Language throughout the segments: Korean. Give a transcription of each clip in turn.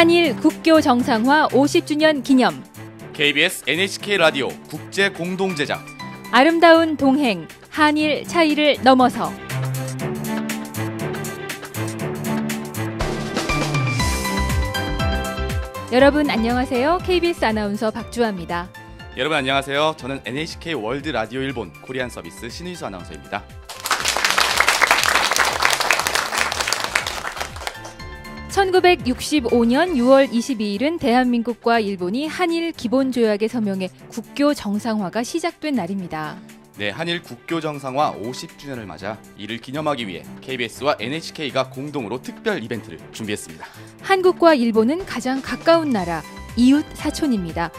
한일 국교 정상화 50주년 기념 KBS NHK 라디오 국제 공동 제작 아름다운 동행 한일 차이를 넘어서 여러분 안녕하세요. KBS 아나운서 박주아입니다. 여러분 안녕하세요. 저는 NHK 월드 라디오 일본 코리안 서비스 신의수 아나운서입니다. 1965년 6월 22일은 대한민국과 일본이 한일 기본조약에 서명해 국교 정상화가 시작된 날입니다. 네, 한일 국교 정상화 50주년을 맞아 이를 기념하기 위해 KBS와 NHK가 공동으로 특별 이벤트를 준비했습니다. 한국과 일본은 가장 가까운 나라, 이웃 사촌입니다.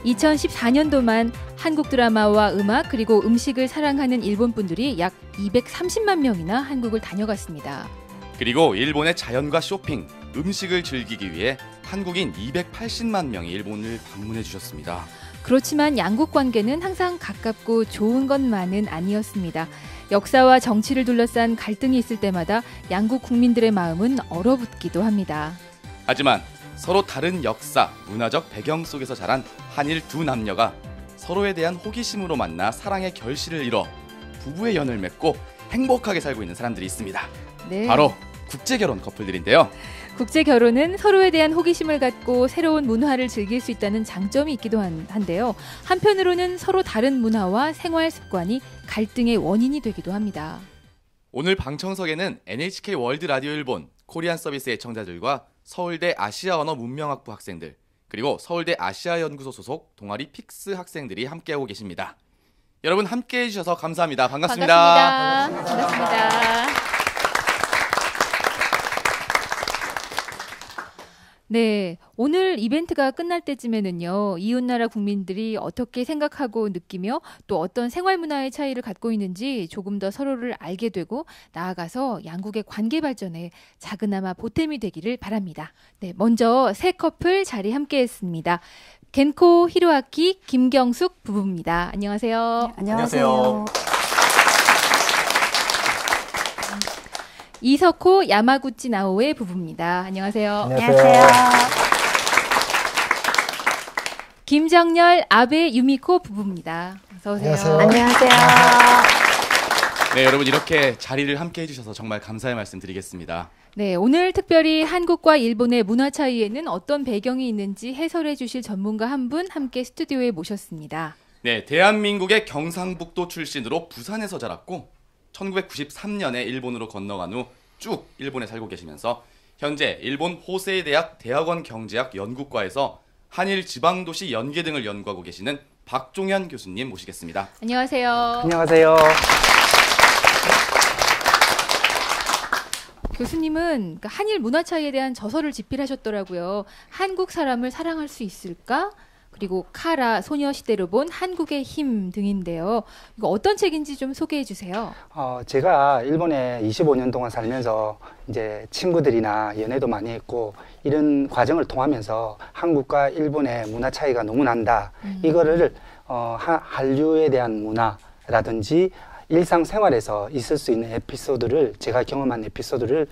2014년도만 한국 드라마와 음악 그리고 음식을 사랑하는 일본 분들이 약 230만 명이나 한국을 다녀갔습니다. 그리고 일본의 자연과 쇼핑, 음식을 즐기기 위해 한국인 280만 명이 일본을 방문해 주셨습니다. 그렇지만 양국 관계는 항상 가깝고 좋은 것만은 아니었습니다. 역사와 정치를 둘러싼 갈등이 있을 때마다 양국 국민들의 마음은 얼어붙기도 합니다. 하지만 서로 다른 역사, 문화적 배경 속에서 자란 한일 두 남녀가 서로에 대한 호기심으로 만나 사랑의 결실을 이뤄 부부의 연을 맺고 행복하게 살고 있는 사람들이 있습니다. 네. 바로 국제결혼 커플들인데요. 국제결혼은 서로에 대한 호기심을 갖고 새로운 문화를 즐길 수 있다는 장점이 있기도 한데요. 한편으로는 서로 다른 문화와 생활 습관이 갈등의 원인이 되기도 합니다. 오늘 방청석에는 NHK 월드 라디오 일본 코리안 서비스 애청자들과 서울대 아시아 언어 문명학부 학생들 그리고 서울대 아시아 연구소 소속 동아리 픽스 학생들이 함께하고 계십니다. 여러분 함께해 주셔서 감사합니다. 반갑습니다. 반갑습니다. 네, 오늘 이벤트가 끝날 때쯤에는요, 이웃나라 국민들이 어떻게 생각하고 느끼며 또 어떤 생활 문화의 차이를 갖고 있는지 조금 더 서로를 알게 되고 나아가서 양국의 관계 발전에 작은아마 보탬이 되기를 바랍니다. 네, 먼저 새 커플 자리 함께했습니다. 겐코 히로아키 김경숙 부부입니다. 안녕하세요. 네, 안녕하세요. 이석호 야마구치 나오의 부부입니다. 안녕하세요. 안녕하세요. 김정열 아베 유미코 부부입니다. 어서 오세요. 안녕하세요. 네, 여러분 이렇게 자리를 함께 해주셔서 정말 감사의 말씀 드리겠습니다. 네, 오늘 특별히 한국과 일본의 문화 차이에는 어떤 배경이 있는지 해설해 주실 전문가 한 분 함께 스튜디오에 모셨습니다. 네, 대한민국의 경상북도 출신으로 부산에서 자랐고 1993년에 일본으로 건너간 후 쭉 일본에 살고 계시면서 현재 일본 호세이 대학 대학원 경제학 연구과에서 한일 지방도시 연계 등을 연구하고 계시는 박종현 교수님 모시겠습니다. 안녕하세요. 안녕하세요. 교수님은 한일 문화 차이에 대한 저서를 집필하셨더라고요. 한국 사람을 사랑할 수 있을까? 그리고 카라, 소녀시대로 본 한국의 힘 등인데요. 이거 어떤 책인지 좀 소개해 주세요. 제가 일본에 25년 동안 살면서 이제 친구들이나 연애도 많이 했고 이런 과정을 통하면서 한국과 일본의 문화 차이가 너무 난다. 이거를 한류에 대한 문화라든지 일상생활에서 있을 수 있는 에피소드를 제가 경험한 에피소드를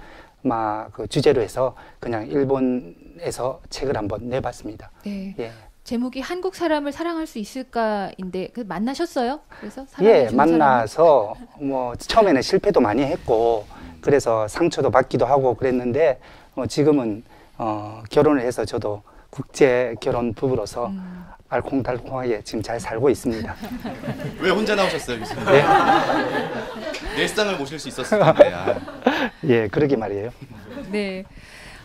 그 주제로 해서 그냥 일본에서 책을 한번 내봤습니다. 네. 예. 제목이 한국 사람을 사랑할 수 있을까인데 만나셨어요? 그래서 예, 만나서 처음에는 실패도 많이 했고 그래서 상처도 받기도 하고 그랬는데 지금은 결혼을 해서 저도 국제 결혼 부부로서 알콩달콩하게 지금 잘 살고 있습니다. 왜 혼자 나오셨어요, 교수님? 네? 내 쌍을 모실 수 있었을 텐데. 예, 그러게 말이에요. 네.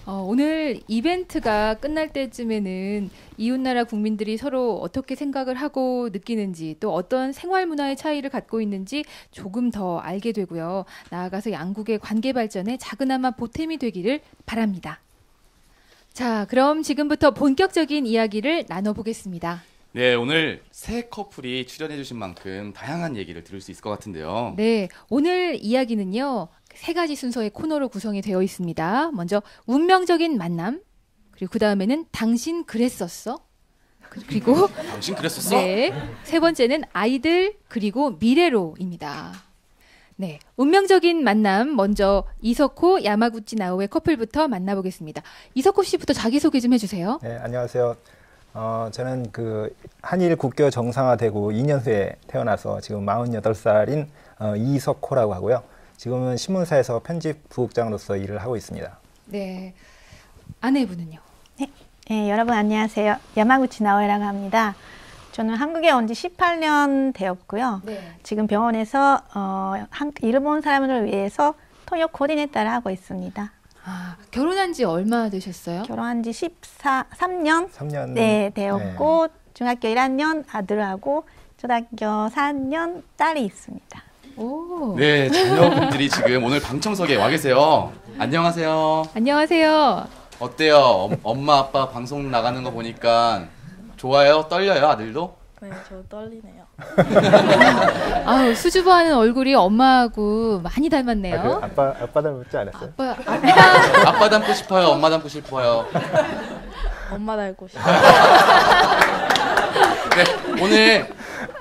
오늘 이벤트가 끝날 때쯤에는 이웃나라 국민들이 서로 어떻게 생각을 하고 느끼는지 또 어떤 생활 문화의 차이를 갖고 있는지 조금 더 알게 되고요. 나아가서 양국의 관계 발전에 작은아마 보탬이 되기를 바랍니다. 자, 그럼 지금부터 본격적인 이야기를 나눠보겠습니다. 네, 오늘 새 커플이 출연해 주신 만큼 다양한 얘기를 들을 수 있을 것 같은데요. 네, 오늘 이야기는요. 세 가지 순서의 코너로 구성이 되어 있습니다. 먼저 운명적인 만남, 그리고 그 다음에는 당신 그랬었어, 그리고 당신 그랬었어? 네, 세 번째는 아이들 그리고 미래로입니다. 네, 운명적인 만남 먼저 이석호 야마구치 나오의 커플부터 만나보겠습니다. 이석호 씨부터 자기소개 좀 해주세요. 네, 안녕하세요. 저는 그 한일 국교 정상화되고 2년 후에 태어나서 지금 48살인 이석호라고 하고요. 지금은 신문사에서 편집 부국장으로서 일을 하고 있습니다. 네, 아내분은요? 네, 여러분 안녕하세요. 야마구치 나오이라고 합니다. 저는 한국에 온 지 18년 되었고요. 네. 지금 병원에서 일본 사람을 위해서 통역 코디네이터를 하고 있습니다. 아, 결혼한 지 얼마 되셨어요? 결혼한 지 3년 3년 네, 되었고 중학교 1학년 아들하고 초등학교 4학년 딸이 있습니다. 오. 네, 자녀분들이 지금 오늘 방청석에 와 계세요. 안녕하세요. 안녕하세요. 어때요? 엄마 아빠 방송 나가는 거 보니까 좋아요? 떨려요, 아들도? 네, 저 떨리네요. 아우, 수줍어하는 얼굴이 엄마하고 많이 닮았네요. 아빠 닮았지 않았어요? 아빠 닮고 싶어요? 엄마 닮고 싶어요? 엄마 닮고 싶어요. 네, 오늘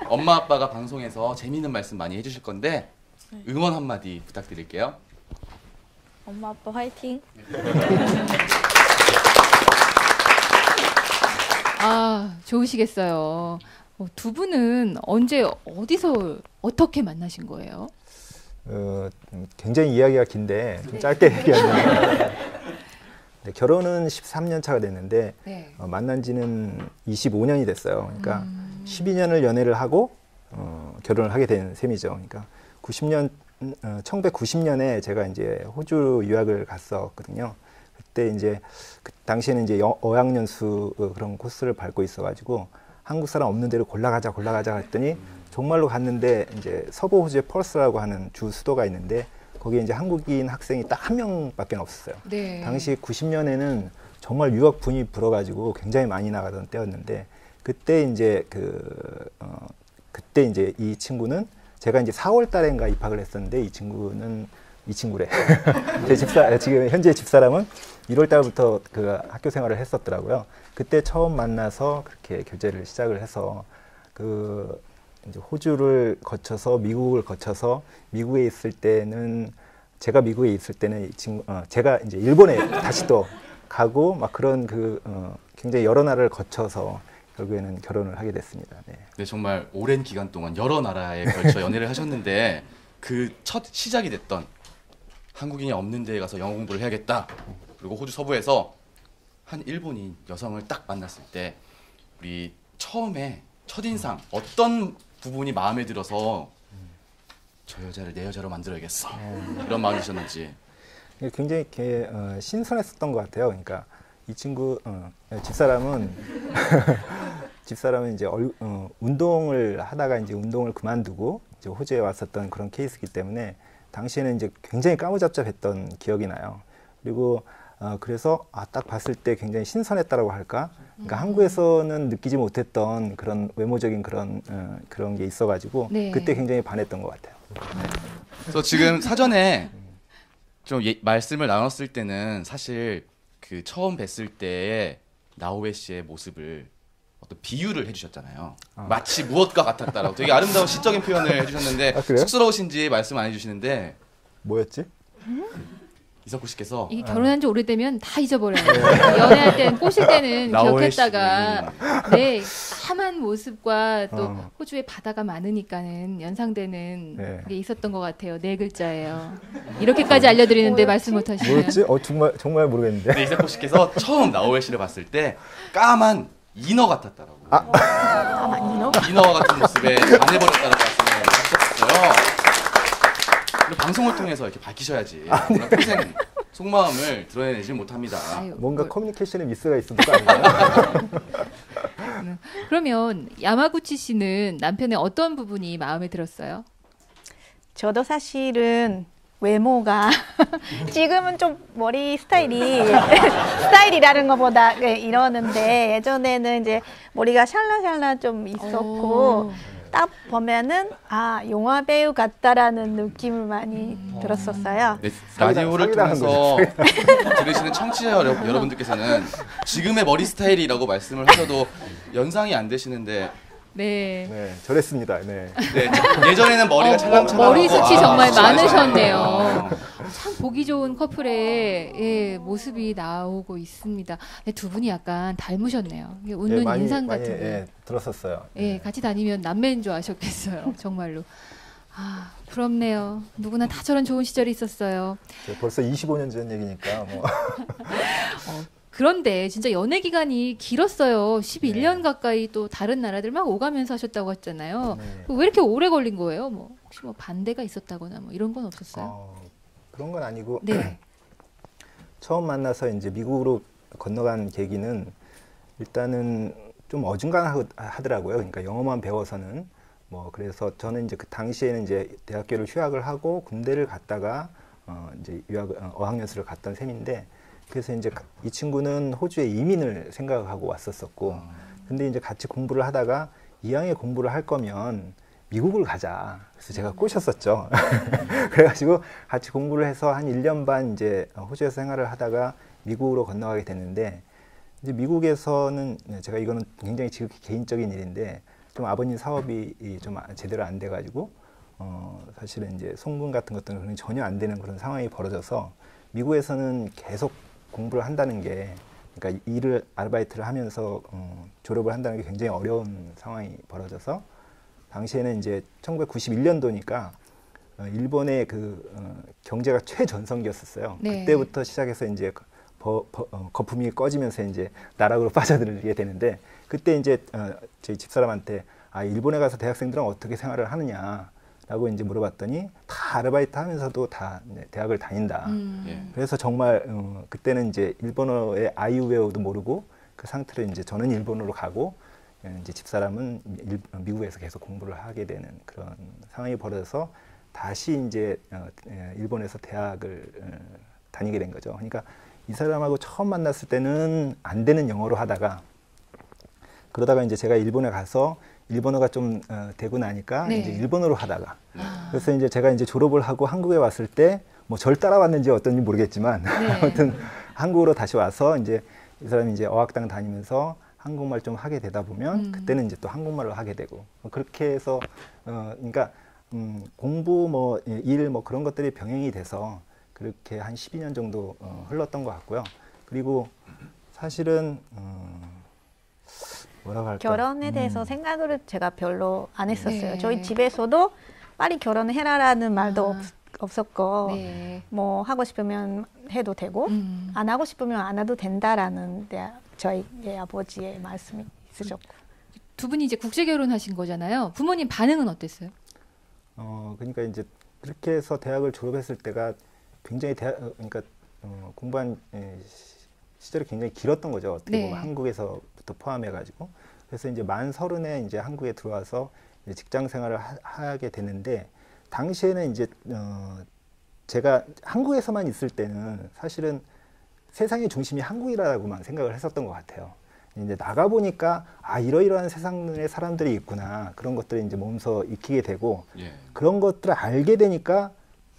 엄마 아빠가 방송에서 재미있는 말씀 많이 해주실 건데 응원 한마디 부탁드릴게요. 엄마 아빠 화이팅. 아, 좋으시겠어요. 두 분은 언제 어디서 어떻게 만나신 거예요? 굉장히 이야기가 긴데 좀 짧게 얘기하면 네, 결혼은 13년 차가 됐는데 네. 만난 지는 25년이 됐어요. 그러니까 12년을 연애를 하고 결혼을 하게 된 셈이죠. 그러니까 1990년에 제가 이제 호주 유학을 갔었거든요. 그때 이제 그 당시에는 이제 어학연수 그런 코스를 밟고 있어가지고 한국 사람 없는 데로 골라가자 했더니 정말로 갔는데 이제 서부 호주의 펄스라고 하는 주 수도가 있는데 거기에 이제 한국인 학생이 딱 한 명밖에 없었어요. 네. 당시 90년에는 정말 유학 붐이 불어가지고 굉장히 많이 나가던 때였는데 그때 이제 그때 이제 이 친구는 제가 이제 4월 달인가 입학을 했었는데 이 친구래. 지금 현재 집사람은 1월 달부터 그 학교 생활을 했었더라고요. 그때 처음 만나서 그렇게 교제를 시작을 해서 그 이제 호주를 거쳐서 미국을 거쳐서 미국에 있을 때는 제가 미국에 있을 때는 이 친구 제가 이제 일본에 다시 또 가고 막 그런 굉장히 여러 나라를 거쳐서 결국에는 결혼을 하게 됐습니다. 네. 네, 정말 오랜 기간 동안 여러 나라에 걸쳐 연애를 하셨는데 그 첫 시작이 됐던 한국인이 없는 데에 가서 영어 공부를 해야겠다. 그리고 호주 서부에서 한 일본인 여성을 딱 만났을 때 우리 처음에 첫인상 어떤 부분이 마음에 들어서 저 여자를 내 여자로 만들어야겠어. 이런 마음이 드셨는지. 굉장히 이렇게 신선했었던 것 같아요. 그러니까 이 친구 집사람은 이제 운동을 하다가 이제 운동을 그만두고 이제 호주에 왔었던 그런 케이스이기 때문에 당시에는 이제 굉장히 까무잡잡했던 기억이 나요. 그리고 그래서 딱 봤을 때 굉장히 신선했다라고 할까? 그러니까 한국에서는 느끼지 못했던 그런 외모적인 그런 게 있어가지고 네. 그때 굉장히 반했던 것 같아요. 그래서 지금 사전에 좀 말씀을 나눴을 때는 사실 그 처음 뵀을 때의 나오에 씨의 모습을 어떤 비유를 해주셨잖아요. 마치 무엇과 같았다라고 되게 아름다운 시적인 표현을 해주셨는데 그래요? 쑥스러우신지 말씀 안 해주시는데 뭐였지? 이석호 씨께서 이게 결혼한 지 오래되면 다 잊어버려요. 연애할 때는 꼬실 때는 나오의 기억했다가 네, 까만 모습과 또 호주에 바다가 많으니까는 연상되는 네. 게 있었던 것 같아요. 네 글자예요. 이렇게까지 알려드리는데 말씀 못하시네요. 뭐였지? 정말 모르겠는데. 네, 이석호 씨께서 처음 나오의 씨를 봤을 때 까만 인어 같았다라고. 인어 같은 모습에 반해버렸다는 말씀을 하셨어요. 방송을 통해서 이렇게 밝히셔야지. 평생 속마음을 드러내지 못합니다. 아유, 뭔가 커뮤니케이션에 미스가 있었던 거 아닌가요? 그러면 야마구치 씨는 남편의 어떤 부분이 마음에 들었어요? 저도 외모가 지금은 좀 머리 스타일이라는 것보다 이러는데 예전에는 이제 머리가 샬라샬라 좀 있었고 딱 보면은 영화 배우 같다라는 느낌을 많이 들었었어요. 네, 라디오를 통해서 들으시는 청취자 여러분들께서는 지금의 머리 스타일이라고 말씀을 하셔도 연상이 안 되시는데 네. 네, 저랬습니다. 네. 네, 예전에는 머리가 찰랑찰랑하고 머리 숱이 정말 진짜 많으셨네요. 참 보기 좋은 커플의 예, 모습이 나오고 있습니다. 네, 두 분이 약간 닮으셨네요. 이게 웃는 많이, 인상 많이, 같은 게. 예, 들었었어요. 예, 같이 다니면 남매인 줄 아셨겠어요. 정말로. 아, 부럽네요. 누구나 다 저런 좋은 시절이 있었어요. 벌써 25년 전 얘기니까 뭐. 그런데 진짜 연애 기간이 길었어요. 11년 가까이 또 다른 나라들 막 오가면서 하셨다고 했잖아요. 네. 왜 이렇게 오래 걸린 거예요? 뭐 혹시 뭐 반대가 있었다거나 뭐 이런 건 없었어요? 그런 건 아니고 네. 처음 만나서 이제 미국으로 건너간 계기는 일단은 좀 어중간하더라고요. 그러니까 영어만 배워서는 뭐 그래서 저는 이제 그 당시에는 이제 대학교를 휴학을 하고 군대를 갔다가 이제 어학연수를 갔던 셈인데 그래서 이제 이 친구는 호주에 이민을 생각하고 왔었었고 근데 이제 같이 공부를 하다가 이왕에 공부를 할 거면 미국을 가자. 그래서 제가 꼬셨었죠. 그래가지고 같이 공부를 해서 한 1년 반 이제 호주에서 생활을 하다가 미국으로 건너가게 됐는데 이제 미국에서는 제가 이거는 굉장히 지극히 개인적인 일인데 좀 아버님 사업이 좀 제대로 안 돼가지고 사실은 이제 송금 같은 것들은 전혀 안 되는 그런 상황이 벌어져서 미국에서는 계속 공부를 한다는 게 그러니까 아르바이트를 하면서 졸업을 한다는 게 굉장히 어려운 상황이 벌어져서 당시에는 이제 1991년도니까 일본의 경제가 최전성기였었어요. 네. 그때부터 시작해서 이제 거품이 꺼지면서 이제 나락으로 빠져들게 되는데 그때 이제 저희 집사람한테 일본에 가서 대학생들은 어떻게 생활을 하느냐라고 이제 물어봤더니 다 아르바이트 하면서도 다 대학을 다닌다. 예. 그래서 정말 그때는 이제 일본어의 아이우웨어도 모르고 그 상태로 이제 저는 일본으로 가고 이제 집사람은 미국에서 계속 공부를 하게 되는 그런 상황이 벌어져서 다시 이제 일본에서 대학을 다니게 된 거죠. 그러니까 이 사람하고 처음 만났을 때는 안 되는 영어로 하다가 그러다가 이제 제가 일본에 가서 일본어가 좀 되고 나니까 네. 이제 일본어로 하다가 그래서 이제 제가 이제 졸업을 하고 한국에 왔을 때 뭐 절 따라왔는지 어떤지 모르겠지만 네. 아무튼 한국으로 다시 와서 이제 이 사람이 이제 어학당 다니면서 한국말 좀 하게 되다 보면 그때는 이제 또 한국말로 하게 되고 그렇게 해서 그러니까 공부 뭐 일 뭐 그런 것들이 병행이 돼서 그렇게 한 12년 정도 흘렀던 것 같고요. 그리고 사실은 뭐라고 할까? 결혼에 대해서 생각을 제가 별로 안 했었어요. 네. 저희 집에서도 빨리 결혼해라라는 말도 없었고 네. 뭐 하고 싶으면 해도 되고 안 하고 싶으면 안 해도 된다라는 저희 아버지의 말씀이 있으셨고 두 분이 이제 국제 결혼하신 거잖아요. 부모님 반응은 어땠어요? 그러니까 이제 그렇게 해서 대학을 졸업했을 때가 굉장히 그러니까 공부한 시절이 굉장히 길었던 거죠. 어떻게 네. 보면 한국에서부터 포함해가지고 그래서 이제 만 30에 이제 한국에 들어와서 이제 직장 생활을 하게 되는데 당시에는 이제 제가 한국에서만 있을 때는 사실은 세상의 중심이 한국이라고만 생각을 했었던 것 같아요. 이제 나가 보니까 이러이러한 세상의 사람들이 있구나 그런 것들을 이제 몸소 익히게 되고 예. 그런 것들을 알게 되니까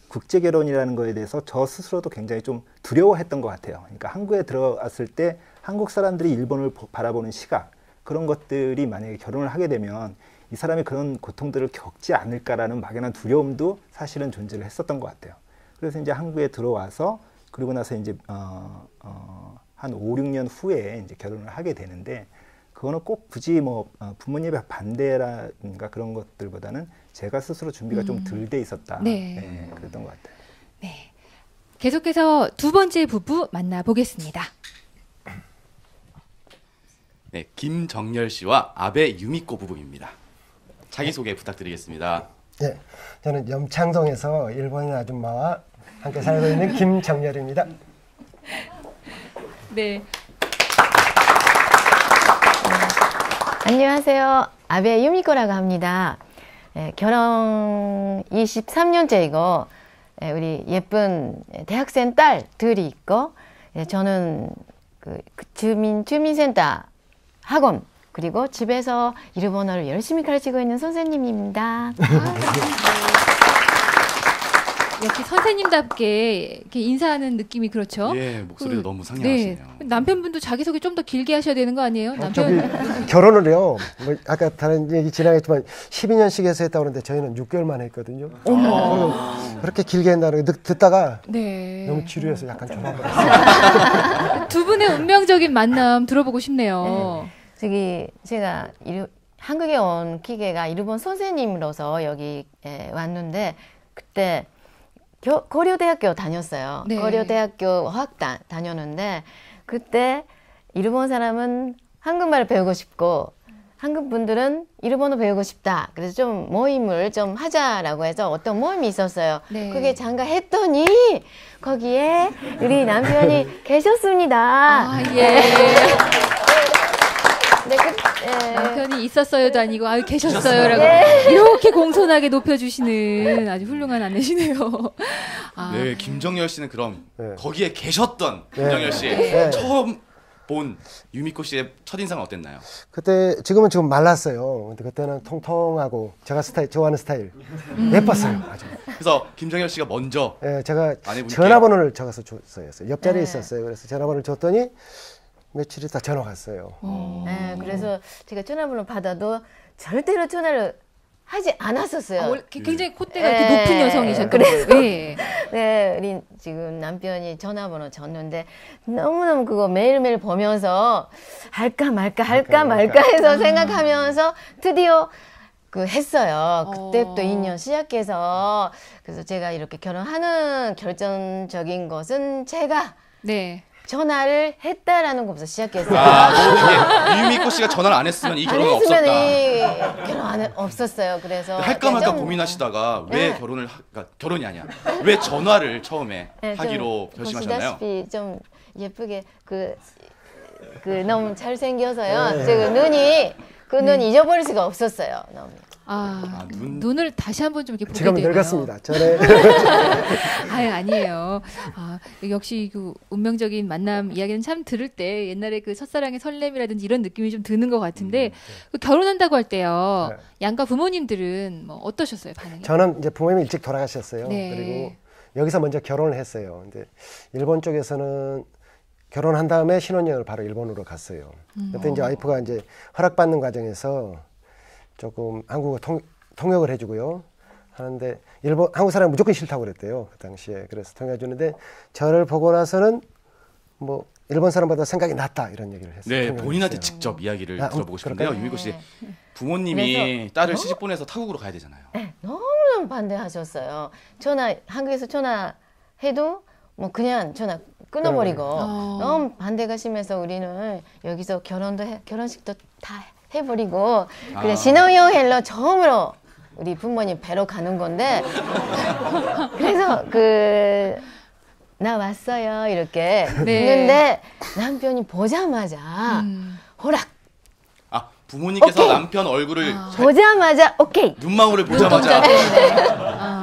국제 결혼이라는 거에 대해서 저 스스로도 굉장히 좀 두려워했던 것 같아요. 그러니까 한국에 들어왔을 때 한국 사람들이 일본을 바라보는 시각 그런 것들이 만약에 결혼을 하게 되면 이 사람이 그런 고통들을 겪지 않을까라는 막연한 두려움도 사실은 존재를 했었던 것 같아요. 그래서 이제 한국에 들어와서 그리고 나서 이제 한 5, 6년 후에 이제 결혼을 하게 되는데 그거는 꼭 굳이 뭐 부모님의 반대라든가 그런 것들보다는 제가 스스로 준비가 좀 덜 돼 있었다. 네. 네, 그랬던 것 같아요. 네. 계속해서 두 번째 부부 만나보겠습니다. 네, 김정열 씨와 아베 유미코 부부입니다. 자기소개 부탁드리겠습니다. 네, 저는 염창동에서 일본인 아줌마와 함께 살고 있는 김정열입니다. 네. 안녕하세요. 아베 유미코라고 합니다. 결혼 23년째이고 우리 예쁜 대학생 딸 둘이 있고 저는 그 주민센터 학원 그리고 집에서 일본어를 열심히 가르치고 있는 선생님입니다. 역시 선생님답게 이렇게 인사하는 느낌이 그렇죠. 예, 목소리도 그, 너무 상냥하시네요. 네. 남편분도 자기소개 좀 더 길게 하셔야 되는 거 아니에요? 저기 남편. 결혼을요. 뭐 아까 다른 얘기 지나갔지만 12년씩 해서 했다고 그러는데 저희는 6개월 만에 했거든요. 그렇게 길게 한다는 거 듣다가 네. 너무 지루해서 약간 전화버렸어요. 두 분의 운명적인 만남 들어보고 싶네요. 저기 제가 한국에 온 기계가 일본 선생님으로서 여기 왔는데 그때 고려대학교 다녔어요. 네. 고려대학교 어학 다녔는데 그때 일본 사람은 한국말을 배우고 싶고 한국 분들은 일본어 배우고 싶다. 그래서 좀 모임을 좀 하자라고 해서 어떤 모임이 있었어요. 네. 그게 참가했더니 거기에 우리 남편이 계셨습니다. 아, 예. 네, 남편이 있었어요도 아니고 아유 계셨어요라고 이렇게 공손하게 높여주시는 아주 훌륭한 아내시네요. 아, 네, 김정열 씨는 그럼 네. 거기에 계셨던 김정열 씨 네. 처음 본 유미코 씨의 첫인상은 어땠나요? 그때 지금은 말랐어요. 근데 그때는 통통하고 제가 좋아하는 스타일. 예뻤어요. 아주. 그래서 김정열 씨가 먼저 예, 제가 아내분께- 전화번호를 적어서 줬어요. 옆자리에 있었어요. 그래서 전화번호를 줬더니 며칠 있다 전화 갔어요. 네, 그래서 제가 전화번호 받아도 절대로 전화를 하지 않았었어요. 원래 굉장히 콧대가 이렇게 높은 여성이셨던 그래서 거예요. 예. 네, 우리 지금 남편이 전화번호 줬는데 너무너무 그거 매일매일 보면서 할까 말까 해서 생각하면서 드디어 했어요. 그때부터 인연 시작해서 그래서 제가 이렇게 결혼하는 결정적인 것은 제가 네. 전화를 했다라는 것부터 시작했어요. 이게 유미코 씨가 전화를 안 했으면 이 안 결혼은 했으면 없었다. 이 결혼 안 없었어요. 그래서 할까 말까 좀- 고민하시다가 왜 네. 그러니까 결혼이 아니야. 왜 전화를 처음에 네, 좀 하기로 결심하셨나요? 보시다시피 좀 예쁘게 너무 잘생겨서요. 지금 눈이 눈 잊어버릴 수가 없었어요. 너무. 눈을 다시 한번 좀 이렇게 보게 지금 되네요. 늙었습니다. 전에 아니에요. 역시 그 운명적인 만남 이야기는 참 들을 때 옛날에 그 첫사랑의 설렘이라든지 이런 느낌이 좀 드는 것 같은데 그 결혼한다고 할 때요. 네. 양가 부모님들은 뭐 어떠셨어요, 반응이? 저는 이제 부모님이 일찍 돌아가셨어요. 네. 그리고 여기서 먼저 결혼을 했어요. 근데 일본 쪽에서는 결혼한 다음에 신혼여행을 바로 일본으로 갔어요. 그때 이제 와이프가 이제 허락받는 과정에서 조금 한국어 통역을 해주고요. 하는데 한국 사람이 무조건 싫다고 그랬대요. 그 당시에. 그래서 통역해주는데 저를 보고 나서는 뭐 일본 사람보다 생각이 낫다 이런 얘기를 했어요. 네, 통역을 본인한테 했어요. 직접 이야기를 들어보고 싶은데요. 그럴까요? 유미코 씨 부모님이 딸을 시집 보내서 타국으로 가야 되잖아요. 네, 너무너무 반대하셨어요. 한국에서 전화해도 뭐 그냥 전화 끊어버리고 너무 반대가 심해서 우리는 여기서 결혼식도 다 해버리고 그냥 신혼여행로 처음으로 우리 부모님 뵈러 가는 건데 그래서 나 왔어요 이렇게 했는데 남편이 보자마자 허락 부모님께서 오케이. 남편 얼굴을 보자마자 오케이 눈망울을 보자마자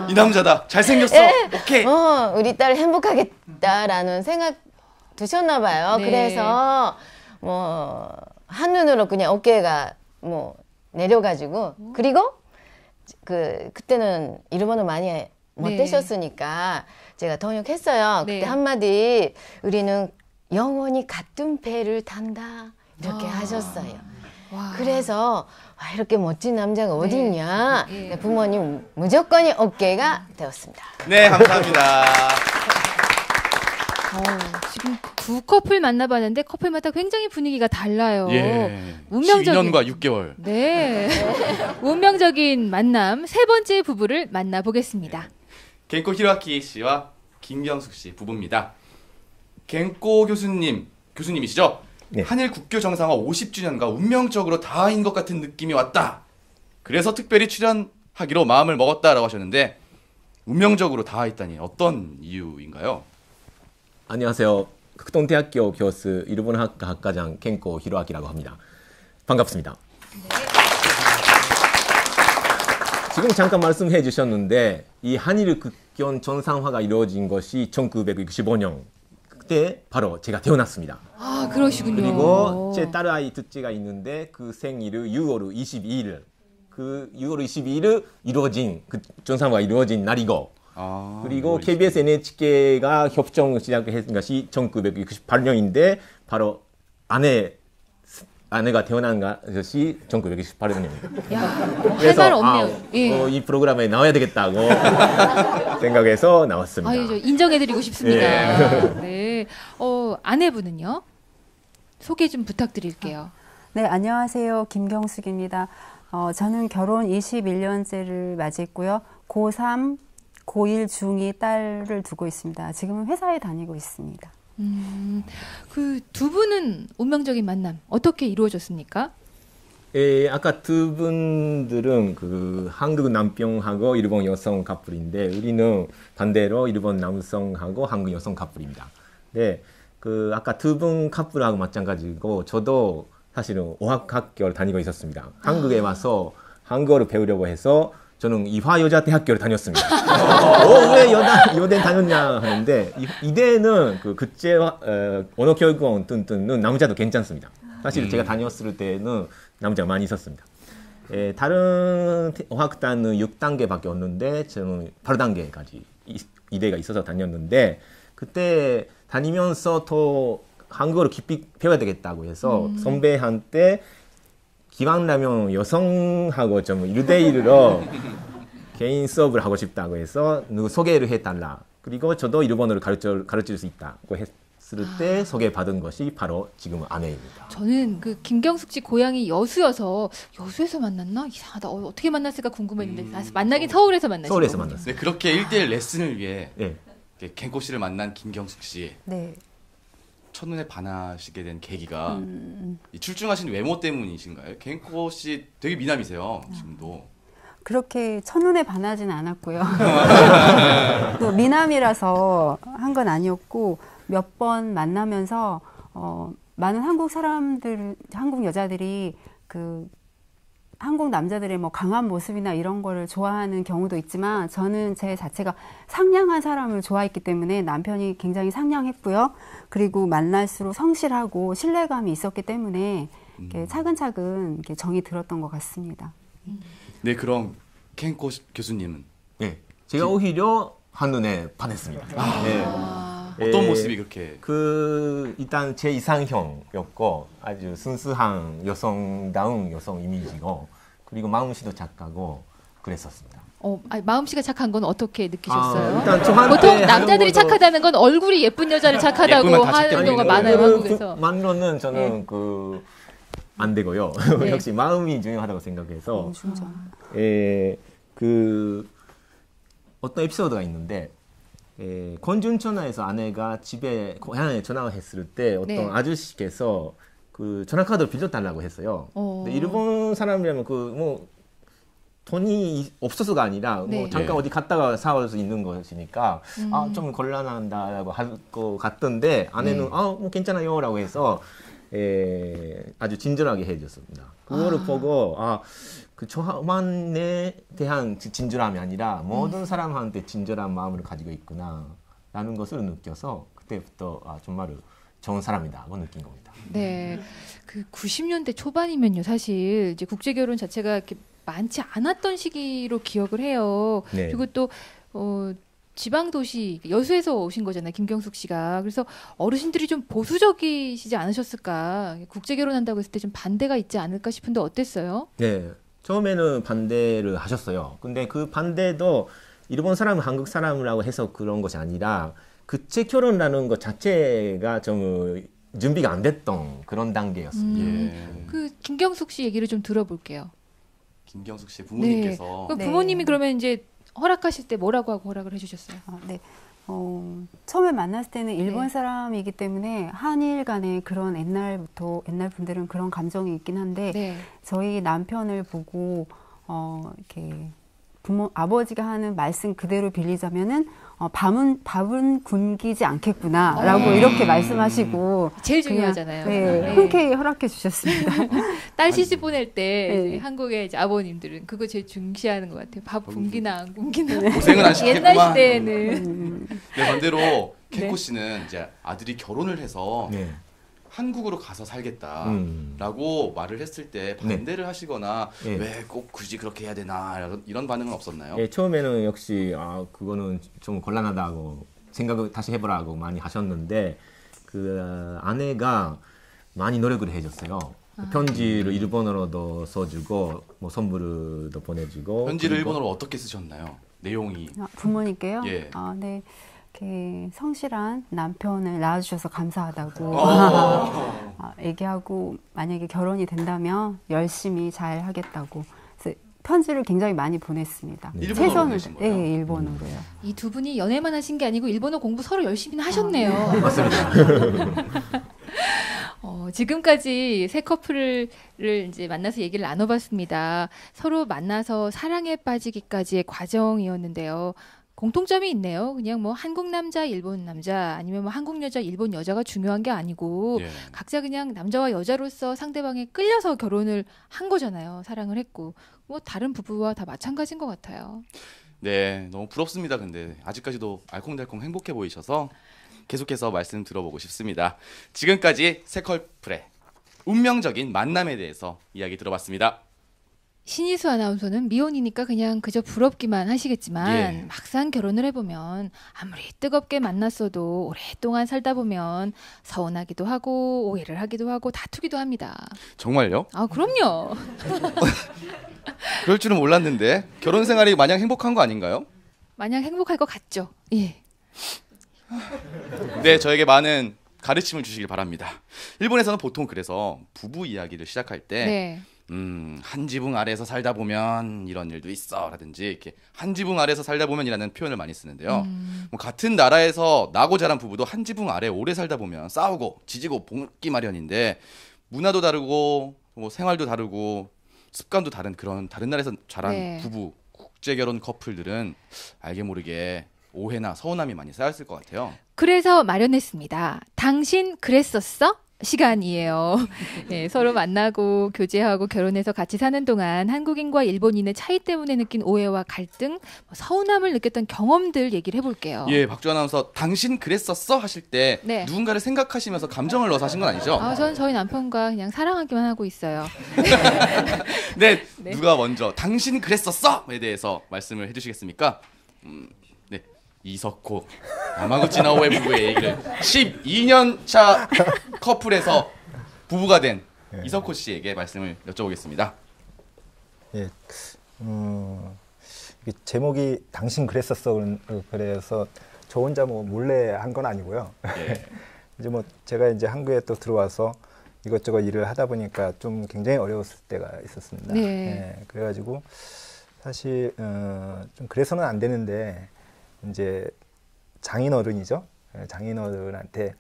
이 남자다 잘생겼어 오케이 우리 딸 행복하겠다라는 생각 드셨나 봐요. 네. 그래서 뭐 한눈으로 그냥 어깨가 뭐 내려가지고 그리고 그때는 일본어 많이 못 되셨으니까 제가 통역했어요. 네. 그때 한마디 우리는 영원히 같은 배를 탄다 이렇게 하셨어요. 와. 그래서 이렇게 멋진 남자가 어디 있냐. 예. 부모님 무조건이 어깨가 되었습니다. 네 감사합니다. 지금 두 커플 만나봤는데 커플마다 굉장히 분위기가 달라요. 예. 운명적인 12년과 6개월. 네. 운명적인 만남 세 번째 부부를 만나보겠습니다. 겐코 히로아키 씨와 김경숙 씨 부부입니다. 겐코 교수님이시죠? 네. 한일 국교 정상화 50주년과 운명적으로 다인 것 같은 느낌이 왔다. 그래서 특별히 출연하기로 마음을 먹었다라고 하셨는데 운명적으로 닿아있다니 어떤 이유인가요? 안녕하세요. 극동대학교 교수 일본어학과 학과장 켄코 히로아키라고 합니다. 반갑습니다. 지금 잠깐 말씀해 주셨는데 이 한일 국교 정상화가 이루어진 것이 1965년 그때 바로 제가 태어났습니다. 아, 그러시군요. 그리고 제 딸아이 둘째가 있는데 그 생일을 6월 22일 그 6월 22일 이루어진 그 정상화가 이루어진 날이고 그리고 뭐 KBS, NHK가 협정 시작한 것이 1968년인데 바로 아내가 태어난 것이 1968년입니다. 야, 할 말 없네요. 예. 이 프로그램에 나와야 되겠다고 생각해서 나왔습니다. 저 인정해드리고 싶습니다. 네. 아내분은요? 소개 좀 부탁드릴게요. 네, 안녕하세요. 김경숙입니다. 저는 결혼 21년째를 맞이했고요. 고3, 고1, 중2 딸을 두고 있습니다. 지금은 회사에 다니고 있습니다. 그 두 분은 운명적인 만남 어떻게 이루어졌습니까? 아까 두 분들은 그 한국 남편하고 일본 여성 커플인데 우리는 반대로 일본 남성하고 한국 여성 커플입니다. 네, 그 아까 두 분 커플하고 마찬가지고 저도 사실은 어학학교를 다니고 있었습니다. 한국에 와서 한국어를 배우려고 해서 저는 이화여자대학교를 다녔습니다. 왜 여대 다녔냐 하는데 이대는 그 국제 언어교육원 등등은 남자도 괜찮습니다. 사실 제가 다녔을 때는 남자가 많이 있었습니다. 다른 어학단은 6단계밖에 없는데 저는 8단계까지 이대가 있어서 다녔는데 그때 다니면서 더 한국어를 깊이 배워야 되겠다고 해서 선배한테 기왕라면 여성하고 좀 1대1로 개인 수업을 하고 싶다고 해서 누구 소개를 해달라. 그리고 저도 일본어를 가르칠 수 있다고 했을 때 소개받은 것이 바로 지금 아내입니다. 저는 그 김경숙 씨 고향이 여수여서 여수에서 만났나? 이상하다. 어떻게 만났을까 궁금했는데 만나긴 서울에서 만났어요. 서울에서 만났어요. 네, 그렇게 1대1 레슨을 위해 네. 갱코 씨를 만난 김경숙 씨. 네. 첫눈에 반하시게 된 계기가 이 출중하신 외모 때문이신가요? 갱코 씨 되게 미남이세요. 지금도. 그렇게 첫눈에 반하진 않았고요. 또 미남이라서 한 건 아니었고 몇 번 만나면서 많은 한국 여자들이 그 한국 남자들의 뭐 강한 모습이나 이런 거를 좋아하는 경우도 있지만 저는 제 자체가 상냥한 사람을 좋아했기 때문에 남편이 굉장히 상냥했고요. 그리고 만날수록 성실하고 신뢰감이 있었기 때문에 이렇게 차근차근 이렇게 정이 들었던 것 같습니다. 네, 그럼 갱코 교수님은? 네, 제가 오히려 한눈에 반했습니다. 어떤 모습이 그렇게? 일단 제 이상형이었고 아주 순수한 여성다운 여성 이미지고 그리고 마음씨도 착하고 그랬었습니다. 마음씨가 착한 건 어떻게 느끼셨어요? 일단 저한테 보통 남자들이 착하다는 건 얼굴이 예쁜 여자를 착하다고 하는 경우가 많아요, 한국에서. 만로는 저는 안 되고요. 네. 역시 마음이 중요하다고 생각해서 그 어떤 에피소드가 있는데 건준천하에서 아내가 집에 고향에 전화를 했을 때 어떤 아저씨께서 그 전화카드를 빌려달라고 했어요. 근데 일본 사람이라면 뭐 돈이 없어서가 아니라 뭐 잠깐 어디 갔다가 사올 수 있는 것이니까 좀 곤란하다라고 할 것 같던데 아내는 뭐 괜찮아요라고 해서 아주 친절하게 해줬습니다. 그거를 보고 그 저만에 대한 진절함이 아니라 모든 사람한테 친절한 마음을 가지고 있구나라는 것을 느껴서 그때부터 정말 좋은 사람이다고 느낀 겁니다. 네, 그 90년대 초반이면요, 사실 이제 국제 결혼 자체가 이렇게 많지 않았던 시기로 기억을 해요. 네. 그리고 또 지방 도시 여수에서 오신 거잖아요, 김경숙 씨가. 그래서 어르신들이 좀 보수적이시지 않으셨을까? 국제 결혼한다고 했을 때 좀 반대가 있지 않을까 싶은데 어땠어요? 네. 처음에는 반대를 하셨어요. 근데 그 반대도 일본 사람, 한국 사람이라고 해서 그런 것이 아니라 국제 결혼이라는 것 자체가 좀 준비가 안 됐던 그런 단계였습니다. 그 김경숙 씨 얘기를 좀 들어볼게요. 김경숙 씨 부모님께서 부모님이 그러면 이제 허락하실 때 뭐라고 하고 허락을 해주셨어요? 네. 처음에 만났을 때는 일본 사람이기 때문에 한일 간에 그런 옛날 분들은 그런 감정이 있긴 한데 저희 남편을 보고 이렇게 아버지가 하는 말씀 그대로 빌리자면은 밥은 굶기지 않겠구나라고 이렇게 말씀하시고 제일 중요하잖아요. 네, 흔쾌히 허락해 주셨습니다. 딸 시집 보낼 때 한국의 이제 아버님들은 그거 제일 중시하는 것 같아요. 밥 굶기나 안 굶기나. 고생은 안 시켰구만. 옛날 시대에는. 네, 반대로 갱코 씨는 이제 아들이 결혼을 해서 한국으로 가서 살겠다라고 말을 했을 때 반대를 하시거나 왜 꼭 굳이 그렇게 해야 되나 이런 반응은 없었나요? 예, 처음에는 역시 그거는 좀 곤란하다고 생각을 다시 해보라고 많이 하셨는데 그 아내가 많이 노력을 해줬어요. 편지를 일본어로도 써주고 뭐 선물도 보내주고. 편지를 일본어로 어떻게 쓰셨나요? 내용이. 부모님께요? 예. 네. 이렇게 성실한 남편을 낳아주셔서 감사하다고 얘기하고 만약에 결혼이 된다면 열심히 잘 하겠다고. 그래서 편지를 굉장히 많이 보냈습니다. 일본어로 보내신 거예요? 네, 일본어로요. 이 두 분이 연애만 하신 게 아니고 일본어 공부 서로 열심히 하셨네요. 맞습니다. 지금까지 세 커플을 이제 만나서 얘기를 나눠봤습니다. 서로 만나서 사랑에 빠지기까지의 과정이었는데요. 공통점이 있네요. 그냥 뭐 한국 남자, 일본 남자 아니면 뭐 한국 여자, 일본 여자가 중요한 게 아니고 각자 그냥 남자와 여자로서 상대방에 끌려서 결혼을 한 거잖아요. 사랑을 했고 뭐 다른 부부와 다 마찬가지인 것 같아요. 네, 너무 부럽습니다. 근데 아직까지도 알콩달콩 행복해 보이셔서 계속해서 말씀 들어보고 싶습니다. 지금까지 세 커플의 운명적인 만남에 대해서 이야기 들어봤습니다. 신희수 아나운서는 미혼이니까 그냥 그저 부럽기만 하시겠지만 막상 결혼을 해보면 아무리 뜨겁게 만났어도 오랫동안 살다 보면 서운하기도 하고 오해를 하기도 하고 다투기도 합니다. 정말요? 그럼요. 그럴 줄은 몰랐는데 결혼 생활이 마냥 행복한 거 아닌가요? 마냥 행복할 것 같죠. 예. 네, 저에게 많은 가르침을 주시길 바랍니다. 일본에서는 보통 그래서 부부 이야기를 시작할 때 한 지붕 아래에서 살다 보면 이런 일도 있어 라든지 이렇게 한 지붕 아래에서 살다 보면이라는 표현을 많이 쓰는데요. 뭐 같은 나라에서 나고 자란 부부도 한 지붕 아래 오래 살다 보면 싸우고 지지고 볶기 마련인데 문화도 다르고 뭐 생활도 다르고 습관도 다른 그런 다른 나라에서 자란 부부 국제 결혼 커플들은 알게 모르게 오해나 서운함이 많이 쌓였을 것 같아요. 그래서 마련했습니다. 당신 그랬었어? 시간이에요. 네, 서로 만나고 교제하고 결혼해서 같이 사는 동안 한국인과 일본인의 차이 때문에 느낀 오해와 갈등, 서운함을 느꼈던 경험들 얘기를 해볼게요. 예, 박주 아나운서 당신 그랬었어? 하실 때 누군가를 생각하시면서 감정을 넣어서 하신 건 아니죠? 저는 저희 남편과 그냥 사랑하기만 하고 있어요. 네, 누가 먼저 당신 그랬었어?에 대해서 말씀을 해주시겠습니까? 이석호, 야마구치 나오의 부부의 얘기를 12년 차 커플에서 부부가 된 이석호 씨에게 말씀을 여쭤보겠습니다. 예, 제목이 당신 그랬었어 그래서 저 혼자 뭐 몰래 한 건 아니고요. 이제 뭐 제가 이제 한국에 또 들어와서 이것저것 일을 하다 보니까 좀 굉장히 어려웠을 때가 있었습니다. 그래가지고 사실 좀 그래서는 안 되는데. 이제 장인어른이죠. 장인어른한테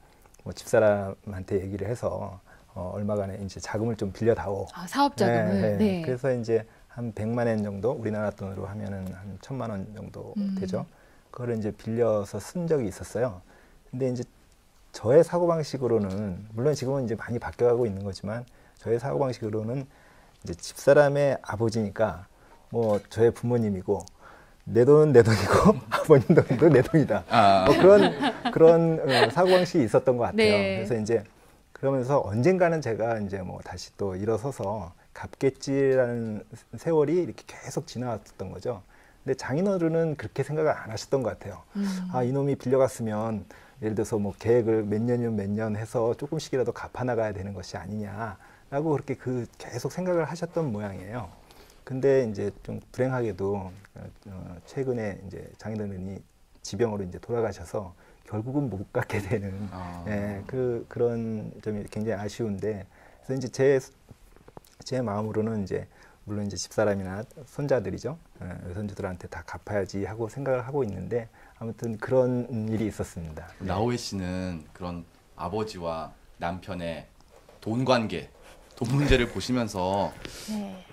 뭐 집사람한테 얘기를 해서 얼마간의 이제 자금을 좀 빌려다오. 사업 자금을. 그래서 이제 한 100만 엔 정도 우리나라 돈으로 하면은 한 1000만 원 정도 되죠. 그거를 이제 빌려서 쓴 적이 있었어요. 근데 이제 저의 사고 방식으로는 물론 지금은 이제 많이 바뀌어가고 있는 거지만 저의 사고 방식으로는 이제 집사람의 아버지니까 뭐 저의 부모님이고. 내 돈은 내 돈이고 아버님 돈도 내 돈이다. 뭐 그런 사고방식이 있었던 것 같아요. 그래서 이제 그러면서 언젠가는 제가 이제 뭐 다시 또 일어서서 갚겠지라는 세월이 이렇게 계속 지나왔던 거죠. 근데 장인어른은 그렇게 생각을 안 하셨던 것 같아요. 이놈이 빌려갔으면 예를 들어서 뭐 계획을 몇 년이면 몇 년 해서 조금씩이라도 갚아나가야 되는 것이 아니냐라고 그렇게 계속 생각을 하셨던 모양이에요. 근데 이제 좀 불행하게도 최근에 이제 장인어른이 지병으로 이제 돌아가셔서 결국은 못 갖게 되는 그런 점이 굉장히 아쉬운데 그래서 이제 제 마음으로는 이제 물론 이제 집사람이나 손자들이죠 손주들한테 다 갚아야지 하고 생각을 하고 있는데 아무튼 그런 일이 있었습니다. 나오에 씨는 그런 아버지와 남편의 돈 관계, 돈 문제를 보시면서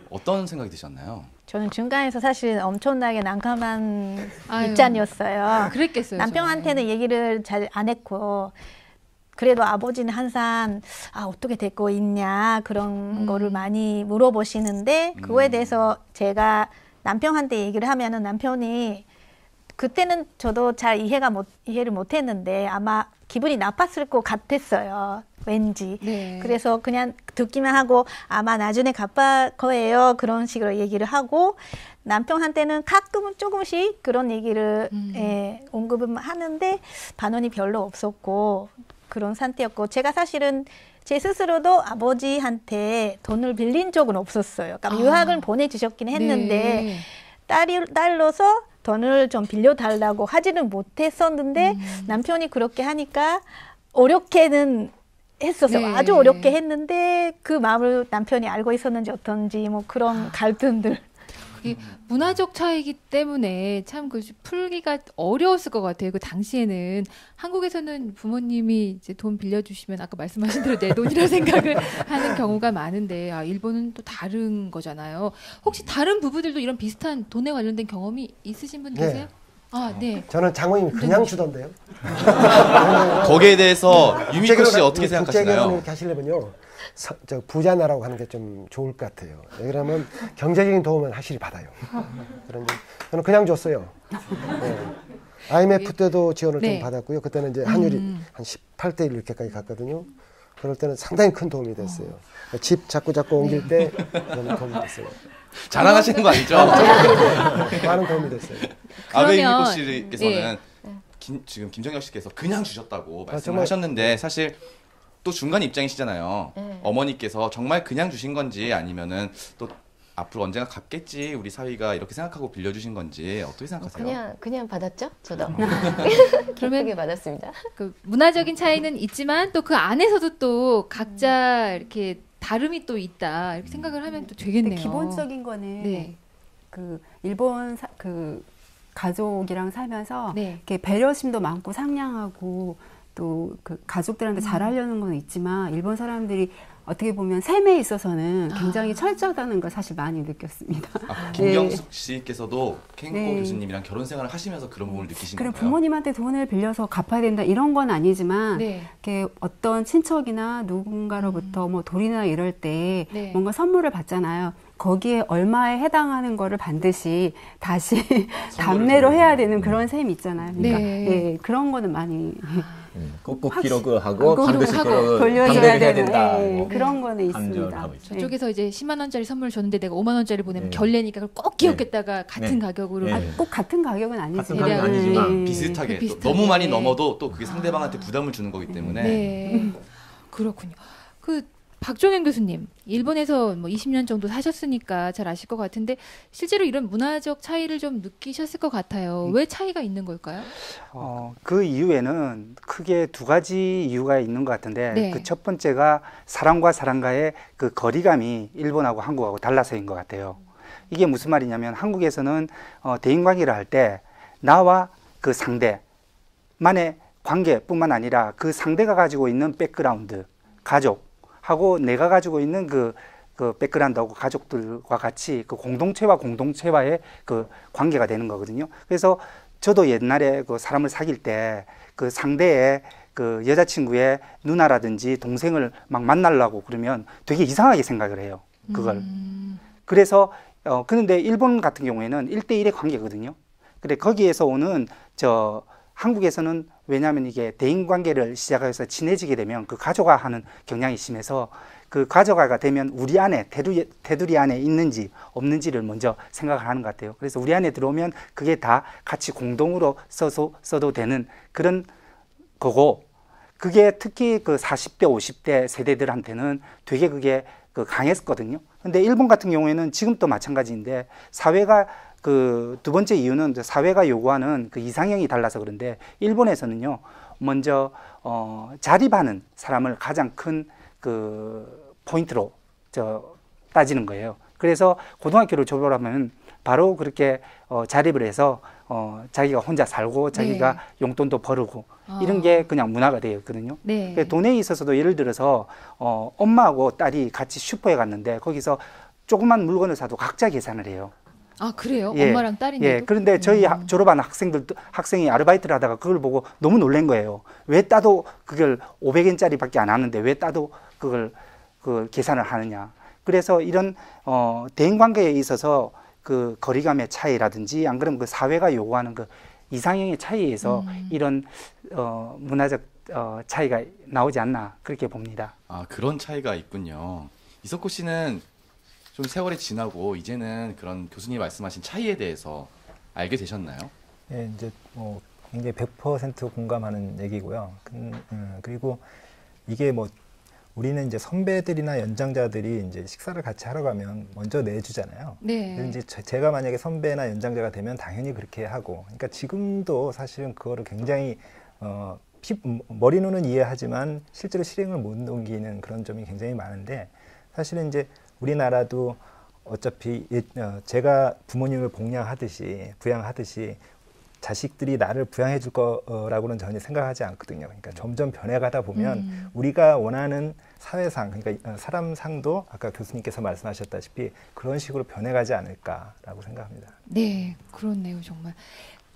어떤 생각이 드셨나요? 저는 중간에서 사실 엄청나게 난감한 입장이었어요. 그랬겠어요. 남편한테는 얘기를 잘 안 했고 그래도 아버지는 항상 어떻게 되고 있냐 그런 거를 많이 물어보시는데 그거에 대해서 제가 남편한테 얘기를 하면은 남편이 그때는 저도 잘 이해를 못했는데 아마 기분이 나빴을 것 같았어요. 왠지. 네. 그래서 그냥 듣기만 하고 아마 나중에 갚을 거예요. 그런 식으로 얘기를 하고 남편한테는 가끔은 조금씩 그런 얘기를 언급을 하는데 반응이 별로 없었고 그런 상태였고 제가 사실은 제 스스로도 아버지한테 돈을 빌린 적은 없었어요. 그러니까 유학을 보내주셨긴 했는데 딸로서 돈을 좀 빌려달라고 하지는 못했었는데 남편이 그렇게 하니까 어렵게는 했었어요. 아주 어렵게 했는데 그 마음을 남편이 알고 있었는지 어떤지 뭐 그런 갈등들. 문화적 차이기 때문에 참 그 풀기가 어려웠을 것 같아요. 그 당시에는 한국에서는 부모님이 이제 돈 빌려주시면 아까 말씀하신 대로 내 돈이라 생각을 하는 경우가 많은데 일본은 또 다른 거잖아요. 혹시 다른 부부들도 이런 비슷한 돈에 관련된 경험이 있으신 분 계세요? 네. 저는 장모님이 그냥 주던데요. 거기에 대해서 유미코 씨 어떻게 생각하시나요? 국제결혼을 이렇게 하시려면요. 부자 나라고 하는 게 좀 좋을 것 같아요. 왜냐하면 경제적인 도움은 확실히 받아요. 그런데 저는 그냥 줬어요. IMF 때도 지원을 좀 받았고요. 그때는 이제 환율이 한 18대 1 이렇게까지 갔거든요. 그럴 때는 상당히 큰 도움이 됐어요. 집 자꾸 옮길 때 너무 도움이 됐어요. 자랑하시는 거 아니죠? 많은 도움이 됐어요. 아베 유미코 씨께서는 지금 김정혁 씨께서 그냥 주셨다고 말씀하셨는데 사실 또 중간 입장이시잖아요. 어머니께서 정말 그냥 주신 건지 아니면은 또 앞으로 언젠가 갚겠지 우리 사위가 이렇게 생각하고 빌려주신 건지 어떻게 생각하세요? 그냥 받았죠, 저도. 그러면 받았습니다. 그 문화적인 차이는 있지만 또 그 안에서도 또 각자 이렇게 다름이 또 있다 이렇게 생각을 하면 또 되겠네요. 기본적인 거는 그 일본 그 가족이랑 살면서 이렇게 배려심도 많고 상냥하고 또 그 가족들한테 잘하려는 건 있지만 일본 사람들이 어떻게 보면 셈에 있어서는 굉장히 철저하다는 걸 사실 많이 느꼈습니다. 김경숙 씨께서도 켄코 교수님이랑 결혼 생활을 하시면서 그런 부분을 느끼신 건가요? 부모님한테 돈을 빌려서 갚아야 된다 이런 건 아니지만 이렇게 어떤 친척이나 누군가로부터 뭐 돌이나 이럴 때 뭔가 선물을 받잖아요. 거기에 얼마에 해당하는 거를 반드시 다시 답례로 해야 되는 그런 셈이 있잖아요. 그러니까 그런 거는 많이 꼭꼭 기록하고 반드시 돌려줘야 된다. 그런 거는 있습니다. 저쪽에서 이제 10만 원짜리 선물을 줬는데 내가 5만 원짜리 보내면 결례니까 그걸 꼭 기억했다가 같은 가격으로 꼭 같은 가격은 아니지. 같은 가격은 아니지만 비슷하게 너무 많이 넘어도 또 그게 상대방한테 부담을 주는 거기 때문에 그렇군요. 박종현 교수님, 일본에서 뭐 20년 정도 사셨으니까 잘 아실 것 같은데 실제로 이런 문화적 차이를 좀 느끼셨을 것 같아요. 왜 차이가 있는 걸까요? 그 이유에는 크게 두 가지 이유가 있는 것 같은데 그 첫 번째가 사람과 사람과의 그 거리감이 일본하고 한국하고 달라서인 것 같아요. 이게 무슨 말이냐면 한국에서는 대인관계를 할 때 나와 그 상대만의 관계뿐만 아니라 그 상대가 가지고 있는 백그라운드, 가족 하고 내가 가지고 있는 그 백그라운드하고 가족들과 같이 그 공동체와 공동체와의 그 관계가 되는 거거든요. 그래서 저도 옛날에 그 사람을 사귈 때 그 상대의 그 여자친구의 누나라든지 동생을 막 만나려고 그러면 되게 이상하게 생각을 해요. 그걸. 그래서 그런데 일본 같은 경우에는 1대1의 관계거든요. 근데 거기에서 오는 한국에서는 왜냐하면 이게 대인관계를 시작해서 친해지게 되면 그 가족화하는 경향이 심해서 그 가족화가 되면 우리 안에 테두리 안에 있는지 없는지를 먼저 생각을 하는 것 같아요. 그래서 우리 안에 들어오면 그게 다 같이 공동으로 써도 되는 그런 거고 그게 특히 그 40대 50대 세대들한테는 되게 그게 강했거든요. 근데 일본 같은 경우에는 지금도 마찬가지인데 사회가 그 두 번째 이유는 사회가 요구하는 그 이상형이 달라서 그런데 일본에서는요 먼저 자립하는 사람을 가장 큰 그 포인트로 따지는 거예요. 그래서 고등학교를 졸업하면 바로 그렇게 자립을 해서 자기가 혼자 살고 자기가 용돈도 벌고 이런 게 그냥 문화가 되어 있거든요. 돈에 있어서도 예를 들어서 엄마하고 딸이 같이 슈퍼에 갔는데 거기서 조그만 물건을 사도 각자 계산을 해요. 아 그래요? 엄마랑 딸인데도? 그런데 저희 졸업한 학생이 아르바이트를 하다가 그걸 보고 너무 놀란 거예요. 왜 따도 그걸 500엔짜리밖에 안 하는데 왜 따도 그걸 계산을 하느냐. 그래서 이런 대인관계에 있어서 그 거리감의 차이라든지 안 그러면 그 사회가 요구하는 그 이상형의 차이에서 이런 문화적 차이가 나오지 않나 그렇게 봅니다. 아, 그런 차이가 있군요. 이석호 씨는 좀 세월이 지나고 이제는 그런 교수님이 말씀하신 차이에 대해서 알게 되셨나요? 예, 이제 뭐 굉장히 100% 공감하는 얘기고요. 그리고 이게 뭐 우리는 이제 선배들이나 연장자들이 이제 식사를 같이 하러 가면 먼저 내주잖아요. 네. 이제 제가 만약에 선배나 연장자가 되면 당연히 그렇게 하고, 그러니까 지금도 사실은 그거를 굉장히 머리로는 이해하지만 실제로 실행을 못 옮기는 그런 점이 굉장히 많은데, 사실은 이제 우리나라도 어차피 제가 부모님을 부양하듯이 자식들이 나를 부양해 줄 거라고는 전혀 생각하지 않거든요. 그러니까 점점 변해가다 보면 우리가 원하는 사회상, 그러니까 사람상도 아까 교수님께서 말씀하셨다시피 그런 식으로 변해가지 않을까라고 생각합니다. 네, 그렇네요, 정말.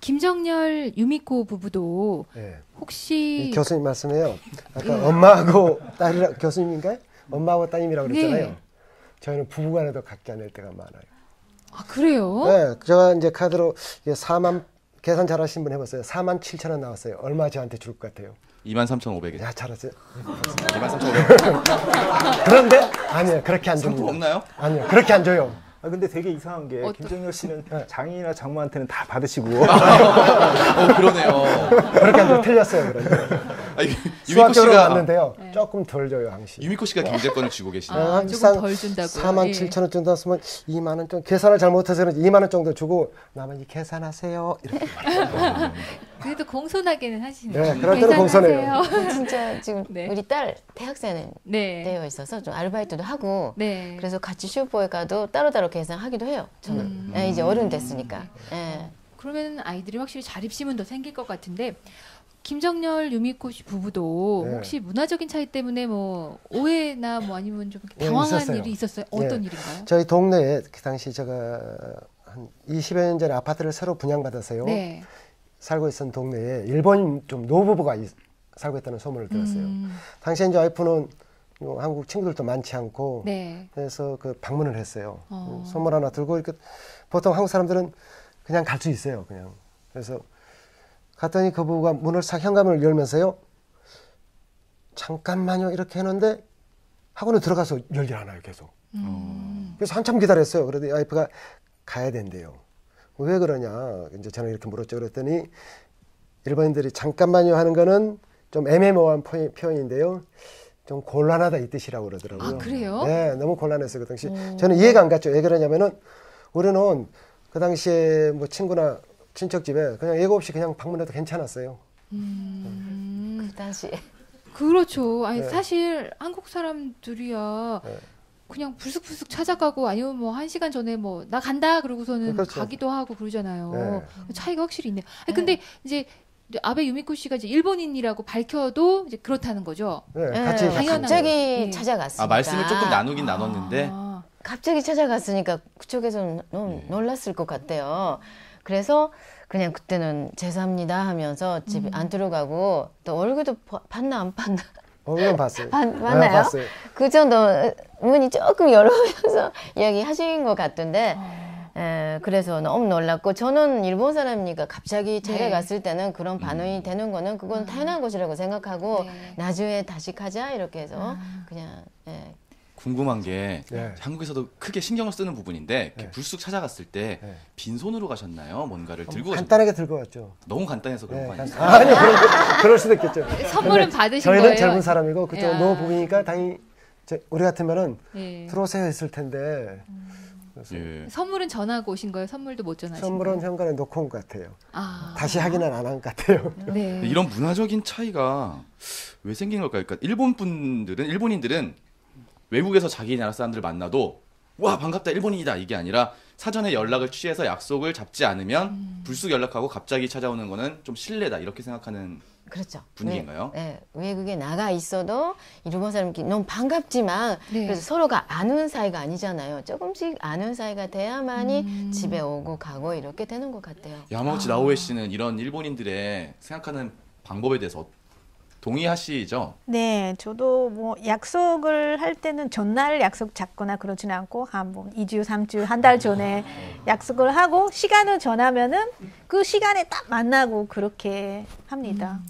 김정열, 유미코 부부도 네. 혹시 교수님 말씀에요. 아까 엄마하고 딸이라 교수님인가요? 엄마하고 따님이라고 그랬잖아요. 네. 저희는 부부간에도 각기 안 낼 때가 많아요. 아, 그래요? 네, 제가 이제 카드로 4만 계산 잘하신 분 해봤어요. 47,000원 나왔어요. 얼마 저한테 줄 것 같아요? 23,500원. 야, 잘했어요. 23,500원. 그런데 아니요, 그렇게 안 줍니다. 상품 없나요? 아니요, 그렇게 안 줘요. 근데 되게 이상한 게 김정열 씨는 장인이나 장모한테는 다 받으시고 그러네요. 그렇게 안 줘요. 틀렸어요. 그런데. 유미코 수학적으로 씨가 맞는데요. 조금 덜 줘요, 항시. 유미코 씨가 경제권을 쥐고 계시네요. 아, 조금 덜 준다고요? 47,000원 정도 했으면 2만 원 정도, 계산을 잘못해서 그런지 2만 원 정도 주고 나머지 계산하세요. 이렇게. 그래도 공손하게는 하시네요. 네, 그럴 때는 공손해요. 진짜 지금 네. 우리 딸 대학생 네. 되어 있어서 좀 아르바이트도 하고 네. 그래서 같이 슈퍼에 가도 따로따로 계산하기도 해요. 저는 예, 이제 어른 됐으니까. 예. 그러면 아이들이 확실히 자립심은 더 생길 것 같은데, 김정열, 유미코 씨 부부도 네. 혹시 문화적인 차이 때문에 뭐 오해나 뭐 아니면 좀 당황한 있었어요. 일이 있었어요? 어떤 네. 일인가요? 저희 동네에 그 당시 제가 한 20여 년 전에 아파트를 새로 분양받아서요. 네. 살고 있었던 동네에 일본 좀 노부부가 살고 있다는 소문을 들었어요. 당시에 이제 와이프는 한국 친구들도 많지 않고 네. 그래서 그 방문을 했어요. 선물 하나 들고 이렇게 보통 한국 사람들은 그냥 갈 수 있어요. 그냥. 그래서 갔더니 그 부부가 문을 싹 현관문을 열면서요. 잠깐만요 이렇게 했는데 학원에 들어가서 열질 않아요 계속. 그래서 한참 기다렸어요. 그래도 와이프가 가야 된대요. 왜 그러냐 이제 저는 이렇게 물었죠. 그랬더니 일본인들이 잠깐만요 하는 거는 좀 애매모호한 표현인데요. 좀 곤란하다 이 뜻이라고 그러더라고요. 아, 그래요? 네, 너무 곤란했어요 그 당시. 저는 이해가 안 갔죠. 왜 그러냐면은 우리는 그 당시에 뭐 친구나 친척 집에 그냥 예고 없이 그냥 방문해도 괜찮았어요. 그 당시에. 그렇죠. 아니 네. 사실 한국 사람들이야 네. 그냥 불쑥불쑥 찾아가고 아니면 뭐 1시간 전에 뭐 나 간다 그러고서는 그렇죠. 가기도 하고 그러잖아요. 네. 차이가 확실히 있네요. 아니, 근데 이제 아베 유미코 씨가 이제 일본인이라고 밝혀도 이제 그렇다는 거죠. 네, 예, 같이 당연한 갑자기 네. 찾아갔으니까. 아, 말씀을 조금 나누긴 나눴는데 아, 갑자기 찾아갔으니까 그쪽에서는 너무 놀랐을 것 같대요. 그래서 그냥 그때는 죄송합니다 하면서 집에 안 들어가고 또 얼굴도 봤나 안 봤나 보면 봤어요. 봤나요? 네, 봤어요. 그 정도 문이 조금 열어면서 이야기하신 것 같던데 그래서 너무 놀랐고 저는 일본 사람이니까 갑자기 차례 네. 갔을 때는 그런 반응이 되는 거는 그건 당연한 것이라고 생각하고 네. 나중에 다시 가자 이렇게 해서 그냥 궁금한 게 네. 한국에서도 크게 신경을 쓰는 부분인데 이렇게 네. 불쑥 찾아갔을 때 네. 빈손으로 가셨나요? 뭔가를 들고 가셨나요? 간단하게 들고 왔죠. 너무 간단해서 그런 거 아니에요? 아니요, 그럴 수도 있겠죠. 선물은 받으신 저희는 거예요? 젊은 사람이고 그쪽 야. 노부부니까 당연히 우리 같으면은 네. 들어오세요 했을 텐데 그래서 예. 선물은 전하고 오신 거예요? 선물도 못 전하신 선물은 거예요? 현관에 놓고 온 것 같아요. 아. 다시 확인은 안 한 것 같아요. 네. 이런 문화적인 차이가 왜 생긴 걸까요? 그러니까 일본인들은 외국에서 자기 나라 사람들을 만나도 와 반갑다 일본인이다 이게 아니라 사전에 연락을 취해서 약속을 잡지 않으면 불쑥 연락하고 갑자기 찾아오는 거는 좀 실례다 이렇게 생각하는 그렇죠. 분위기인가요? 외국에 나가 있어도 일본 사람끼리 너무 반갑지만 네. 그래서 서로가 아는 사이가 아니잖아요. 조금씩 아는 사이가 돼야만이 집에 오고 가고 이렇게 되는 것 같아요. 야마우치 나오에 씨는 이런 일본인들의 생각하는 방법에 대해서 동의하시죠? 네, 저도 뭐 약속을 할 때는 전날 약속 잡거나 그러지는 않고 한 뭐 2주, 3주, 한 달 전에 약속을 하고 시간을 정하면은 그 시간에 딱 만나고 그렇게 합니다.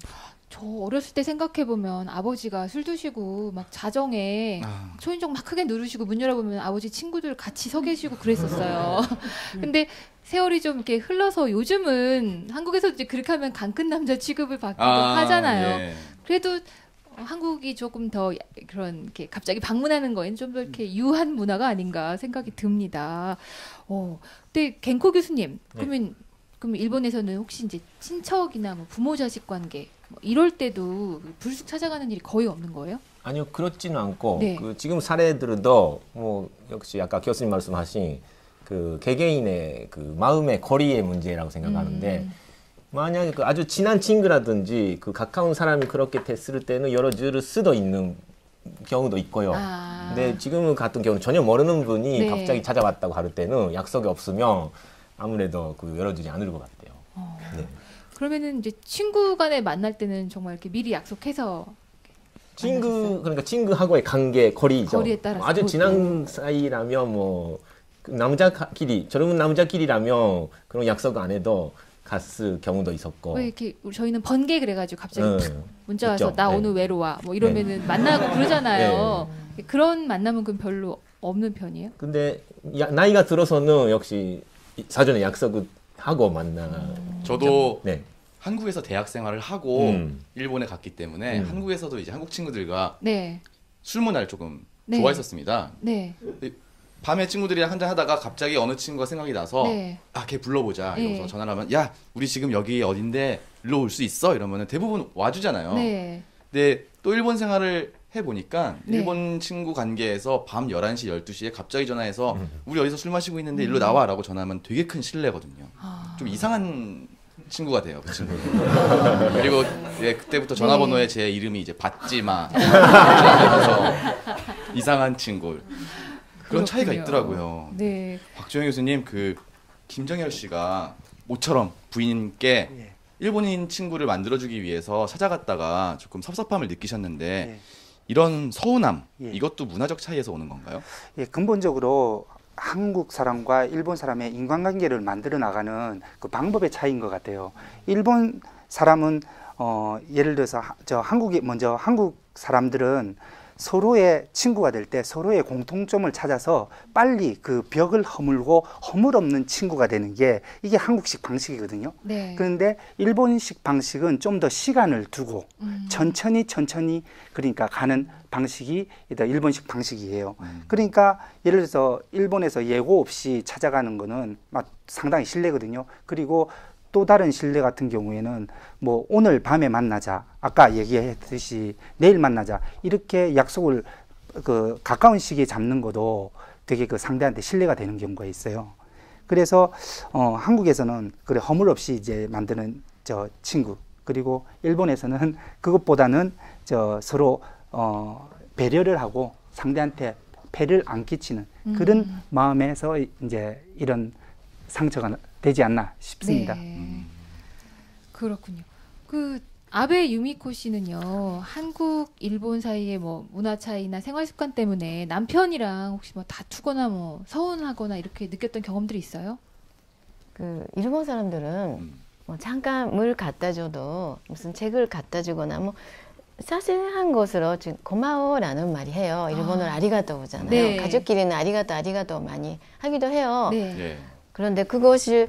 저 어렸을 때 생각해 보면 아버지가 술 드시고 막 자정에 초인종 막 크게 누르시고 문 열어보면 아버지 친구들 같이 서 계시고 그랬었어요. 근데 세월이 좀 이렇게 흘러서 요즘은 한국에서 이제 그렇게 하면 강큰 남자 취급을 받기도 하잖아요. 예. 그래도 한국이 조금 더 그런 이렇게 갑자기 방문하는 거엔 좀 더 이렇게 유한 문화가 아닌가 생각이 듭니다. 근데 겐코 교수님, 그러면 일본에서는 혹시 이제 친척이나 뭐 부모 자식 관계 뭐 이럴 때도 불쑥 찾아가는 일이 거의 없는 거예요? 아니요, 그렇지는 않고 네. 그 지금 사례들도 뭐 역시 아까 교수님 말씀하신 그 개개인의 그 마음의 거리의 문제라고 생각하는데 만약에 그 아주 친한 친구라든지 그 가까운 사람이 그렇게 됐을 때는 열어줄 수도 있는 경우도 있고요. 근데 지금 같은 경우는 전혀 모르는 분이 네. 갑자기 찾아왔다고 할 때는 약속이 없으면 아무래도 그 열어주지 않을 것 같아요. 네. 그러면은 이제 친구 간에 만날 때는 정말 이렇게 미리 약속해서 그러니까 친구하고의 관계 거리죠. 거리에 따라서 아주 친한 사이라면 뭐 남자끼리 젊은 남자끼리라면 그런 약속 안 해도 갔을 경우도 있었고. 왜 이렇게 저희는 번개 그래가지고 갑자기 탁 문자 와서 있죠. 나 네. 오늘 외로워 뭐 이러면은 만나고 그러잖아요. 그런 만남은 그럼 별로 없는 편이에요? 근데 나이가 들어서는 역시 사전에 약속을 하고 만나. 저도 네. 한국에서 대학 생활을 하고 일본에 갔기 때문에 한국에서도 이제 한국 친구들과 술 문화를 조금 좋아했었습니다. 네. 밤에 친구들이랑 한잔 하다가 갑자기 어느 친구가 생각이 나서 걔 불러보자 이러면서 전화를 하면 야 우리 지금 여기 어딘데 일로 올 수 있어? 이러면 대부분 와주잖아요. 근데 또 일본 생활을 해보니까 일본 친구 관계에서 밤 11시 12시에 갑자기 전화해서 우리 어디서 술 마시고 있는데 일로 나와 라고 전화하면 되게 큰 신뢰거든요. 좀 이상한 친구가 돼요, 그 친구는. 그리고 그때부터 전화번호에 제 이름이 이제 받지마 그래서 이상한 친구. 그런 차이가 있더라고요. 네. 박주영 교수님, 그 김정열 씨가 모처럼 부인께 일본인 친구를 만들어주기 위해서 찾아갔다가 조금 섭섭함을 느끼셨는데 이런 서운함, 이것도 문화적 차이에서 오는 건가요? 근본적으로 한국 사람과 일본 사람의 인간관계를 만들어 나가는 그 방법의 차이인 것 같아요. 일본 사람은 예를 들어서 한국 사람들은 서로의 친구가 될 때 서로의 공통점을 찾아서 빨리 그 벽을 허물고 허물 없는 친구가 되는 게 이게 한국식 방식이거든요. 그런데 일본식 방식은 좀 더 시간을 두고 천천히 그러니까 가는 방식이 일본식 방식이에요. 그러니까 예를 들어서 일본에서 예고 없이 찾아가는 거는 막 상당히 실례거든요. 그리고 또 다른 신뢰 같은 경우에는 뭐 오늘 밤에 만나자, 아까 얘기했듯이 내일 만나자 이렇게 약속을 그 가까운 시기에 잡는 것도 되게 그 상대한테 신뢰가 되는 경우가 있어요. 그래서 한국에서는 그래 허물 없이 이제 만드는 저 친구, 그리고 일본에서는 그것보다는 서로 배려를 하고 상대한테 폐를 안 끼치는 그런 마음에서 이제 이런 상처가 되지 않나 싶습니다. 그렇군요. 그 아베 유미코 씨는요, 한국, 일본 사이의 뭐 문화 차이나 생활 습관 때문에 남편이랑 혹시 뭐 다투거나 뭐 서운하거나 이렇게 느꼈던 경험들이 있어요? 그 일본 사람들은 뭐 잠깐 물 갖다 줘도 무슨 책을 갖다 주거나 뭐 사실한 것으로 고마워라는 말이 해요. 일본어는 아리가또잖아요. 가족끼리는 아리가또 많이 하기도 해요. 그런데 그것이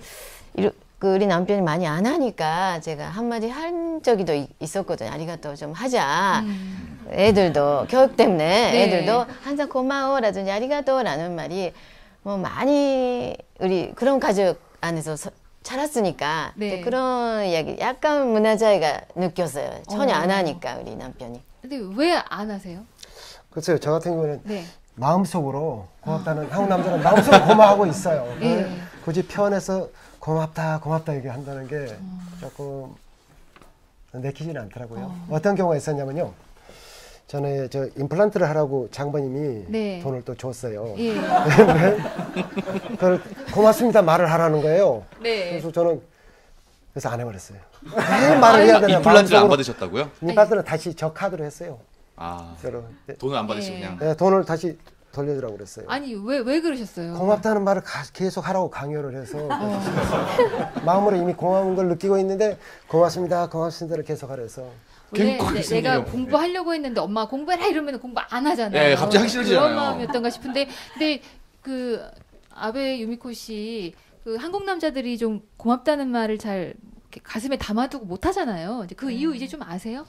우리 남편이 많이 안 하니까 제가 한마디 한 적이 있었거든요. 아리가또 좀 하자. 애들도 교육 때문에 애들도 항상 고마워라든지 아리가또라는 말이 뭐 많이 우리 그런 가족 안에서 자랐으니까 그런 이야기 약간 문화 차이가 느꼈어요. 전혀 안 하니까 우리 남편이. 근데 왜 안 하세요? 글쎄요, 저 같은 경우는 마음속으로 고맙다는 한국 남자는 마음속으로 고마워하고 있어요. 굳이 표현해서 고맙다 얘기한다는 게 조금 내키지는 않더라고요. 어떤 경우가 있었냐면요. 전에 저 임플란트를 하라고 장모님이 돈을 또 줬어요. 그걸 고맙습니다 말을 하라는 거예요. 그래서 저는 안 해버렸어요. 왜 말을 해야 되나. 임플란트를 안 받으셨다고요? 임플란트는 다시 저 카드로 했어요. 돈을 안 받으시고 그냥? 네, 돈을 다시 돌려주라고 그랬어요. 아니 왜 그러셨어요? 고맙다는 말을 계속 하라고 강요를 해서 마음으로 이미 고마운 걸 느끼고 있는데 고맙습니다를 계속 하라 해서 원래 갱 내가 공부하려고 했는데 엄마 공부해라 이러면 공부 안 하잖아요. 네, 갑자기 하기 싫어지잖아요. 그런 마음이었던가 싶은데 근데 그 아베 유미코 씨 그 한국 남자들이 좀 고맙다는 말을 잘 이렇게 가슴에 담아두고 못 하잖아요. 이제 그 이유 이제 좀 아세요?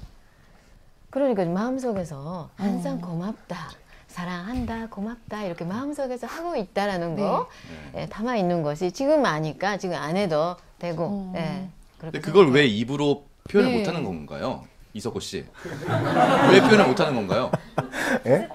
그러니까 마음속에서 항상 고맙다. 사랑한다, 고맙다 이렇게 마음속에서 하고 있다라는 거 예, 담아 있는 것이 지금 아니까 지금 안 해도 되고. 예, 근데 그걸 왜 입으로 표현을 네. 못하는 건가요? 이석호 씨. 왜 표현을 못하는 건가요? 일단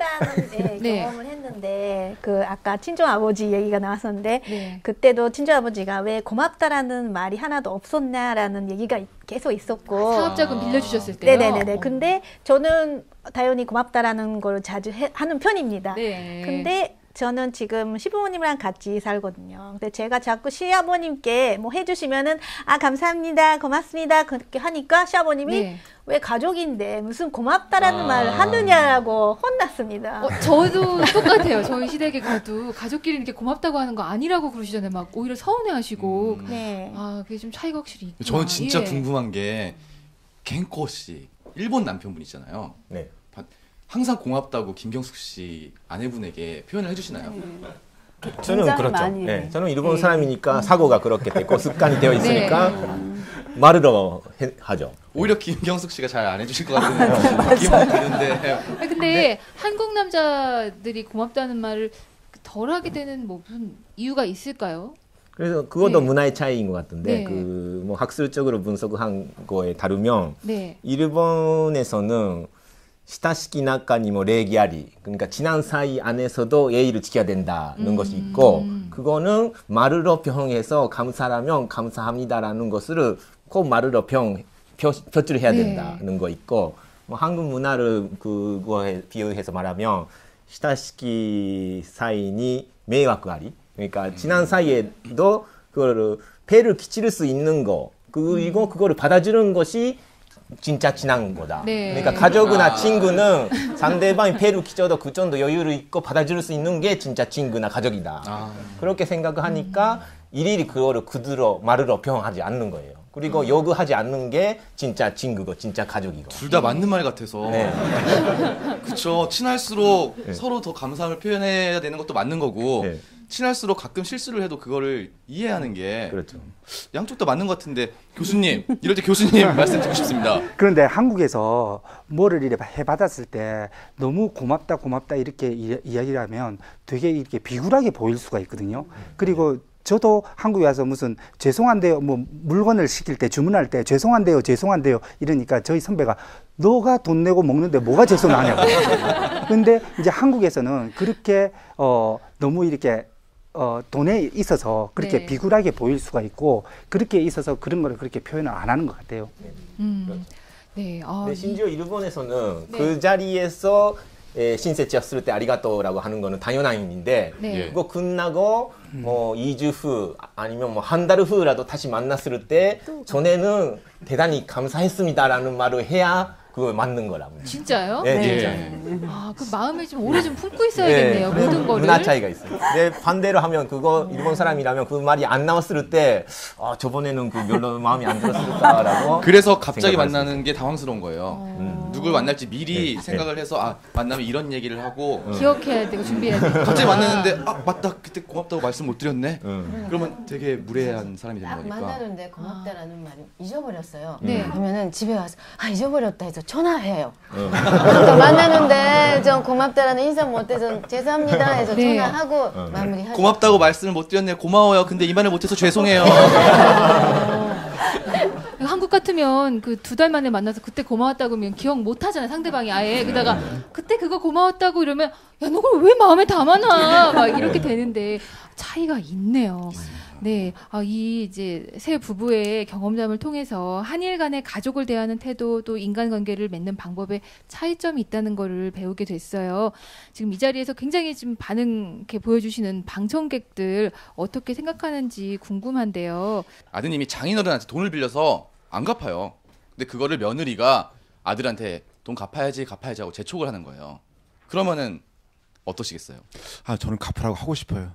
네. 경험을 했는데 그 아까 친정 아버지 얘기가 나왔었는데 네. 그때도 친정 아버지가 왜 고맙다라는 말이 하나도 없었냐라는 얘기가 계속 있었고 사업자금 빌려주셨을 때요. 네네네. 근데 저는 당연히 고맙다라는 걸 자주 하는 편입니다. 네. 근데 저는 지금 시부모님이랑 같이 살거든요. 근데 제가 자꾸 시아버님께 뭐 해주시면은 아 감사합니다, 고맙습니다 그렇게 하니까 시아버님이 네. 왜 가족인데 무슨 고맙다라는 말을 하느냐라고 혼났습니다. 저도 똑같아요. 저희 시댁에 가도 가족끼리 이렇게 고맙다고 하는 거 아니라고 그러시잖아요. 막 오히려 서운해하시고. 네. 아 그게 좀 차이가 확실히 있구나. 저는 진짜 예. 궁금한 게 갱코 씨 일본 남편분 있잖아요. 네. 항상 고맙다고 김경숙 씨 아내분에게 표현을 해주시나요? 저는 굉장히 그렇죠. 많이 네, 해요. 저는 일본 사람이니까 사고가 그렇게 됐고 습관이 되어 있으니까 말으로 하죠. 오히려 김경숙 씨가 잘 안 해주실 것 같은 느낌이 드는데. 아니, 근데 한국 남자들이 고맙다는 말을 덜 하게 되는 뭐 무슨 이유가 있을까요? 그래서 그것도 네. 문화의 차이인 것 같은데 네. 그 뭐 학술적으로 분석한 거에 따르면 네. 일본에서는 시타시키 나카니 뭐礼儀あり 그러니까 친한 사이 안에서도 예의를 지켜야 된다는 것이 있고 그거는 말로 표현해서 감사라면 감사합니다라는 것을 꼭 말로 표출을 해야 네. 된다는 거 있고 뭐 한국 문화를 그거에 비유해서 말하면 시타시키 사이니 迷惑あり 그러니까 친한 사이에도 그거를 배를 끼칠 수 있는 거 그리고 그거를 받아주는 것이 진짜 친한 거다. 네. 그러니까 가족이나 친구는 상대방이 배를 끼쳐도 그 정도 여유를 있고 받아줄 수 있는 게 진짜 친구나 가족이다. 그렇게 생각하니까 일일이 그거를 그대로 말로 표현하지 않는 거예요. 그리고 요구하지 않는 게 진짜 친구고 진짜 가족이고. 둘 다 맞는 말 같아서. 네. 그렇죠. 친할수록 서로 더 감사함을 표현해야 되는 것도 맞는 거고 네. 친할수록 가끔 실수를 해도 그거를 이해하는 게 그렇죠. 양쪽 다 맞는 것 같은데 교수님 이럴 때 교수님 말씀 듣고 싶습니다. 그런데 한국에서 뭐를 이래 해받았을 때 너무 고맙다 이렇게 이야기를 하면 되게 이렇게 비굴하게 보일 수가 있거든요. 그리고 저도 한국에 와서 무슨 죄송한데요, 뭐 물건을 시킬 때 주문할 때 죄송한데요 이러니까 저희 선배가 너가 돈 내고 먹는데 뭐가 죄송하냐고. 근데 이제 한국에서는 그렇게 너무 이렇게 돈에 있어서 그렇게 네. 비굴하게 보일 수가 있고 그렇게 있어서 그런 거를 그렇게 표현을 안 하는 것 같아요. 네. 아, 근데 심지어 일본에서는 네. 그 자리에서 신세치약 쓸 때 아리가또라고 하는 거는 당연한 의미인데 네. 그거 끝나고 뭐 2주 후 아니면 뭐 한 달 후라도 다시 만났을 때 전에는 대단히 감사했습니다라는 말을 해야 그거 맞는 거라고. 진짜요? 네, 예. 진짜. 아, 그 마음을 좀 오래 좀 품고 있어야겠네요. 네, 모든 거를. 문화 차이가 있어요. 근데 반대로 하면 그거 일본 사람이라면 그 말이 안 나왔을 때 저번에는 그 별로 마음이 안 들었을까라고. 그래서 갑자기 생각할 수 만나는 게 당황스러운 거예요. 누굴 만날지 미리 네. 생각을 해서 만나면 이런 얘기를 하고 기억해야 되고 준비해야 되고. 갑자기 만났는데 맞다 그때 고맙다고 말씀 못 드렸네. 그러면 되게 무례한 사람이 되는 딱 거니까. 만나는데 고맙다라는 말을 잊어버렸어요. 네. 그러면은 집에 와서 잊어버렸다 해서 전화해요. 그러니까 만나는데 좀 고맙다라는 인사 못해서 죄송합니다 해서 네. 전화하고 마무리하죠. 고맙다고 말씀을 못 드렸네. 고마워요. 근데 이 말을 못해서 죄송해요. 한국 같으면 그 2달 만에 만나서 그때 고마웠다고 하면 기억 못 하잖아요. 상대방이 아예. 그러다가 그때 그거 고마웠다고 이러면 야, 너 그걸 왜 마음에 담아놔? 막 이렇게 되는데 차이가 있네요. 네. 이 이제 새 부부의 경험담을 통해서 한일 간의 가족을 대하는 태도 또 인간관계를 맺는 방법에 차이점이 있다는 거를 배우게 됐어요. 지금 이 자리에서 굉장히 좀 반응 이렇게 보여주시는 방청객들 어떻게 생각하는지 궁금한데요. 아드님이 장인어른한테 돈을 빌려서 안 갚아요. 근데 그거를 며느리가 아들한테 돈 갚아야지 하고 재촉을 하는 거예요. 그러면은 어떠시겠어요? 저는 갚으라고 하고 싶어요.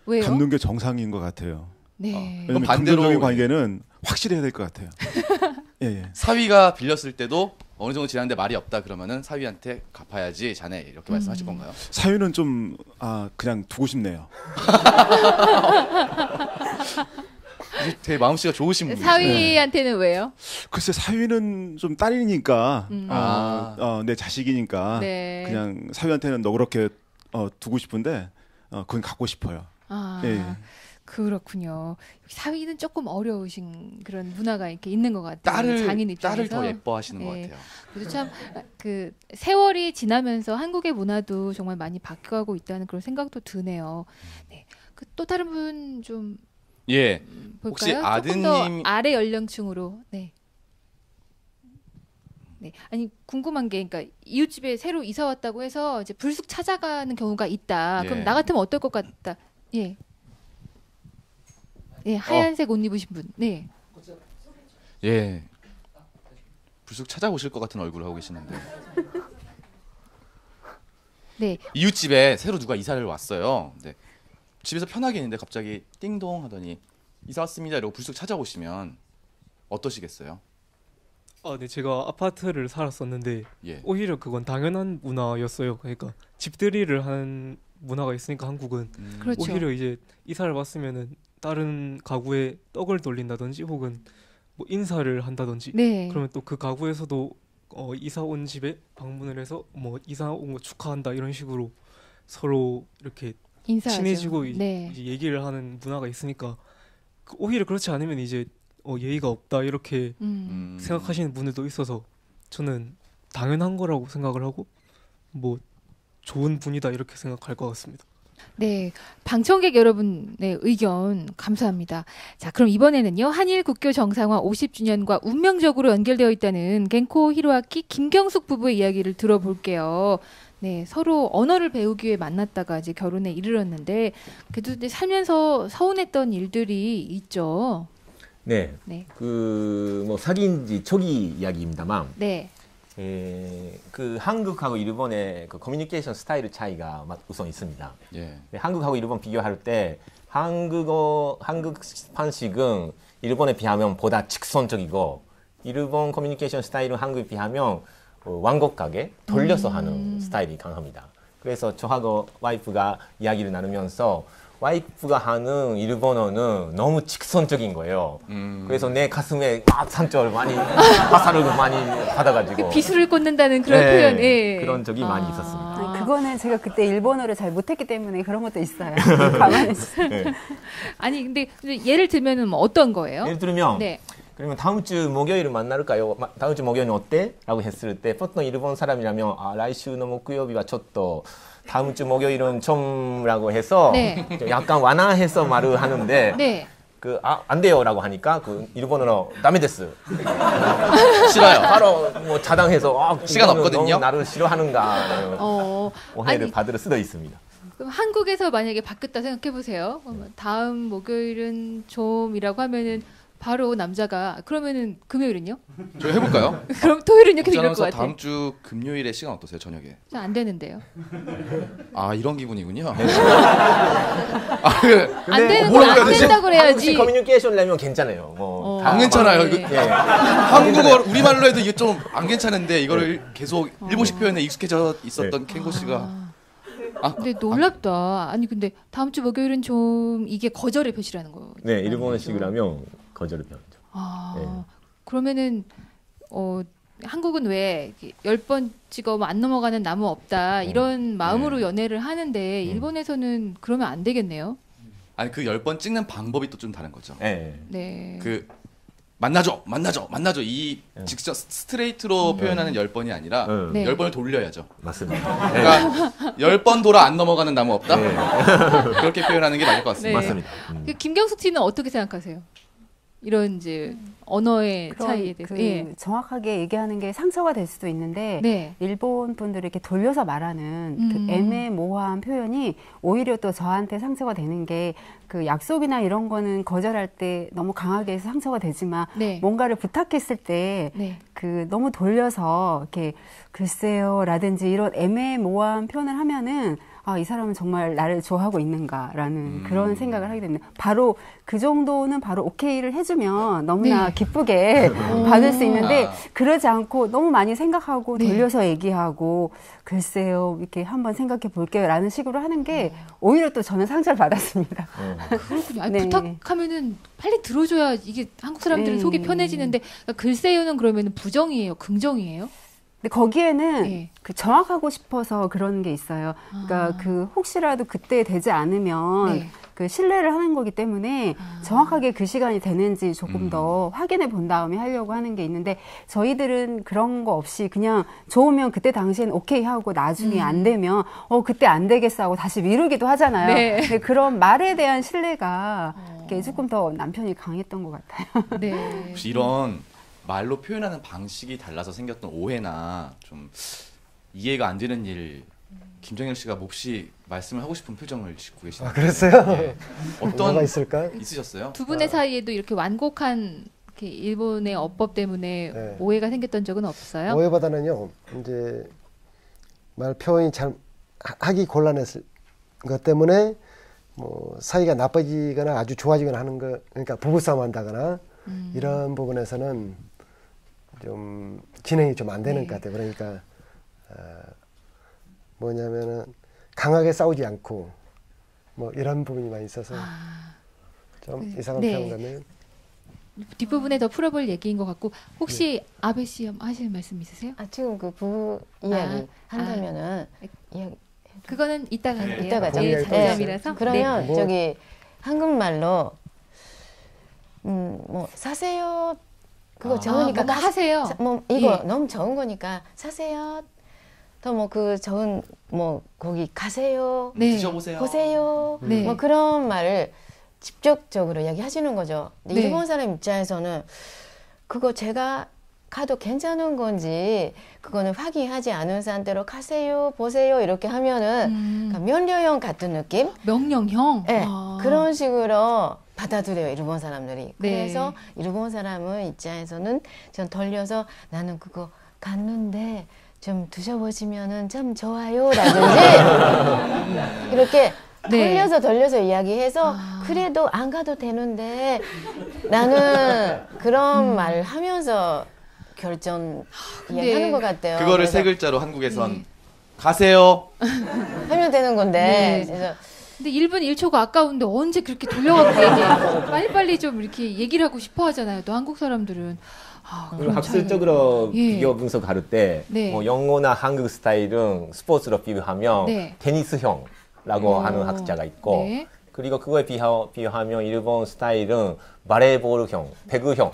왜요? 갚는 게 정상인 것 같아요. 네. 왜냐면 반대로 금전적인 관계는 확실히 해야 될 것 같아요. 예, 예. 사위가 빌렸을 때도 어느 정도 지났는데 말이 없다 그러면은 사위한테 갚아야지 자네 이렇게 말씀하실 건가요? 사위는 좀 그냥 두고 싶네요. 되게 마음씨가 좋으신 분이세요. 사위한테는 왜요? 글쎄 사위는 좀 딸이니까 내 자식이니까 네. 그냥 사위한테는 너그럽게 두고 싶은데 그건 갖고 싶어요. 아, 예. 그렇군요. 사위는 조금 어려우신 그런 문화가 이렇게 있는 것 같아요. 장인 입장에서. 딸을 더 예뻐하시는 것 같아요. 그래서 참 그 세월이 지나면서 한국의 문화도 정말 많이 바뀌어가고 있다는 그런 생각도 드네요. 네. 그 또 다른 분 좀 예. 볼까요? 혹시 조금 아드님 더 아래 연령층으로. 네. 네. 아니 궁금한 게 그러니까 이웃집에 새로 이사 왔다고 해서 이제 불쑥 찾아가는 경우가 있다. 그럼 예. 나 같으면 어떨 것 같다. 예. 예, 하얀색 옷 입으신 분. 네. 예. 불쑥 찾아오실 것 같은 얼굴을 하고 계시는데. 네. 이웃집에 새로 누가 이사를 왔어요. 네. 집에서 편하게 있는데 갑자기 띵동 하더니 이사 왔습니다 이러고 불쑥 찾아오시면 어떠시겠어요? 네, 제가 아파트를 살았었는데 예. 오히려 그건 당연한 문화였어요. 그러니까 집들이를 하는 문화가 있으니까 한국은 그렇죠. 오히려 이제 이사를 왔으면은 다른 가구에 떡을 돌린다든지 혹은 뭐 인사를 한다든지 네. 그러면 또 그 가구에서도 이사 온 집에 방문을 해서 뭐 이사 온 거 축하한다 이런 식으로 서로 이렇게 인사하죠. 친해지고 네. 이제 얘기를 하는 문화가 있으니까 오히려 그렇지 않으면 이제 예의가 없다 이렇게 생각하시는 분들도 있어서 저는 당연한 거라고 생각을 하고 뭐 좋은 분이다 이렇게 생각할 것 같습니다. 네, 방청객 여러분의 의견 감사합니다. 자, 그럼 이번에는요. 한일 국교 정상화 50주년과 운명적으로 연결되어 있다는 겐코 히로아키 김경숙 부부의 이야기를 들어볼게요. 네, 서로 언어를 배우기 위해 만났다가 이제 결혼에 이르렀는데 그래도 이제 살면서 서운했던 일들이 있죠. 네. 네. 그 뭐 사귄 지 초기 이야기입니다만 네. 그 한국하고 일본의 그 커뮤니케이션 스타일 차이가 우선 있습니다. 예. 네, 한국하고 일본 비교할 때 한국판식은 일본에 비하면 보다 직선적이고 일본 커뮤니케이션 스타일은 한국에 비하면 완곡하게 돌려서 하는 스타일이 강합니다. 그래서 저하고 와이프가 이야기를 나누면서 와이프가 하는 일본어는 너무 직선적인 거예요. 그래서 내 가슴에 막 상처를 많이 화살을 많이 받아가지고 비수를 꽂는다는 그런 네, 표현. 예. 그런 적이 많이 있었습니다. 아니, 그거는 제가 그때 일본어를 잘 못했기 때문에 그런 것도 있어요. 가만히 있어요. 네. 아니 근데 예를 들면은 뭐 어떤 거예요? 예를 들면 네. 그러면 다음 주 목요일 만날까요? 다음 주 목요일은 어때? 라고 했을 때 보통 일본 사람이라면来週の 木曜日は ちょっと 다음 주 목요일은 좀라고 해서 네. 약간 완화해서 말을 하는데 네. 안 돼요라고 하니까 일본어로 다메데스 싫어요. 바로 뭐 차단해서 시간 없거든요. 너무 나를 싫어하는가 오해를 아니, 받을 수도 있습니다. 그럼 한국에서 만약에 바뀌었다 생각해 보세요. 다음 목요일은 좀이라고 하면은 바로 남자가 그러면은 금요일은요? 저희 해볼까요? 그럼 토요일은요? 계속 이럴 것 그래서 같아. 다음 주 금요일에 시간 어떠세요? 저녁에? 안 되는데요. 아 이런 기분이군요. 안 되는 건 안 된다고 그래야지. 한국식 커뮤니케이션 내면 괜찮아요. 뭐 안 괜찮아요. 네. 이거 한국어 우리말로 해도 이게 좀 안 괜찮은데 이거를 계속 일본식 표현에 익숙해져 있었던 켄고 씨가. 근데 놀랍다. 아니 근데 다음 주 목요일은 좀 이게 거절의 표시라는 거. 네, 일본식으로 하면 거절의 표현이죠. 그러면은 한국은 왜 10번 찍어 안 넘어가는 나무 없다 이런 마음으로 연애를 하는데 일본에서는 그러면 안 되겠네요. 아니 그 10번 찍는 방법이 또 좀 다른 거죠. 네. 그 만나죠 이 직접 스트레이트로 표현하는 10번이 아니라 네. 10번을 돌려야죠. 맞습니다. 그러니까 10번 돌아 안 넘어가는 나무 없다. 그렇게 표현하는 게 맞을 것 같습니다. 맞습니다. 김경숙 씨는 어떻게 생각하세요? 이런 이제 언어의 차이에 대해서 정확하게 얘기하는 게 상처가 될 수도 있는데 일본 분들이 이렇게 돌려서 말하는 그 애매모호한 표현이 오히려 또 저한테 상처가 되는 게 그 약속이나 이런 거는 거절할 때 너무 강하게 해서 상처가 되지만 뭔가를 부탁했을 때 그 너무 돌려서 이렇게 글쎄요라든지 이런 애매모호한 표현을 하면은 아, 이 사람은 정말 나를 좋아하고 있는가라는 그런 생각을 하게 됩니다. 바로 그 정도는 바로 오케이를 해주면 너무나 네. 기쁘게 받을 수 있는데 그러지 않고 너무 많이 생각하고 돌려서 얘기하고 글쎄요 이렇게 한번 생각해 볼게요 라는 식으로 하는 게 오히려 또 저는 상처를 받았습니다. 그렇군요. 아니, 부탁하면은 빨리 들어줘야 이게 한국 사람들은 속이 편해지는데 그러니까 글쎄요는 그러면 부정이에요? 긍정이에요? 근데 거기에는 그 정확하고 싶어서 그런 게 있어요. 그러니까 그 혹시라도 그때 되지 않으면 그 신뢰를 하는 거기 때문에 정확하게 그 시간이 되는지 조금 더 확인해 본 다음에 하려고 하는 게 있는데 저희들은 그런 거 없이 그냥 좋으면 그때 당시엔 오케이 하고 나중에 안 되면 그때 안 되겠어 하고 다시 미루기도 하잖아요. 네. 근데 그런 말에 대한 신뢰가 조금 더 남편이 강했던 것 같아요. 네. 혹시 이런 말로 표현하는 방식이 달라서 생겼던 오해나 좀 이해가 안 되는 일 김정일 씨가 몹시 말씀을 하고 싶은 표정을 짓고 계시네요. 그랬어요? 네. 어떤 뭐가 있을까? 있으셨어요? 두 분의 사이에도 이렇게 완곡한 이렇게 일본의 어법 때문에 오해가 생겼던 적은 없어요? 오해보다는요. 이제 말 표현이 잘 하기 곤란했을 것 때문에 뭐 사이가 나빠지거나 아주 좋아지거나 하는 거 그러니까 부부싸움 한다거나 이런 부분에서는 좀 진행이 좀 안 되는 것 같아요. 그러니까 뭐냐면은 강하게 싸우지 않고 뭐 이런 부분이 많이 있어서 좀 이상한 표현 같네요. 뒷부분에 더 풀어볼 얘기인 것 같고 혹시 아베 씨 하실 말씀 있으세요? 지금 그 부부 이야기 한다면은 이야기 그거는 이따가 할게요. 이따가 장점이라서. 그러면 저기 한국말로 뭐 사세요. 그거 적으니까 하세요. 뭐 이거 너무 적은 거니까 사세요. 더 뭐 그 적은 뭐 거기 가세요. 드셔보세요. 보세요. 뭐 그런 말을 직접적으로 이야기하시는 거죠. 근데 일본 사람 입장에서는 그거 제가 가도 괜찮은 건지 그거는 확인하지 않은 상태로 가세요, 보세요 이렇게 하면은 그러니까 명령형 같은 느낌? 명령형? 네, 그런 식으로 받아들여요 일본 사람들이. 그래서 일본 사람의 입장에서는 좀 돌려서 나는 그거 갔는데 좀 드셔보시면은 참 좋아요라든지 이렇게 돌려서 이야기해서 그래도 안 가도 되는데 나는 그런 말을 하면서 결정 이야기하는 것 같아요. 그거를 세 글자로 한국에선 가세요 하면 되는 건데. 그래서 근데 1분 1초가 아까운데 언제 그렇게 돌려갖고 얘기해. 빨리빨리 좀 이렇게 얘기를 하고 싶어 하잖아요. 또 한국 사람들은. 그리고 학술적으로 비교 분석할 때 뭐 영어나 한국 스타일은 스포츠로 비교하면 테니스형라고 하는 학자가 있고 그리고 그거에 비교하면 일본 스타일은 바레이볼형, 배구형라고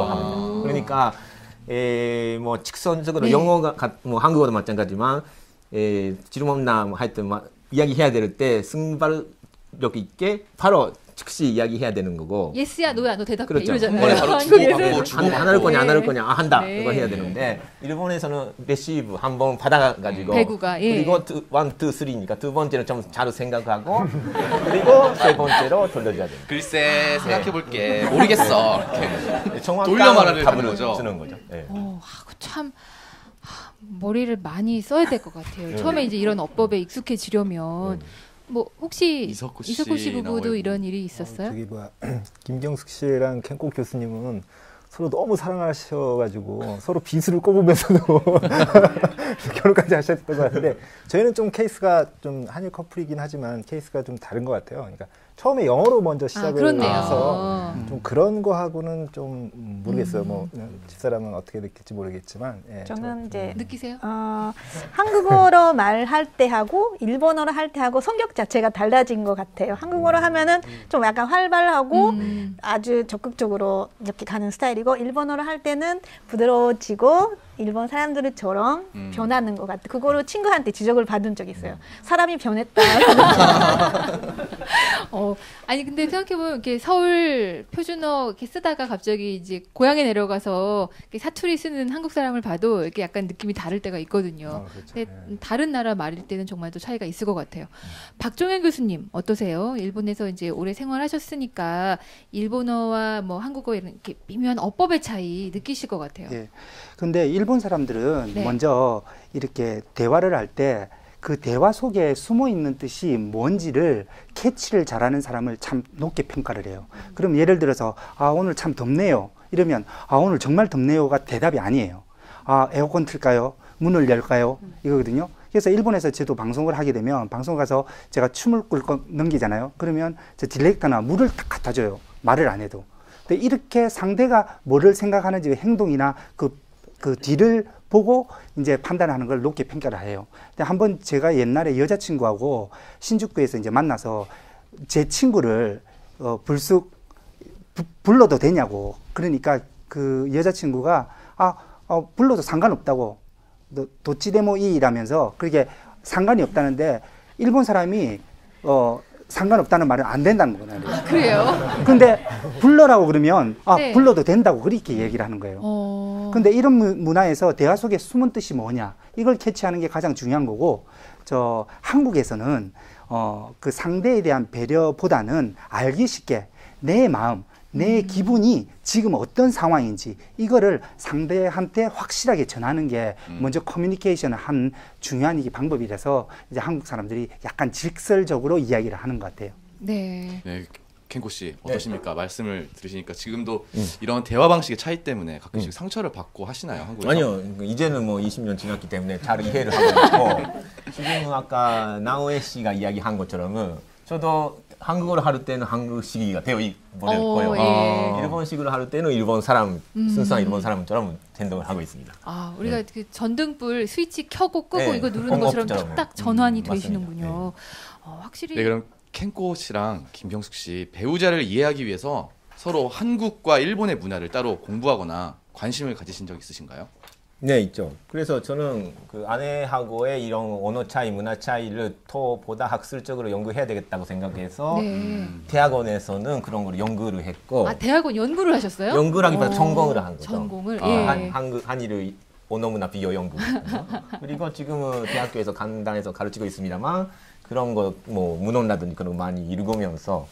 합니다. 그러니까 뭐 직선적으로 영어가 뭐 한국어도 마찬가지지만 질문나 뭐 하여튼 이야기해야 될 때 승발력 있게 바로 즉시 이야기해야 되는 거고. 예스야 노야 너 대답해 그렇죠. 이러잖아요. 바로 주고받고 안 할 거냐 안 할 거냐 한다 이거 해야 되는데 일본에서는 레시브 한번 받아가지고 배구가 그리고 1, 2, 3니까 두 번째는 좀 잘 생각하고 그리고 세 번째로 돌려줘야 돼요. 글쎄 생각해볼게 모르겠어. 정확한 돌려 말하는 답을 거죠. 주는 거죠. 네. 참 머리를 많이 써야 될 것 같아요. 처음에 이제 이런 어법에 익숙해지려면. 뭐 혹시 이석호 씨 부부도 이런 일이 있었어요? 저기 김경숙 씨랑 켄콕 교수님은 서로 너무 사랑하셔가지고 서로 비수를 꼽으면서도 결혼까지 하셨던 것 같은데 저희는 좀 케이스가 좀 한일 커플이긴 하지만 케이스가 좀 다른 것 같아요. 그러니까 처음에 영어로 먼저 시작을 해서 좀 그런 거하고는 좀 모르겠어요. 뭐 집사람은 어떻게 느낄지 모르겠지만 저는 이제 느끼세요? 한국어로 말할 때하고 일본어로 할 때하고 성격 자체가 달라진 것 같아요. 한국어로 하면은 좀 약간 활발하고 아주 적극적으로 이렇게 가는 스타일이고 일본어로 할 때는 부드러워지고 일본 사람들처럼 변하는 것 같아요. 그거로 친구한테 지적을 받은 적이 있어요. 사람이 변했다. 아니 근데 생각해보면 이렇게 서울 표준어 이렇게 쓰다가 갑자기 이제 고향에 내려가서 이렇게 사투리 쓰는 한국 사람을 봐도 이렇게 약간 느낌이 다를 때가 있거든요. 그렇죠. 근데 다른 나라 말일 때는 정말 또 차이가 있을 것 같아요. 박종현 교수님 어떠세요? 일본에서 이제 오래 생활하셨으니까 일본어와 뭐 한국어 이렇게 미묘한 어법의 차이 느끼실 것 같아요. 근데 일본 사람들은 먼저 이렇게 대화를 할 때 그 대화 속에 숨어 있는 뜻이 뭔지를 캐치를 잘하는 사람을 참 높게 평가를 해요. 그럼 예를 들어서 아 오늘 참 덥네요. 이러면 아 오늘 정말 덥네요가 대답이 아니에요. 아 에어컨 틀까요? 문을 열까요? 이거거든요. 그래서 일본에서 저도 방송을 하게 되면 방송 가서 제가 춤을 꿀꺽 넘기잖아요. 그러면 저 디렉터나 물을 딱 갖다 줘요. 말을 안 해도. 근데 이렇게 상대가 뭐를 생각하는지 행동이나 그 뒤를 보고 이제 판단하는 걸 높게 평가를 해요. 근데 한번 제가 옛날에 여자친구하고 신주쿠에서 이제 만나서 제 친구를 불쑥 불러도 되냐고. 그러니까 그 여자친구가 불러도 상관없다고. 도치데모이라면서 그렇게 상관이 없다는데 일본 사람이 상관없다는 말은 안 된다는 거예요. 아, 그래요? 근데 불러라고 그러면 네. 불러도 된다고 그렇게 얘기를 하는 거예요. 근데 이런 문화에서 대화 속에 숨은 뜻이 뭐냐 이걸 캐치하는 게 가장 중요한 거고 저 한국에서는 그 상대에 대한 배려보다는 알기 쉽게 내 마음 내 기분이 지금 어떤 상황인지 이거를 상대한테 확실하게 전하는 게 먼저 커뮤니케이션을 한 중요한 방법이라서 이제 한국 사람들이 약간 직설적으로 이야기를 하는 것 같아요. 네. 네, 켄코 씨 어떠십니까? 말씀을 들으시니까 지금도 이런 대화 방식의 차이 때문에 가끔씩 상처를 받고 하시나요, 한국에서? 아니요, 이제는 뭐 20년 지났기 때문에 잘 이해를 하고 있고 지금 아까 나오에 씨가 이야기한 것처럼은 저도 한국어를 할 때는 한국식이 되어 버렸고요. 예. 일본식으로 할 때는 일본 사람, 순수한 일본 사람처럼 행동을 하고 있습니다. 아, 우리가 그 전등불 스위치 켜고 끄고 네, 이거 누르는 것처럼 엉겁처럼. 딱 전환이 맞습니다. 되시는군요. 확실히. 네, 그럼 켄코 씨랑 김경숙 씨 배우자를 이해하기 위해서 서로 한국과 일본의 문화를 따로 공부하거나 관심을 가지신 적 있으신가요? 네, 있죠. 그래서 저는 그 아내하고의 이런 언어 차이, 문화 차이를 더 보다 학술적으로 연구해야 되겠다고 생각해서 네. 대학원에서는 그런 걸 연구를 했고 대학원 연구를 하셨어요? 연구라기보다 전공을 한 거죠. 전공을. 한일의 언어문화 비교 연구. 그리고 지금은 대학교에서 강단에서 가르치고 있습니다만 그런 거 뭐 문헌라든지 그런 거 많이 읽으면서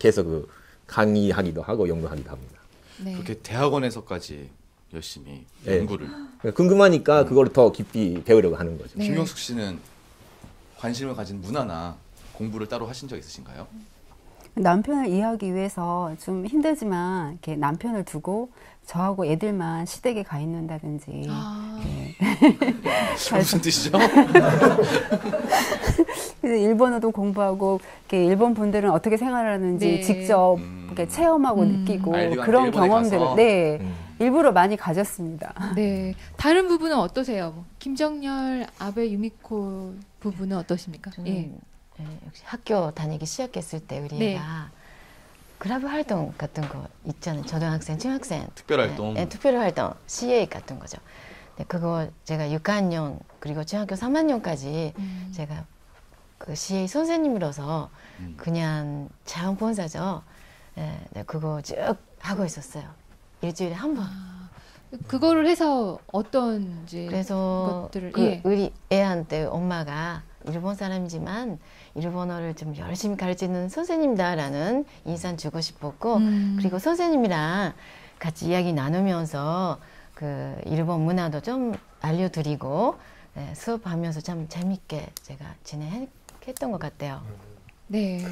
계속 그 강의하기도 하고 연구하기도 합니다. 네. 그렇게 대학원에서까지 열심히 네. 연구를. 궁금하니까 그걸 더 깊이 배우려고 하는 거죠. 네. 김경숙 씨는 관심을 가진 문화나 공부를 따로 하신 적 있으신가요? 남편을 이해하기 위해서 좀 힘들지만 이렇게 남편을 두고 저하고 애들만 시댁에 가 있는다든지. 네. 무슨 뜻이죠? 그래서 일본어도 공부하고 이렇게 일본 분들은 어떻게 생활하는지 네. 직접 이렇게 체험하고 느끼고 그런 경험들을 일부러 많이 가졌습니다. 네. 다른 부분은 어떠세요? 뭐, 김정열, 아베 유미코 부부는 어떠십니까? 예. 역시 학교 다니기 시작했을 때 우리 애가 클럽 활동 같은 거 있잖아요. 초등학생, 중학생. 특별활동. 네, 특별활동, CA 같은 거죠. 네, 그거 제가 6학년 그리고 중학교 3학년까지 제가 그 CA 선생님으로서 그냥 자원봉사죠. 네, 그거 쭉 하고 있었어요. 일주일에 한 번. 그거를 해서 어떤 이제 그래서 것들을 우리 애한테 엄마가 일본 사람이지만 일본어를 좀 열심히 가르치는 선생님다라는 인상 주고 싶었고 그리고 선생님이랑 같이 이야기 나누면서 그 일본 문화도 좀 알려드리고 수업하면서 참 재밌게 제가 진행했던 것 같아요. 네.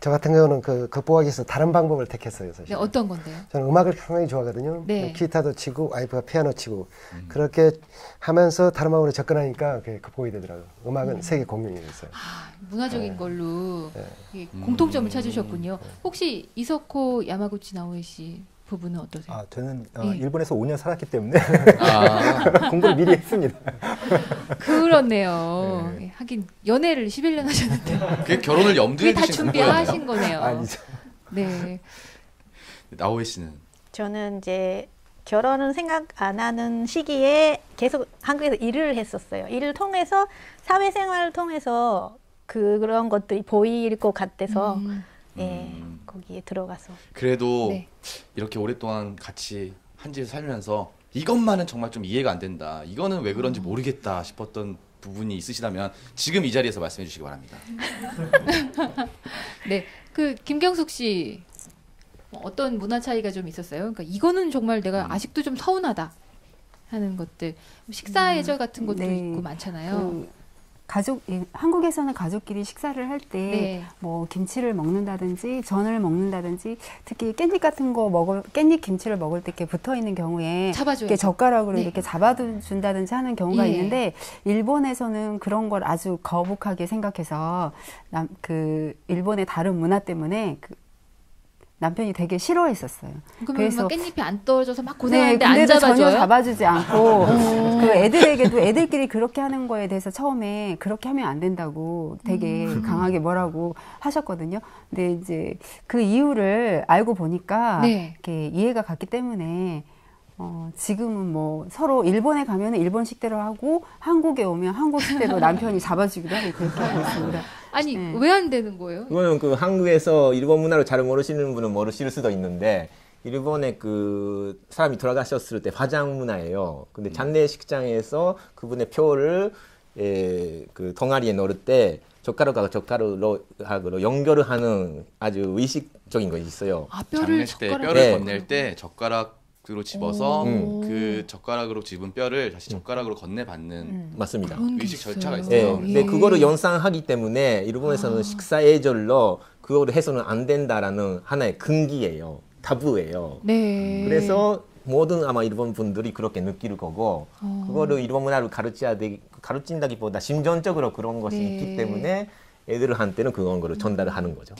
저 같은 경우는 그 극복하기 위해서 다른 방법을 택했어요. 사실. 네, 어떤 건데요? 저는 음악을 상당히 좋아하거든요. 네. 기타도 치고 와이프가 피아노 치고 그렇게 하면서 다른 방법으로 접근하니까 그게 극복이 되더라고요. 음악은 세계 공용이었어요. 문화적인 걸로 공통점을 찾으셨군요. 혹시 이석호 야마구치 나오에 씨 부부는 어떠세요? 저는 일본에서 5년 살았기 때문에 공부를 미리 했습니다. 그렇네요. 하긴 연애를 11년 하셨는데. 그게 결혼을 염두에 다 두신 준비하신 거네요. 아니죠. 네. 나오에 씨는? 저는 이제 결혼은 생각 안 하는 시기에 계속 한국에서 일을 했었어요. 일을 통해서 사회생활을 통해서 그런 것들이 보일 것 같아서 거기에 들어가서. 그래도 이렇게 오랫동안 같이 한 집에 살면서 이것만은 정말 좀 이해가 안 된다. 이거는 왜 그런지 모르겠다 싶었던 부분이 있으시다면 지금 이 자리에서 말씀해 주시기 바랍니다. 네, 그 김경숙 씨 어떤 문화 차이가 좀 있었어요? 그러니까 이거는 정말 내가 아직도 좀 서운하다 하는 것들, 식사 예절 같은 것도 있고 많잖아요. 한국에서는 가족끼리 식사를 할 때 뭐 김치를 먹는다든지 전을 먹는다든지 특히 깻잎 같은 거 깻잎 김치를 먹을 때 이렇게 붙어 있는 경우에 이렇게 젓가락으로 이렇게 잡아준다든지 하는 경우가 있는데 일본에서는 그런 걸 아주 거북하게 생각해서 일본의 다른 문화 때문에 남편이 되게 싫어했었어요. 그래서 깻잎이 안 떨어져서 막 고생하는데 안 잡아줘요? 전혀 잡아주지 않고 그 애들에게도 애들끼리 그렇게 하는 거에 대해서 처음에 그렇게 하면 안 된다고 되게 강하게 뭐라고 하셨거든요. 근데 이제 그 이유를 알고 보니까 이렇게 이해가 갔기 때문에 지금은 뭐 서로 일본에 가면 일본 식대로 하고 한국에 오면 한국 식대로 남편이 잡아주기도 하고 그렇게 하고 있습니다. 아니 왜 안 되는 거예요? 그거는 그 한국에서 일본 문화를 잘 모르시는 분은 모르실 수도 있는데 일본에 그 사람이 돌아가셨을 때 화장 문화예요. 근데 장례식장에서 그분의 표를 그 동아리에 넣을 때 젓가락하고 젓가락으로 연결을 하는 아주 의식적인 것이 있어요. 뼈를 뼈를 건넬 때 젓가락으로 집어서 그 젓가락으로 집은 뼈를 다시 젓가락으로 건네받는 맞습니다. 의식 절차가 있어요. 근데 그거를 연상하기 때문에 일본에서는 식사 예절로 그거를 해서는 안 된다라는 하나의 금기예요. 타부예요. 그래서 모든 아마 일본 분들이 그렇게 느낄 거고 그거를 일본 문화를 가르친다기보다 심정적으로 그런 것이 있기 때문에 애들한테는 그런 거를 전달을 하는 거죠.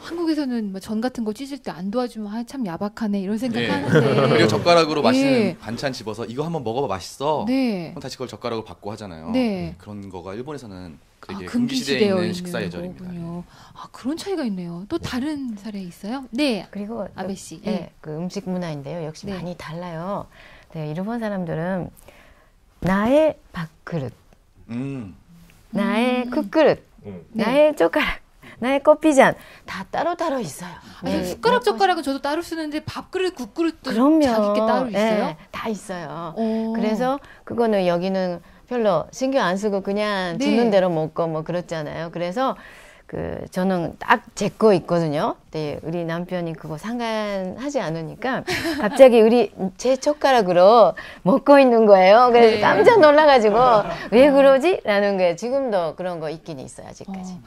한국에서는 뭐 전 같은 거 찢을 때 안 도와주면 참 야박하네 이런 생각하는데 그리고 젓가락으로 맛있는 반찬 집어서 이거 한번 먹어봐 맛있어. 그럼 다시 그걸 젓가락으로 받고 하잖아요. 그런 거가 일본에서는 되게 금기시되어 있는 식사 예절입니다. 그런 차이가 있네요. 또 다른 사례 있어요? 네. 그리고 아베 씨. 그 음식 문화인데요. 역시 많이 달라요. 일본 사람들은 나의 밥그릇, 나의 국그릇, 나의 젓가락, 나의 커피잔 다 따로 있어요. 숟가락 젓가락은 저도 따로 쓰는데 밥그릇 국그릇도 그럼요. 자기께 따로 있어요? 다 있어요. 그래서 그거는 여기는 별로 신경 안 쓰고 그냥 주는 대로 먹고 뭐 그렇잖아요. 그래서 저는 딱 제 거 있거든요. 근데 우리 남편이 그거 상관하지 않으니까 갑자기 제 젓가락으로 먹고 있는 거예요. 그래서 깜짝 놀라가지고 왜 그러지? 라는 거예요. 지금도 그런 거 있긴 있어요, 아직까지.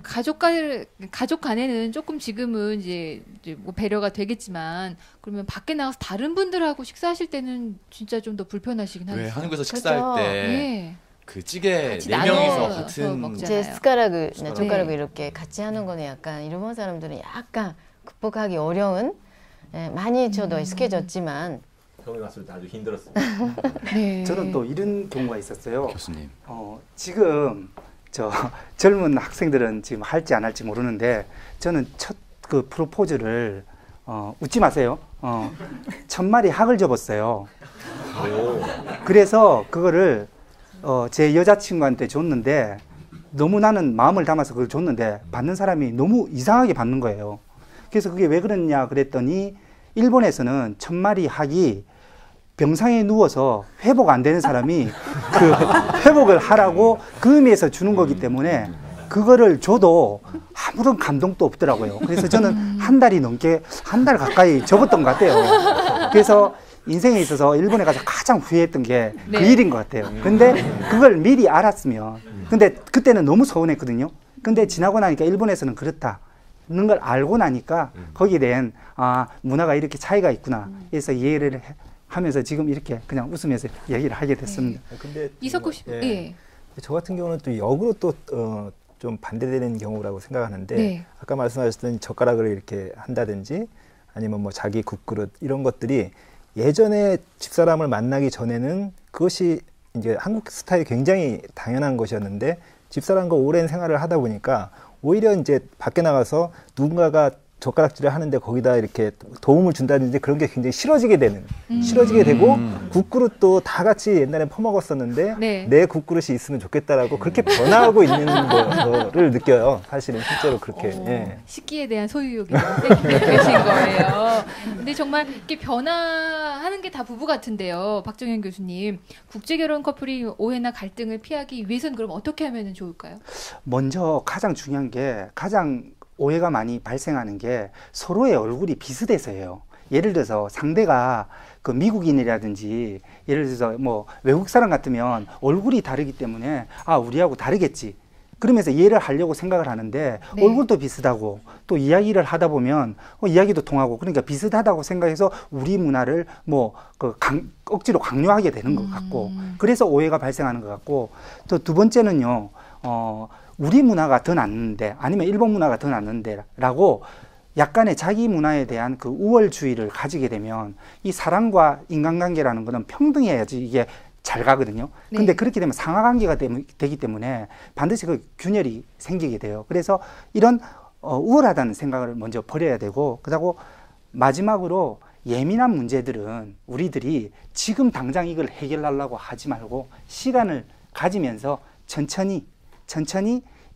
가족 간에는 조금 지금은 이제 뭐 배려가 되겠지만 그러면 밖에 나가서 다른 분들하고 식사하실 때는 진짜 좀 더 불편하시긴 하겠어요. 한국에서 식사할 때 그 찌개 4명이서 같은 제 숟가락이나 젓가락을 이렇게 같이 하는 거는 약간 일본 사람들은 약간 극복하기 어려운 많이 저도 익숙해졌지만 처음에 갔을 때 아주 힘들었습니다. 저는 또 이런 경우가 있었어요. 교수님. 지금 젊은 학생들은 지금 할지 안 할지 모르는데 저는 첫 그 프로포즈를 웃지 마세요. 1000마리 학을 접었어요. 그래서 그거를 제 여자친구한테 줬는데 너무 나는 마음을 담아서 그걸 줬는데 받는 사람이 너무 이상하게 받는 거예요. 그래서 그게 왜 그러냐 그랬더니 일본에서는 1000마리 학이 병상에 누워서 회복 안 되는 사람이 그 회복을 하라고 그 의미에서 주는 거기 때문에 그거를 줘도 아무런 감동도 없더라고요. 그래서 저는 한 달 가까이 접었던 것 같아요. 그래서 인생에 있어서 일본에 가서 가장 후회했던 게 그 일인 것 같아요. 근데 그걸 미리 알았으면, 근데 그때는 너무 서운했거든요. 근데 지나고 나니까 일본에서는 그렇다는 걸 알고 나니까 거기에 대한 문화가 이렇게 차이가 있구나. 그래서 이해를 하면서 지금 이렇게 그냥 웃으면서 얘기를 하게 됐습니다. 근데 이석구 씨, 저 같은 경우는 또 역으로 또 좀 반대되는 경우라고 생각하는데 아까 말씀하셨던 젓가락을 이렇게 한다든지 아니면 뭐 자기 국그릇 이런 것들이 예전에 집사람을 만나기 전에는 그것이 이제 한국 스타일이 굉장히 당연한 것이었는데 집사람과 오랜 생활을 하다 보니까 오히려 이제 밖에 나가서 누군가가 젓가락질을 하는데 거기다 이렇게 도움을 준다든지 그런 게 굉장히 싫어지게 되고 국그릇도 다 같이 옛날에 퍼먹었었는데 내 국그릇이 있으면 좋겠다라고 그렇게 변화하고 있는 거를 느껴요. 사실은 실제로 그렇게. 식기에 대한 소유욕이 계신 거예요. 근데 정말 이렇게 변화하는 게 다 부부 같은데요. 박정현 교수님, 국제결혼 커플이 오해나 갈등을 피하기 위해서는 그럼 어떻게 하면 좋을까요? 먼저 가장 중요한 게 오해가 많이 발생하는 게 서로의 얼굴이 비슷해서예요. 예를 들어서 상대가 그 미국인이라든지 예를 들어서 뭐 외국 사람 같으면 얼굴이 다르기 때문에 아, 우리하고 다르겠지. 그러면서 이해를 하려고 생각을 하는데 네. 얼굴도 비슷하고 또 이야기를 하다 보면 이야기도 통하고 그러니까 비슷하다고 생각해서 우리 문화를 뭐 억지로 강요하게 되는 것 같고 그래서 오해가 발생하는 것 같고 또 두 번째는요. 우리 문화가 더 낫는데 아니면 일본 문화가 더 낫는데 라고 약간의 자기 문화에 대한 그 우월주의를 가지게 되면 이 사랑과 인간관계라는 거는 평등해야지 이게 잘 가거든요. 근데 그렇게 되면 상하관계가 되기 때문에 반드시 그 균열이 생기게 돼요. 그래서 이런 우월하다는 생각을 먼저 버려야 되고 그리고 마지막으로 예민한 문제들은 우리들이 지금 당장 이걸 해결하려고 하지 말고 시간을 가지면서 천천히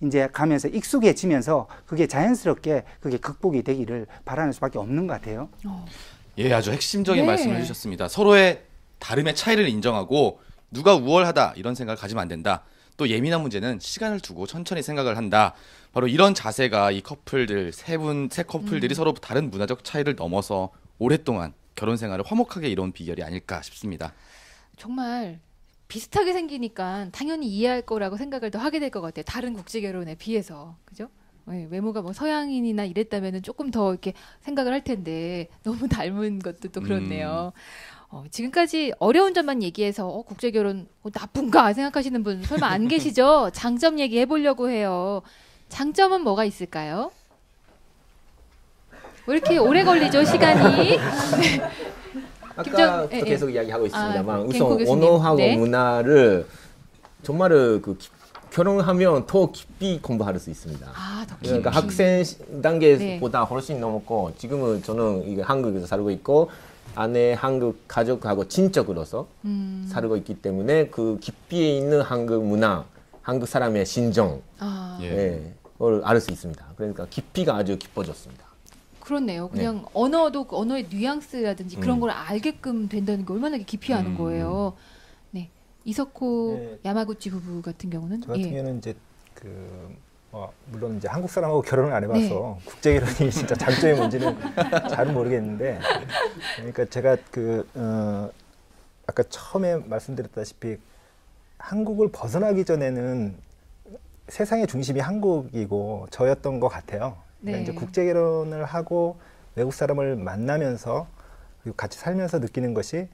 이제 가면서 익숙해지면서 그게 자연스럽게 그게 극복이 되기를 바라는 수밖에 없는 것 같아요. 예, 아주 핵심적인 말씀을 해주셨습니다. 서로의 다름의 차이를 인정하고 누가 우월하다 이런 생각을 가지면 안 된다. 또 예민한 문제는 시간을 두고 천천히 생각을 한다. 바로 이런 자세가 이 커플들 세 커플들이 서로 다른 문화적 차이를 넘어서 오랫동안 결혼 생활을 화목하게 이뤄온 비결이 아닐까 싶습니다. 정말 비슷하게 생기니까 당연히 이해할 거라고 생각을 더 하게 될 것 같아요. 다른 국제 결혼에 비해서. 그죠? 네, 외모가 뭐 서양인이나 이랬다면 조금 더 이렇게 생각을 할 텐데 너무 닮은 것도 또 그렇네요. 지금까지 어려운 점만 얘기해서 국제 결혼 나쁜가 생각하시는 분 설마 안 계시죠? 장점 얘기해 보려고 해요. 장점은 뭐가 있을까요? 왜 이렇게 오래 걸리죠, 시간이? 아까부터 계속 이야기하고 있습니다만 우선 교수님. 언어하고 네. 문화를 정말 결혼하면 더 깊이 공부할 수 있습니다. 더 깊이. 그러니까 학생 단계보다 훨씬 넘었고 지금은 저는 이게 한국에서 살고 있고 아내 한국 가족하고 친척으로서 살고 있기 때문에 그 깊이에 있는 한국 문화, 한국 사람의 심정 을 알 수 있습니다. 그러니까 깊이가 아주 깊어졌습니다. 그렇네요. 그냥 언어도 언어의 뉘앙스라든지 그런 걸 알게끔 된다는 게 얼마나 깊이 아는 거예요. 네, 이석호 야마구치 부부 같은 경우는 저 같은 경우는 이제 물론 이제 한국 사람하고 결혼을 안 해봐서 국제 결혼이 진짜 장점이 뭔지는 잘은 모르겠는데, 그러니까 제가 아까 처음에 말씀드렸다시피 한국을 벗어나기 전에는 세상의 중심이 한국이고 저였던 것 같아요. 그러니까 이제 국제 결혼을 하고 외국 사람을 만나면서 그리고 같이 살면서 느끼는 것이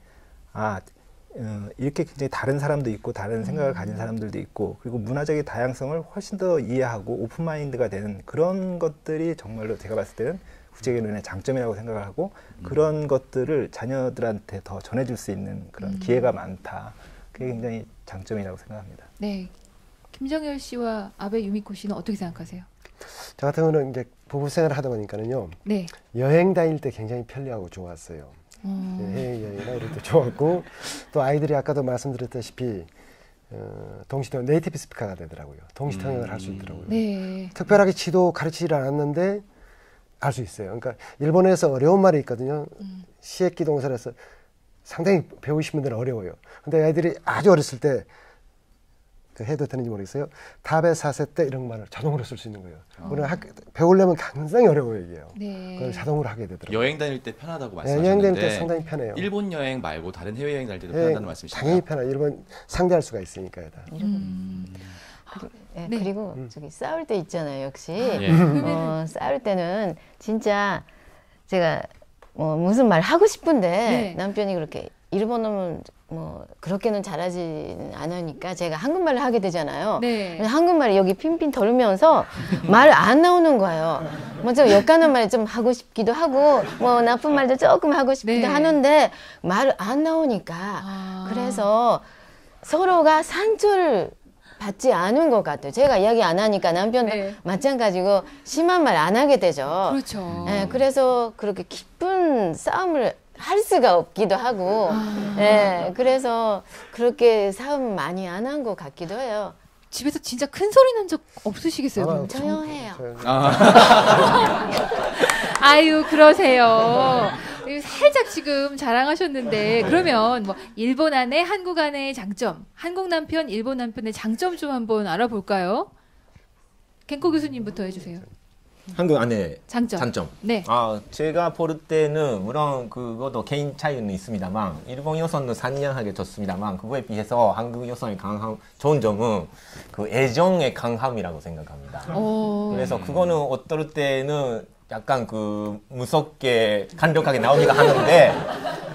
이렇게 굉장히 다른 사람도 있고 다른 생각을 가진 사람들도 있고 그리고 문화적인 다양성을 훨씬 더 이해하고 오픈마인드가 되는 그런 것들이 정말로 제가 봤을 때는 국제결혼의 장점이라고 생각을 하고 그런 것들을 자녀들한테 더 전해줄 수 있는 그런 기회가 많다. 그게 굉장히 장점이라고 생각합니다. 네, 김정열 씨와 아베 유미코 씨는 어떻게 생각하세요? 저 같은 경우는 이제 부부 생활을 하다 보니까는요. 여행 다닐 때 굉장히 편리하고 좋았어요. 해외여행이나 이럴 때 좋았고 또 아이들이 아까도 말씀드렸다시피 동시통역 네이티브 스피커가 되더라고요. 동시통역을 할 수 있더라고요. 특별하게 지도 가르치질 않았는데 알 수 있어요. 그러니까 일본에서 어려운 말이 있거든요. 시에키 동사라서 상당히 배우시는 분들은 어려워요. 근데 아이들이 아주 어렸을 때 해도 되는지 모르겠어요. 다베 사세 때 이런 말을 자동으로 쓸 수 있는 거예요. 우리는 배우려면 굉장히 어려워요, 이게요. 그걸 자동으로 하게 되더라고요. 여행 다닐 때 편하다고 말씀하셨는데 여행 다닐 때 상당히 편해요. 일본 여행 말고 다른 해외 여행 다닐 때도 편하다는 말씀이시죠? 당연히 편해요. 일본 상대할 수가 있으니까요. 그리고 저기 싸울 때 있잖아요, 역시. 싸울 때는 진짜 제가 무슨 말 하고 싶은데 남편이 그렇게 일본어는 그렇게는 잘하지 않으니까 제가 한국말을 하게 되잖아요. 한국말이 여기 핀핀 돌면서 말 안 나오는 거예요. 먼저 역가는 말 좀 하고 싶기도 하고 나쁜 말도 조금 하고 싶기도 하는데 말 안 나오니까 그래서 서로가 상처를 받지 않은 것 같아요. 제가 이야기 안 하니까 남편도 마찬가지고 심한 말 안 하게 되죠. 그렇죠. 그래서 그렇게 깊은 싸움을 할 수가 없기도 하고, 그래서 그렇게 싸움 많이 안 한 것 같기도 해요. 집에서 진짜 큰 소리 난 적 없으시겠어요? 조용해요. 아유, 그러세요. 살짝 지금 자랑하셨는데 그러면 일본 아내, 한국 아내의 장점, 한국 남편, 일본 남편의 장점 좀 한번 알아볼까요? 겐코 교수님부터 해주세요. 한국 안에 장점. 네. 제가 볼 때는 물론 그것도 개인 차이는 있습니다만 일본 여성은 상냥하게 좋습니다만 그거에 비해서 한국 여성의 좋은 점은 그 애정의 강함이라고 생각합니다. 그래서 그거는 어떨 때는 약간 그 무섭게 간략하게 나오기도 하는데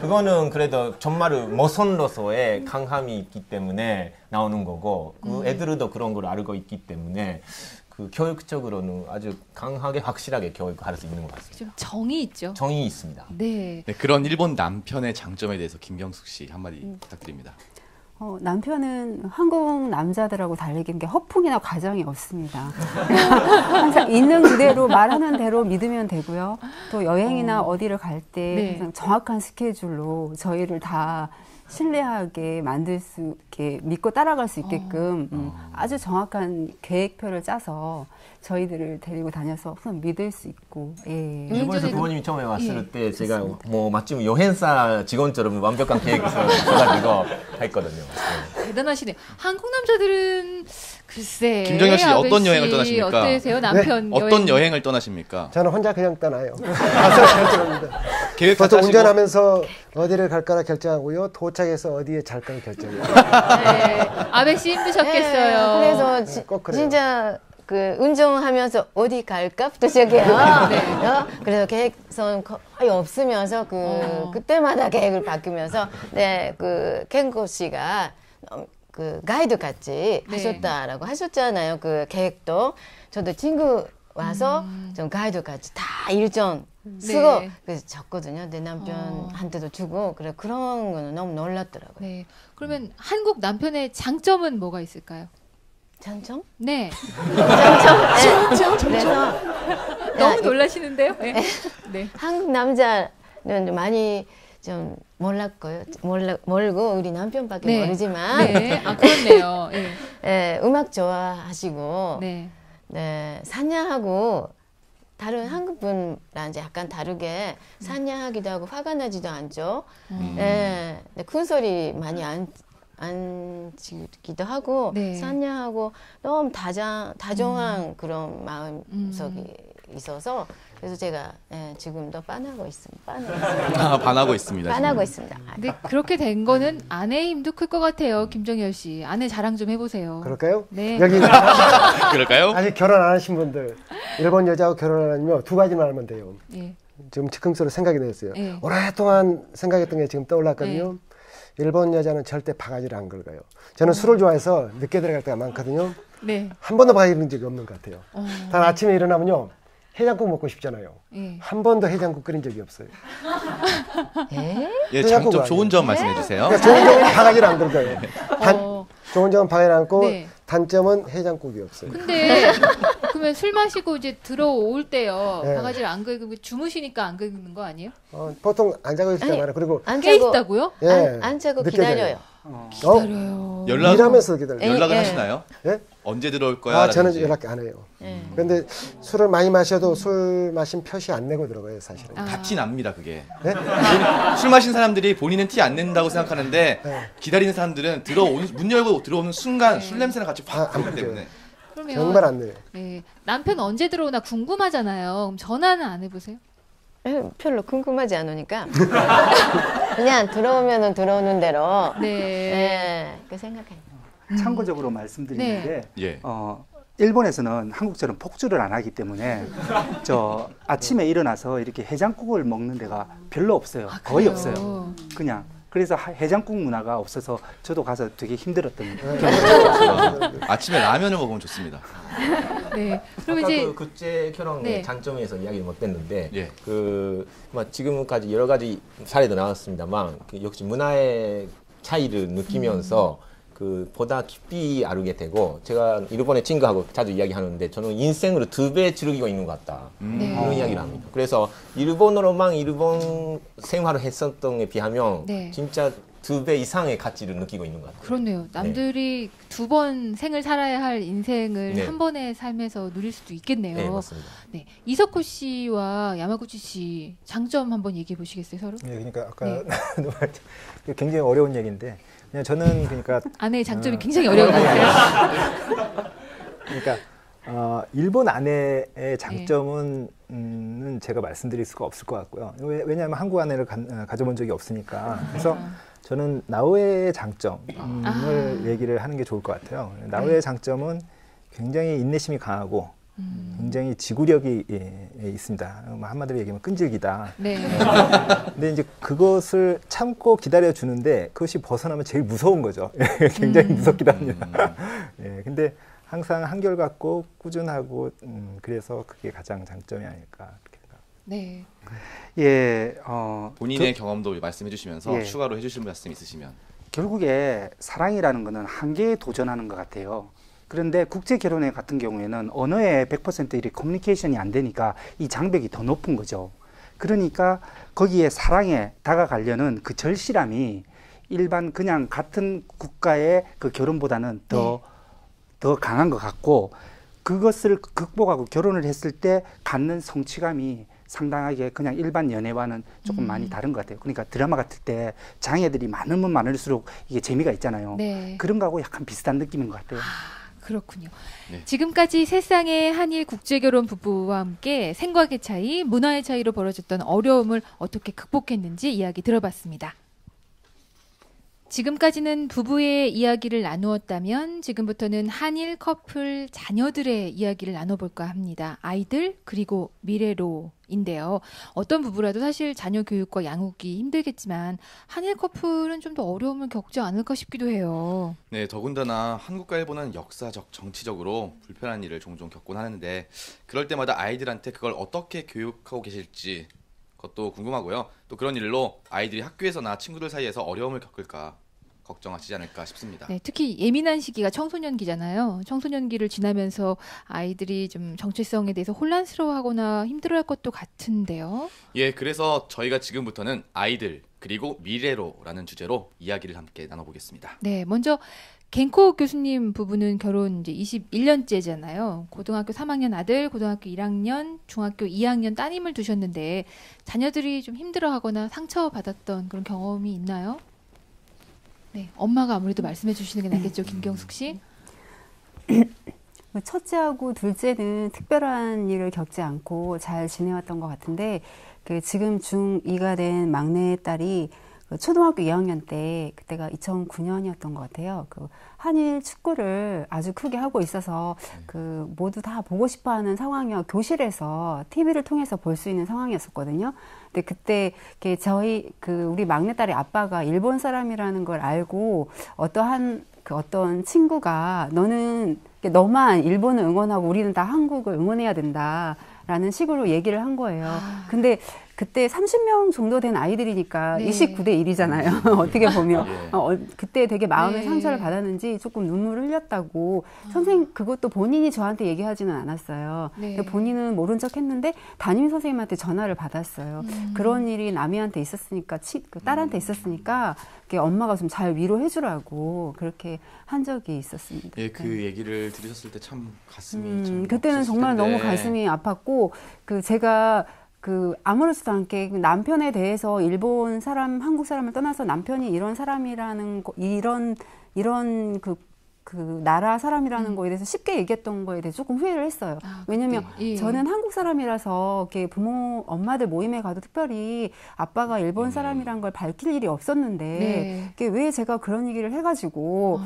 그거는 그래도 정말 모선로서의 강함이 있기 때문에 나오는 거고 그 애들도 그런 걸 알고 있기 때문에 그 교육적으로는 아주 강하게 확실하게 교육할 수 있는 것 같습니다. 좀 정이 있죠. 정이 있습니다. 네. 네, 그런 일본 남편의 장점에 대해서 김경숙 씨 한마디 부탁드립니다. 남편은 한국 남자들하고 다르게 허풍이나 과정이 없습니다. 항상 있는 그대로 말하는 대로 믿으면 되고요. 또 여행이나 어디를 갈 때 항상 정확한 스케줄로 저희를 다 신뢰하게 만들 수 있게 믿고 따라갈 수 있게끔 아주 정확한 계획표를 짜서 저희들을 데리고 다녀서 항상 믿을 수 있고. 예. 일본에서 부모님이 처음에 왔을 때 제가 뭐 마침 여행사 직원처럼 완벽한 계획이 있어가지고 했거든요. 대단하시네. 한국 남자들은 글쎄. 김정현 씨 어떤 여행을 떠나십니까? 어떠세요, 남편 네? 어떤 여행을 떠나십니까? 저는 혼자 그냥 떠나요. 가서 결정합니다. 계획 다 보통 운전하면서 어디를 갈까를 결정하고요. 도착해서 어디에 잘까를 결정해요. 네. 아베 씨 힘드셨겠어요. 그래서 진짜 그 운전하면서 어디 갈까부터 시작해요. 그래서 계획선 거의 없으면서 그때마다 계획을 바꾸면서 그 켄고 씨가 그 가이드 같이 하셨다라고 하셨잖아요. 그 계획도 저도 친구 와서 좀 가이드 같이 다 일정 쓰고 그래서 적거든요. 내 남편한테도 주고 그런 거는 너무 놀랐더라고요. 네. 그러면 한국 남편의 장점은 뭐가 있을까요? 장점? 네. 장점. 그래서 너무 놀라시는데요? 네. 네. 한국 남자는 많이 좀 모르고 우리 남편밖에 모르지만 그렇네요. 음악 좋아하시고 산야하고 다른 한국 분랑 약간 다르게 산야하기도 하고 화가 나지도 않죠. 큰 소리 많이 안 지기도 하고 산야하고 너무 다정한 그런 마음속이 있어서 그래서 제가 지금도 반하고 있습니다. 반하고 있습니다. 반하고 있습니다. 근데 그렇게 된 거는 아내의 힘도 클 것 같아요, 김정열 씨. 아내 자랑 좀 해보세요. 그럴까요? 네. 여기 그럴까요? 아직 결혼 안 하신 분들, 일본 여자하고 결혼 안 하면 두 가지만 알면 돼요. 지금 즉흥적으로 생각이 났어요. 오랫동안 생각했던 게 지금 떠올랐거든요. 일본 여자는 절대 바가지를 안 긁어요. 저는 술을 좋아해서 늦게 들어갈 때가 많거든요. 한 번도 바가지 긁은 적이 없는 것 같아요. 단 아침에 일어나면요. 해장국 먹고 싶잖아요. 한 번도 해장국 끓인 적이 없어요. 장점 좋은 점 말씀해 주세요. 그러니까 좋은 점은 바가지를 안 긁어요. 좋은 점은 바가지를 안 긁고 단점은 해장국이 없어요. 근데 그러면 술 마시고 이제 들어올 때요. 바가지를 안 긁고 주무시니까 안 긁는 거 아니에요? 보통 안 자고 있잖아요. 그리고 깨 있다고요? 안 자고 기다려요. 기다려요. 일하면서 기다려요. 연락을 하시나요? 언제 들어올 거야? 아, 저는 연락 안 해요. 그런데 술을 많이 마셔도 술 마신 표시 안 내고 들어가요, 사실은. 같이 납니다, 그게. 네? 술 마신 사람들이 본인은 티 안 낸다고 생각하는데 기다리는 사람들은 문 열고 들어오는 순간 술 냄새랑 같이 확 나기 때문에. 그러면 정말 안 내요. 남편 언제 들어오나 궁금하잖아요. 그럼 전화는 안 해보세요? 별로 궁금하지 않으니까 그냥 들어오면은 들어오는 대로 그 생각해요. 참고적으로 말씀드리는데 일본에서는 한국처럼 폭주를 안 하기 때문에 아침에 일어나서 이렇게 해장국을 먹는 데가 별로 없어요. 거의 없어요. 그냥 그래서 해장국 문화가 없어서 저도 가서 되게 힘들었던 경험이 아침에 라면을 먹으면 좋습니다. 네. 그럼 아까 이제 그 국제 결혼의 장점에서 이야기를 못했는데 지금까지 여러 가지 사례도 나왔습니다만 역시 문화의 차이를 느끼면서 보다 깊이 알게 되고 제가 일본의 친구하고 자주 이야기하는데 저는 인생으로 2배 즐기고 있는 것 같다 그런 이야기를 합니다. 그래서 일본어로만 일본 생활을 했었던 게 비하면 진짜 2배 이상의 가치를 느끼고 있는 것 같아요. 그렇네요. 남들이 2번 생을 살아야 할 인생을 한 번의 삶에서 누릴 수도 있겠네요. 네, 맞습니다. 네, 이석호 씨와 야마구치 씨 장점 한번 얘기해 보시겠어요, 서로? 네, 그러니까 아까 굉장히 어려운 얘기인데 그냥 저는 그러니까 아내의 장점이 굉장히 어려운 것 같아요. 그러니까 일본 아내의 장점은 제가 말씀드릴 수가 없을 것 같고요. 왜냐하면 한국 아내를 가져본 적이 없으니까. 그래서 저는 나우에의 장점을 얘기를 하는 게 좋을 것 같아요. 나우에의 장점은 굉장히 인내심이 강하고 굉장히 지구력이 있습니다. 한마디로 얘기하면 끈질기다. 네. 근데 이제 그것을 참고 기다려 주는데 그것이 벗어나면 제일 무서운 거죠. 굉장히 무섭기도 합니다. 근데 항상 한결같고 꾸준하고 그래서 그게 가장 장점이 아닐까 그렇게 생각합니다. 네. 예, 본인의 경험도 말씀해 주시면서 예. 추가로 해주실 말씀 있으시면. 결국에 사랑이라는 거는 한계에 도전하는 것 같아요. 그런데 국제 결혼회 같은 경우에는 언어에 100% 이렇게 커뮤니케이션이 안 되니까 이 장벽이 더 높은 거죠. 그러니까 거기에 사랑에 다가가려는 그 절실함이 일반 그냥 같은 국가의 그 결혼보다는 더 강한 것 같고, 그것을 극복하고 결혼을 했을 때 갖는 성취감이 상당하게 그냥 일반 연애와는 조금 많이 다른 것 같아요. 그러니까 드라마 같을 때 장애들이 많으면 많을수록 이게 재미가 있잖아요. 네. 그런 거하고 약간 비슷한 느낌인 것 같아요. 그렇군요. 네. 지금까지 세상의 한일 국제결혼 부부와 함께 생각의 차이, 문화의 차이로 벌어졌던 어려움을 어떻게 극복했는지 이야기 들어봤습니다. 지금까지는 부부의 이야기를 나누었다면 지금부터는 한일 커플 자녀들의 이야기를 나눠볼까 합니다. 아이들 그리고 미래로인데요. 어떤 부부라도 사실 자녀 교육과 양육이 힘들겠지만 한일 커플은 좀 더 어려움을 겪지 않을까 싶기도 해요. 네, 더군다나 한국과 일본은 역사적, 정치적으로 불편한 일을 종종 겪곤 하는데 그럴 때마다 아이들한테 그걸 어떻게 교육하고 계실지 그것도 궁금하고요. 또 그런 일로 아이들이 학교에서나 친구들 사이에서 어려움을 겪을까 걱정하시지 않을까 싶습니다. 네, 특히 예민한 시기가 청소년기잖아요. 청소년기를 지나면서 아이들이 좀 정체성에 대해서 혼란스러워하거나 힘들어할 것도 같은데요. 예, 그래서 저희가 지금부터는 아이들 그리고 미래로라는 주제로 이야기를 함께 나눠보겠습니다. 네, 먼저 겐코 교수님 부부는 결혼 이제 21년째잖아요. 고등학교 3학년 아들, 고등학교 1학년, 중학교 2학년 따님을 두셨는데 자녀들이 좀 힘들어하거나 상처받았던 그런 경험이 있나요? 네, 엄마가 아무래도 말씀해 주시는 게 낫겠죠, 김경숙 씨. 첫째하고 둘째는 특별한 일을 겪지 않고 잘 지내왔던 것 같은데, 지금 중2가 된 막내 딸이 초등학교 2학년 때, 그때가 2009년이었던 것 같아요. 한일 축구를 아주 크게 하고 있어서 모두 다 보고 싶어하는 상황이어 교실에서 TV를 통해서 볼 수 있는 상황이었었거든요. 근데 그때 우리 막내딸의 아빠가 일본 사람이라는 걸 알고 어떤 친구가 너만 일본을 응원하고 우리는 다 한국을 응원해야 된다라는 식으로 얘기를 한 거예요. 근데 그때 30명 정도 된 아이들이니까 네. 29대 1이잖아요. 어떻게 보면. 그때 되게 마음의 네. 상처를 받았는지 조금 눈물을 흘렸다고. 선생님, 그것도 본인이 저한테 얘기하지는 않았어요. 네. 근데 본인은 모른 척 했는데 담임 선생님한테 전화를 받았어요. 그런 일이 남이한테 있었으니까, 딸한테 있었으니까 엄마가 좀 잘 위로해 주라고 그렇게 한 적이 있었습니다. 예, 그 얘기를 들으셨을 때 참 가슴이 참 그때는 정말 텐데. 너무 가슴이 아팠고, 제가 아무렇지도 않게 남편에 대해서 일본 사람, 한국 사람을 떠나서 남편이 이런 사람이라는 거, 이런 나라 사람이라는 거에 대해서 쉽게 얘기했던 거에 대해서 조금 후회를 했어요. 왜냐면 예. 저는 한국 사람이라서 엄마들 모임에 가도 특별히 아빠가 일본 사람이란 걸 밝힐 일이 없었는데 왜 제가 그런 얘기를 해가지고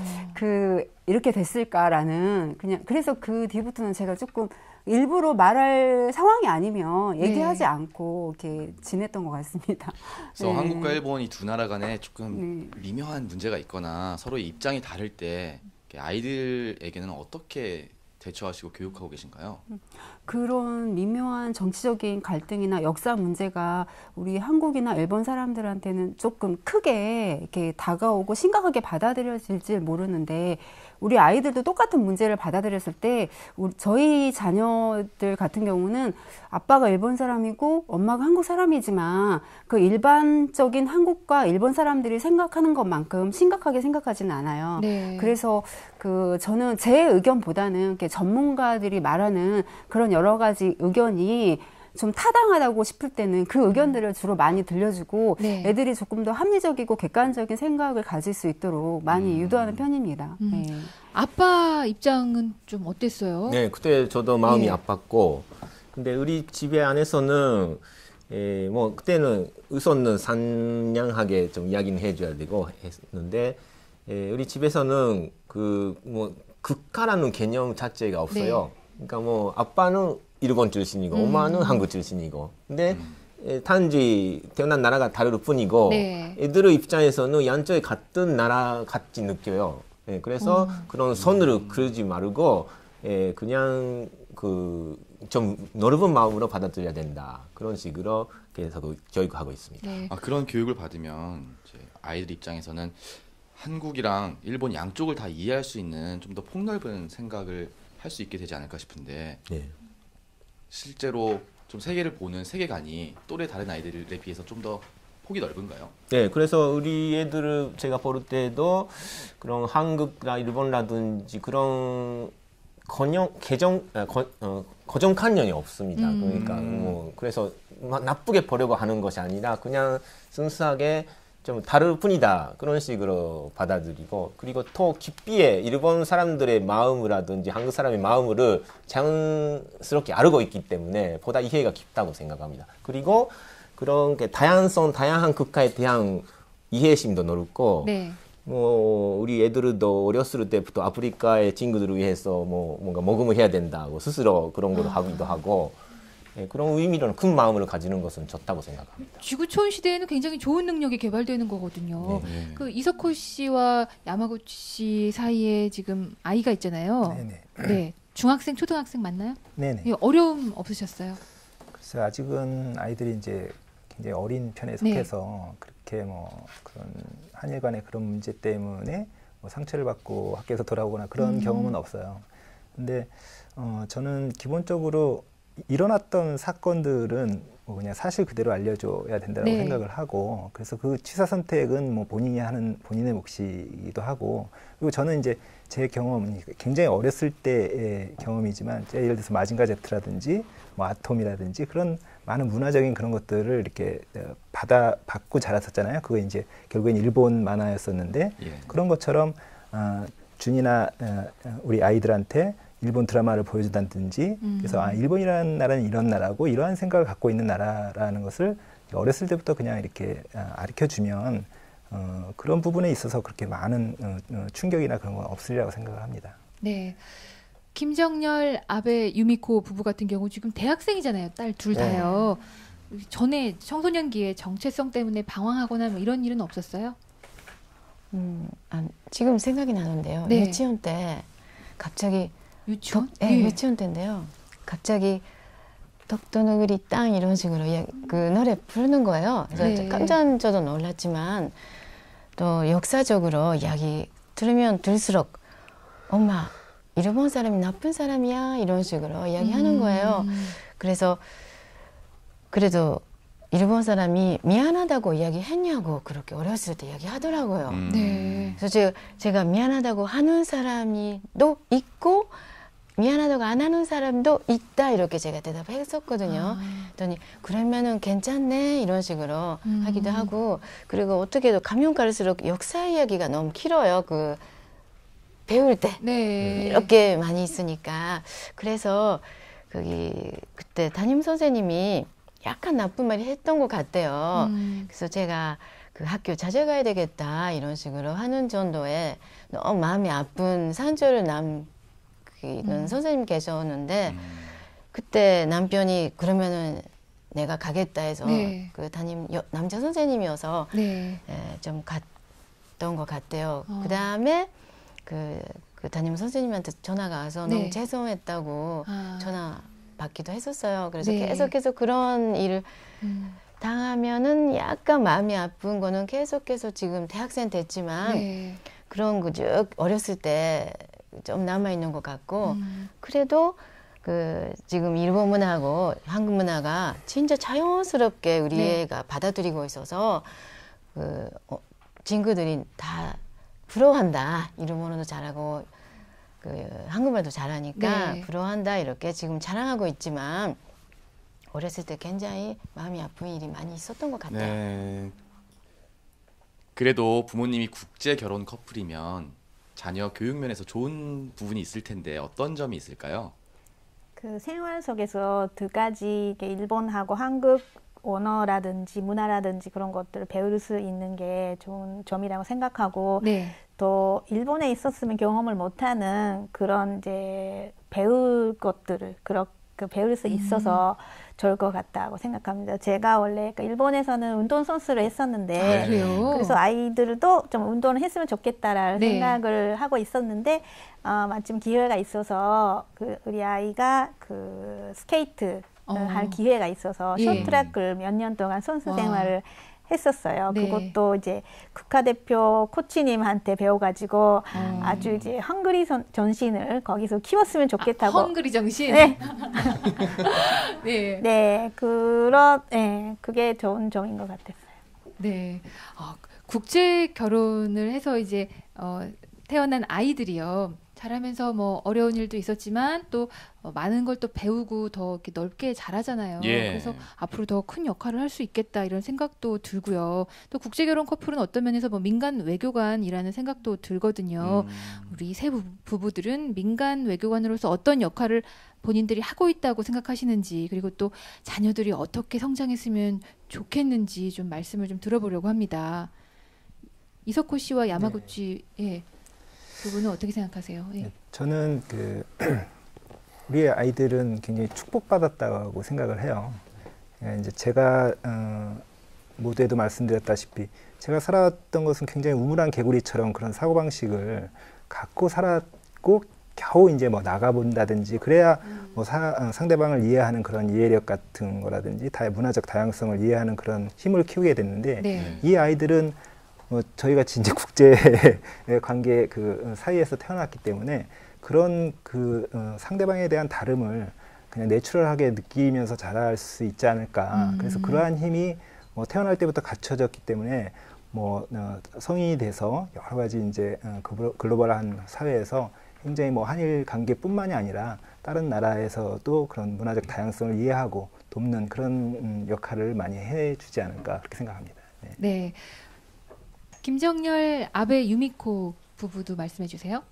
이렇게 됐을까라는 그래서 그 뒤부터는 제가 조금 일부러 말할 상황이 아니면 얘기하지 않고 이렇게 지냈던 것 같습니다. 그래서 한국과 일본이 두 나라 간에 조금 미묘한 문제가 있거나 서로의 입장이 다를 때 아이들에게는 어떻게 대처하시고 교육하고 계신가요? 그런 미묘한 정치적인 갈등이나 역사 문제가 우리 한국이나 일본 사람들한테는 조금 크게 이렇게 다가오고 심각하게 받아들여질지 모르는데, 우리 아이들도 똑같은 문제를 받아들였을 때 저희 자녀들 같은 경우는 아빠가 일본 사람이고 엄마가 한국 사람이지만 그 일반적인 한국과 일본 사람들이 생각하는 것만큼 심각하게 생각하지는 않아요. 네. 그래서 저는 제 의견보다는 전문가들이 말하는 그런 여러 가지 의견이 좀 타당하다고 싶을 때는 그 의견들을 주로 많이 들려주고 네. 애들이 조금 더 합리적이고 객관적인 생각을 가질 수 있도록 많이 유도하는 편입니다. 네. 아빠 입장은 좀 어땠어요? 네, 그때 저도 마음이 예. 아팠고, 근데 우리 집에 안에서는 뭐 그때는 우선은 상냥하게 좀 이야기는 해줘야 되고 했는데, 우리 집에서는 그 뭐 국가라는 개념 자체가 없어요. 그러니까 뭐 아빠는 일본 출신이고 엄마는 한국 출신이고, 근데 단지 태어난 나라가 다를 뿐이고, 네. 애들의 입장에서는 양쪽에 같은 나라 같이 느껴요. 그래서 그런 선을 그리지 말고 그냥 그 좀 넓은 마음으로 받아들여야 된다. 그런 식으로 계속 교육하고 있습니다. 네. 그런 교육을 받으면 이제 아이들 입장에서는 한국이랑 일본 양쪽을 다 이해할 수 있는 좀 더 폭넓은 생각을 할 수 있게 되지 않을까 싶은데, 네. 실제로 좀 세계를 보는 세계관이 또래 다른 아이들에 비해서 좀 더 폭이 넓은가요? 네, 그래서 우리 애들을 제가 볼 때도 그런 한국이나 일본라든지 그런 고정관념이 없습니다. 그러니까 뭐 그래서 나쁘게 보려고 하는 것이 아니라 그냥 순수하게 좀 다를 뿐이다, 그런 식으로 받아들이고, 그리고 더 깊이에 일본 사람들의 마음이라든지 한국 사람의 마음을 자연스럽게 알고 있기 때문에 보다 이해가 깊다고 생각합니다. 그리고 그런 게 다양한 국가에 대한 이해심도 넓고, 네. 뭐 우리 애들도 어렸을 때부터 아프리카의 친구들을 위해서 뭐 뭔가 모금을 해야 된다고 스스로 그런 걸 하기도 하고, 그런 의미로는 큰 마음을 가지는 것은 좋다고 생각합니다. 지구촌 시대에는 굉장히 좋은 능력이 개발되는 거거든요. 그 이석호 씨와 야마구치 씨 사이에 지금 아이가 있잖아요. 네네. 네, 중학생, 초등학생 맞나요? 네네. 예, 어려움 없으셨어요? 글쎄 아직은 아이들이 이제 굉장히 어린 편에 속해서 그렇게 뭐 그런 한일 간의 그런 문제 때문에 뭐 상처를 받고 학교에서 돌아오거나 그런 경험은 없어요. 근데 저는 기본적으로 일어났던 사건들은 뭐 그냥 사실 그대로 알려줘야 된다고 생각을 하고, 그래서 그 취사 선택은 뭐 본인이 하는 본인의 몫이기도 하고, 그리고 저는 이제 제 경험은 굉장히 어렸을 때의 경험이지만, 예를 들어서 마징가 Z라든지 뭐 아톰이라든지 그런 많은 문화적인 그런 것들을 이렇게 받고 자랐었잖아요. 그거 이제 결국엔 일본 만화였었는데, 그런 것처럼 준이나 우리 아이들한테 일본 드라마를 보여준다든지, 그래서 일본이라는 나라는 이런 나라고 이러한 생각을 갖고 있는 나라라는 것을 어렸을 때부터 그냥 이렇게 가르쳐주면 그런 부분에 있어서 그렇게 많은 충격이나 그런 건 없으리라고 생각을 합니다. 네. 김정열, 아베, 유미코 부부 같은 경우 지금 대학생이잖아요. 딸 둘 다요. 전에 청소년기에 정체성 때문에 방황하거나 뭐 이런 일은 없었어요? 지금 생각이 나는데요. 네. 유치원 때 갑자기 유치원? 네, 유치원 때인데요. 갑자기 덕도너구리 땅 이런 식으로 그 노래 부르는 거예요. 그래서 깜짝 저도 놀랐지만, 또 역사적으로 이야기 들으면 들을수록 엄마 일본 사람이 나쁜 사람이야 이런 식으로 이야기하는 거예요. 그래서 그래도 일본 사람이 미안하다고 이야기했냐고 그렇게 어렸을 때 이야기하더라고요. 그래서 제가 미안하다고 하는 사람이 또 있고 미안하다고 안 하는 사람도 있다 이렇게 제가 대답했었거든요. 그랬더니 그러면은 괜찮네 이런 식으로 하기도 하고, 그리고 어떻게 해도 가면 갈수록 역사 이야기가 너무 길어요. 그 배울 때 이렇게 많이 있으니까. 그래서 그때 담임 선생님이 약간 나쁜 말이 했던 것 같대요. 그래서 제가 그 학교 찾아가야 되겠다 이런 식으로 하는 정도의 너무 마음이 아픈 상처를 남기는 선생님 계셨는데, 그때 남편이 그러면은 내가 가겠다 해서 그 담임 남자 선생님이어서 좀 갔던 것 같대요. 그 다음에 그 담임 선생님한테 전화가 와서 너무 죄송했다고 전화 받기도 했었어요. 그래서 계속해서 그런 일을 당하면은 약간 마음이 아픈 거는 계속해서 지금 대학생 됐지만 그런 거 쭉 어렸을 때 좀 남아 있는 것 같고, 그래도 그 지금 일본 문화하고 한국 문화가 진짜 자연스럽게 우리 애가 받아들이고 있어서 그 친구들이 다 부러워한다. 일본어도 잘하고 그 한국말도 잘하니까 부러워한다 이렇게 지금 자랑하고 있지만, 어렸을 때 굉장히 마음이 아픈 일이 많이 있었던 것 같아요. 네. 그래도 부모님이 국제 결혼 커플이면 자녀 교육 면에서 좋은 부분이 있을 텐데 어떤 점이 있을까요? 그 생활 속에서 두 가지 일본하고 한국 언어라든지 문화라든지 그런 것들을 배울 수 있는 게 좋은 점이라고 생각하고 네. 또 일본에 있었으면 경험을 못하는 그런 이제 배울 것들을 배울 수 있어서 좋을 것 같다고 생각합니다. 제가 원래 일본에서는 운동 선수를 했었는데 그래요? 그래서 아이들도 좀 운동을 했으면 좋겠다라는 네. 생각을 하고 있었는데 마침 기회가 있어서 우리 아이가 스케이트 할 기회가 있어서 예. 쇼트트랙을 몇 년 동안 선수 와. 생활을 했었어요. 네. 그것도 이제 국가대표 코치님한테 배워가지고 아주 이제 헝그리 전신을 거기서 키웠으면 좋겠다고. 헝그리 정신? 네. 네. 네, 그게 좋은 점인 것 같았어요. 네. 국제 결혼을 해서 이제 태어난 아이들이요. 자라면서 뭐 어려운 일도 있었지만 또 많은 걸 또 배우고 더 이렇게 넓게 자라잖아요. 예. 그래서 앞으로 더 큰 역할을 할 수 있겠다 이런 생각도 들고요. 또 국제 결혼 커플은 어떤 면에서 뭐 민간 외교관이라는 생각도 들거든요. 우리 세 부부들은 민간 외교관으로서 어떤 역할을 본인들이 하고 있다고 생각하시는지 그리고 또 자녀들이 어떻게 성장했으면 좋겠는지 좀 말씀을 좀 들어보려고 합니다. 이석호 씨와 야마구치 두 분은 어떻게 생각하세요? 예. 저는 우리의 아이들은 굉장히 축복받았다고 생각을 해요. 이제 제가 모두에도 말씀드렸다시피 제가 살아왔던 것은 굉장히 우물한 개구리처럼 그런 사고방식을 갖고 살았고 겨우 이제 뭐 나가본다든지 그래야 뭐 상대방을 이해하는 그런 이해력 같은 거라든지 문화적 다양성을 이해하는 그런 힘을 키우게 됐는데 네. 이 아이들은 저희가 진짜 국제 관계 사이에서 태어났기 때문에 그런 상대방에 대한 다름을 그냥 내추럴하게 느끼면서 자랄 수 있지 않을까. 그래서 그러한 힘이 태어날 때부터 갖춰졌기 때문에 성인이 돼서 여러 가지 이제 글로벌한 사회에서 굉장히 한일 관계뿐만이 아니라 다른 나라에서도 그런 문화적 다양성을 이해하고 돕는 그런 역할을 많이 해주지 않을까 그렇게 생각합니다. 네. 네. 김정열, 아베 유미코 부부도 말씀해 주세요.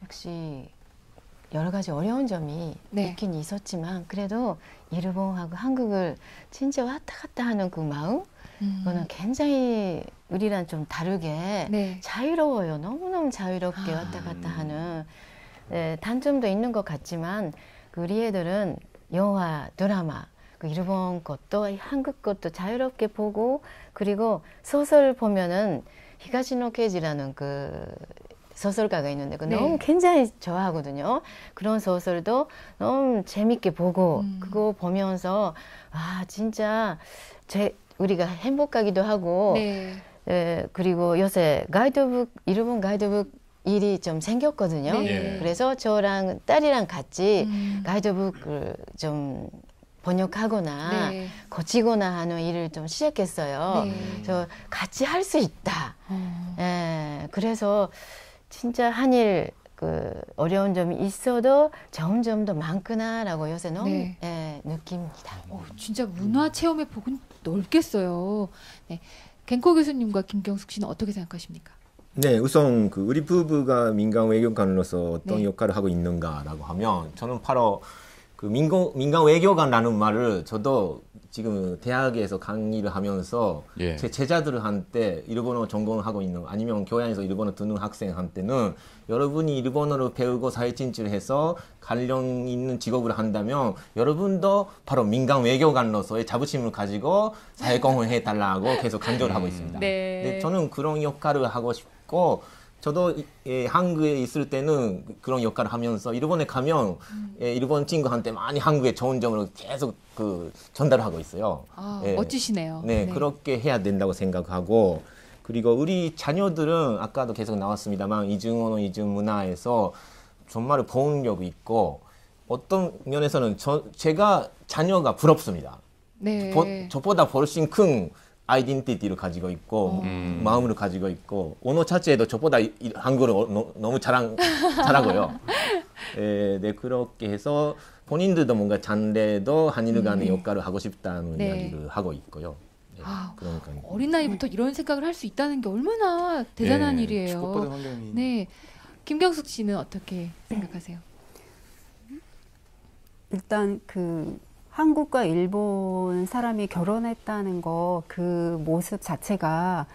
역시 여러 가지 어려운 점이 있긴 있었지만 그래도 일본하고 한국을 진짜 왔다 갔다 하는 그 마음 그거는 굉장히 우리랑 좀 다르게 자유로워요. 너무너무 자유롭게 왔다 갔다 하는 단점도 있는 것 같지만 우리 애들은 영화, 드라마 일본 것도 한국 것도 자유롭게 보고 그리고 소설 보면은 히가시노 케이지라는 소설가가 있는데 너무 굉장히 좋아하거든요. 그런 소설도 너무 재밌게 보고 그거 보면서 진짜 우리가 행복하기도 하고 그리고 요새 일본 가이드북 일이 좀 생겼거든요. 그래서 저랑 딸이랑 같이 가이드북을 좀 번역하거나 고치거나 하는 일을 좀 시작했어요. 그래서 같이 할 수 있다. 그래서 진짜 한일 어려운 점이 있어도 좋은 점도 많구나라고 요새 너무 느낍니다. 진짜 문화 체험의 폭은 넓겠어요. 네. 갱코 교수님과 김경숙 씨는 어떻게 생각하십니까? 네, 우선 우리 부부가 민간 외교관으로서 어떤 역할을 하고 있는가라고 하면 저는 바로 민간 외교관이라는 말을 저도 지금 대학에서 강의를 하면서 제 제자들한테 일본어 전공을 하고 있는 아니면 교양에서 일본어 듣는 학생한테는 여러분이 일본어를 배우고 사회 진출해서 관련 있는 직업을 한다면 여러분도 바로 민간 외교관으로서의 자부심을 가지고 사회공헌을 해달라고 계속 강조를 하고 있습니다. 네, 저는 그런 역할을 하고 싶고 저도 한국에 있을 때는 그런 역할을 하면서 일본에 가면 일본 친구한테 많이 한국의 좋은 점을 계속 전달을 하고 있어요. 멋지시네요. 네, 그렇게 해야 된다고 생각하고 그리고 우리 자녀들은 아까도 계속 나왔습니다만 이중언어 이중 문화에서 정말 보응력이 있고 어떤 면에서는 제가 자녀가 부럽습니다. 저보다 훨씬 큰 아이덴티티를 가지고 있고 마음을 가지고 있고 언어 자체에도 저보다 한국어를 너무 잘하고요. 네, 그렇게 해서 본인들도 뭔가 잔대도 한일 간의 역할을 하고 싶다는 네. 이야기를 하고 있고요. 네, 그러니까 어린 나이부터 이런 생각을 할 수 있다는 게 얼마나 대단한 네, 일이에요. 축복받은 환경이. 네, 김경숙 씨는 어떻게 생각하세요? 일단 그 한국과 일본 사람이 결혼했다는 거 그 모습 자체가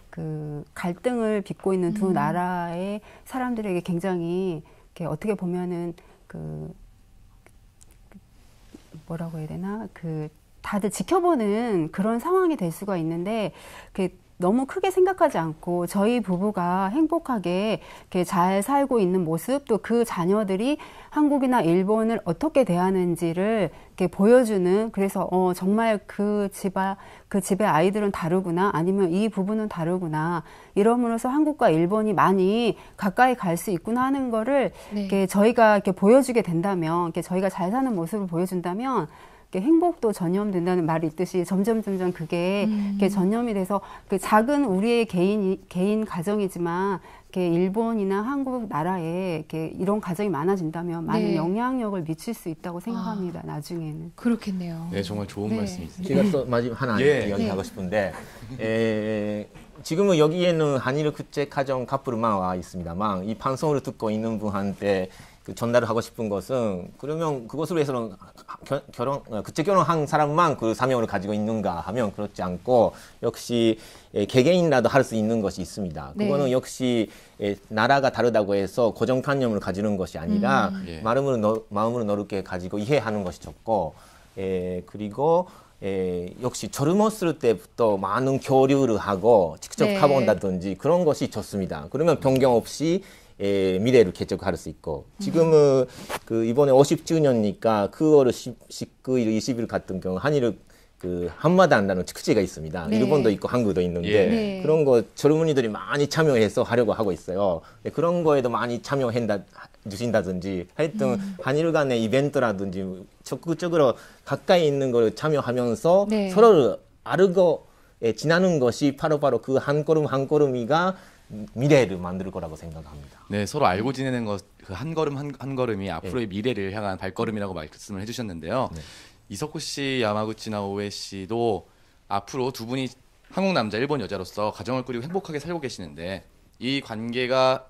그 갈등을 빚고 있는 두 나라의 사람들에게 굉장히 이렇게 어떻게 보면은 그 뭐라고 해야 되나 그 다들 지켜보는 그런 상황이 될 수가 있는데 그 너무 크게 생각하지 않고 저희 부부가 행복하게 이렇게 잘 살고 있는 모습 또 그 자녀들이 한국이나 일본을 어떻게 대하는지를 이렇게 보여주는 그래서 정말 그 집의 아이들은 다르구나 아니면 이 부부는 다르구나 이러므로써 한국과 일본이 많이 가까이 갈 수 있구나 하는 거를 이렇게 저희가 이렇게 보여주게 된다면 이렇게 저희가 잘 사는 모습을 보여준다면 행복도 전염된다는 말이 있듯이 점점 그게 이렇게 전염이 돼서 그 작은 우리의 개인 가정이지만 이렇게 일본이나 한국 나라에 이렇게 이런 가정이 많아진다면 많은 네. 영향력을 미칠 수 있다고 생각합니다. 나중에는. 그렇겠네요. 네, 정말 좋은 네. 말씀이세요. 제가 또 마지막 하나 이야기하고 싶은데 지금은 여기에는 한일 국제 가정 커플만 와 있습니다만 이 방송을 듣고 있는 분한테 그 전달을 하고 싶은 것은 그러면 그것을 위해서는 국제 결혼한 사람만 그 사명을 가지고 있는가 하면 그렇지 않고 역시 개개인이라도 할 수 있는 것이 있습니다. 네. 그거는 역시 나라가 다르다고 해서 고정관념을 가지는 것이 아니라 마음으로 넓게 가지고 이해하는 것이 좋고 그리고 역시 젊었을 때부터 많은 교류를 하고 직접 네. 가본다든지 그런 것이 좋습니다. 그러면 변경 없이 미래를 개척할 수 있고 지금은 그 이번에 50주년이니까 9월 19일, 20일 같은 경우 한일을 그 한마다한다는 축제가 있습니다. 네. 일본도 있고 한국도 있는데 네. 그런 거 젊은이들이 많이 참여해서 하려고 하고 있어요. 그런 거에도 많이 주신다든지 하여튼 한일 간의 이벤트라든지 적극적으로 가까이 있는 걸 참여하면서 네. 서로를 알고 지나는 것이 바로 그 한 걸음 한 걸음이가 미래를 만들 거라고 생각합니다. 네, 서로 알고 지내는 것 그 한 걸음 한 걸음이 앞으로의 미래를 향한 발걸음이라고 말씀을 해주셨는데요. 네. 이석호 씨, 야마구치나 오에 씨도 앞으로 두 분이 한국 남자, 일본 여자로서 가정을 꾸리고 행복하게 살고 계시는데 이 관계가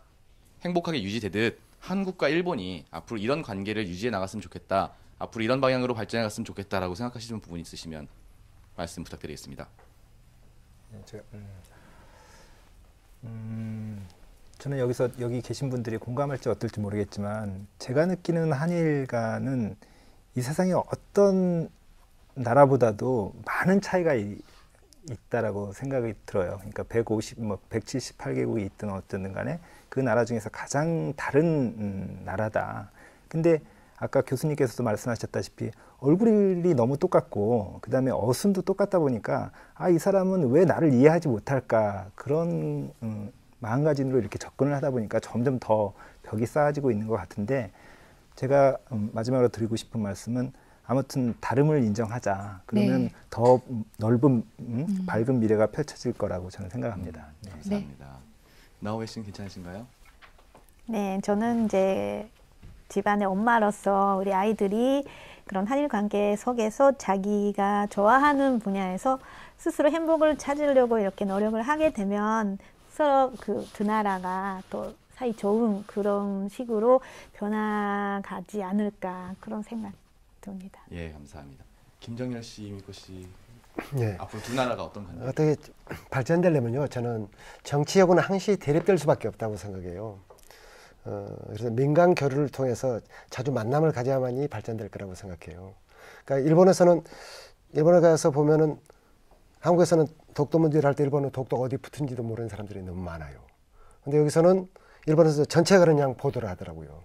행복하게 유지되듯 한국과 일본이 앞으로 이런 관계를 유지해 나갔으면 좋겠다. 앞으로 이런 방향으로 발전해 갔으면 좋겠다라고 생각하시는 부분이 있으시면 말씀 부탁드리겠습니다. 제가, 저는 여기 계신 분들이 공감할지 어떨지 모르겠지만 제가 느끼는 한일 간은 이 세상에 어떤 나라보다도 많은 차이가 있다라고 생각이 들어요. 그러니까 178개국이 있든 어쨌든 간에 그 나라 중에서 가장 다른 나라다. 근데 아까 교수님께서도 말씀하셨다시피 얼굴이 너무 똑같고 그다음에 어순도 똑같다 보니까 이 사람은 왜 나를 이해하지 못할까 그런 마음가짐으로 이렇게 접근을 하다 보니까 점점 더 벽이 쌓아지고 있는 것 같은데 제가 마지막으로 드리고 싶은 말씀은 아무튼 다름을 인정하자. 그러면 더 넓은 밝은 미래가 펼쳐질 거라고 저는 생각합니다. 네. 감사합니다. 나오에 씨는 괜찮으신가요? 네, 저는 이제 집안의 엄마로서 우리 아이들이 그런 한일 관계 속에서 자기가 좋아하는 분야에서 스스로 행복을 찾으려고 이렇게 노력을 하게 되면 서로 그 두 나라가 또 사이 좋은 그런 식으로 변화가지 않을까 그런 생각 듭니다. 예, 감사합니다. 김정열 씨, 이미코 씨, 네. 앞으로 두 나라가 어떤 관계? 어떻게 발전되려면요, 저는 정치하고는 항시 대립될 수밖에 없다고 생각해요. 그래서 민간 교류를 통해서 자주 만남을 가져야만이 발전될 거라고 생각해요. 그러니까 일본에 가서 보면은 한국에서는 독도 문제를 할 때 일본은 독도 어디 붙은지도 모르는 사람들이 너무 많아요. 근데 여기서는 일본에서 전체가 그냥 보도를 하더라고요.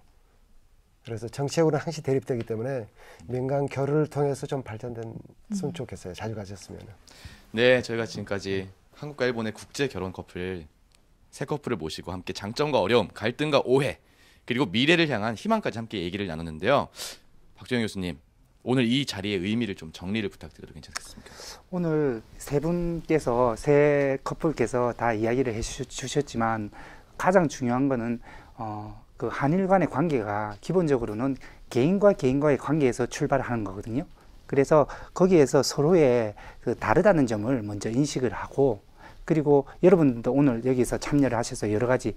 그래서 정치하고는 항시 대립되기 때문에 민간 교류를 통해서 좀 발전됐으면 좋겠어요. 자주 가셨으면. 네, 저희가 지금까지 한국과 일본의 국제 결혼 커플 세 커플을 모시고 함께 장점과 어려움, 갈등과 오해, 그리고 미래를 향한 희망까지 함께 얘기를 나눴는데요. 박정현 교수님, 오늘 이 자리의 의미를 좀 정리를 부탁드려도 괜찮겠습니까? 오늘 세 분께서 세 커플께서 다 이야기를 해주셨지만 가장 중요한 거는 그 한일 간의 관계가 기본적으로는 개인과 개인과의 관계에서 출발하는 거거든요. 그래서 거기에서 서로의 그 다르다는 점을 먼저 인식을 하고, 그리고 여러분도 오늘 여기서 참여를 하셔서 여러 가지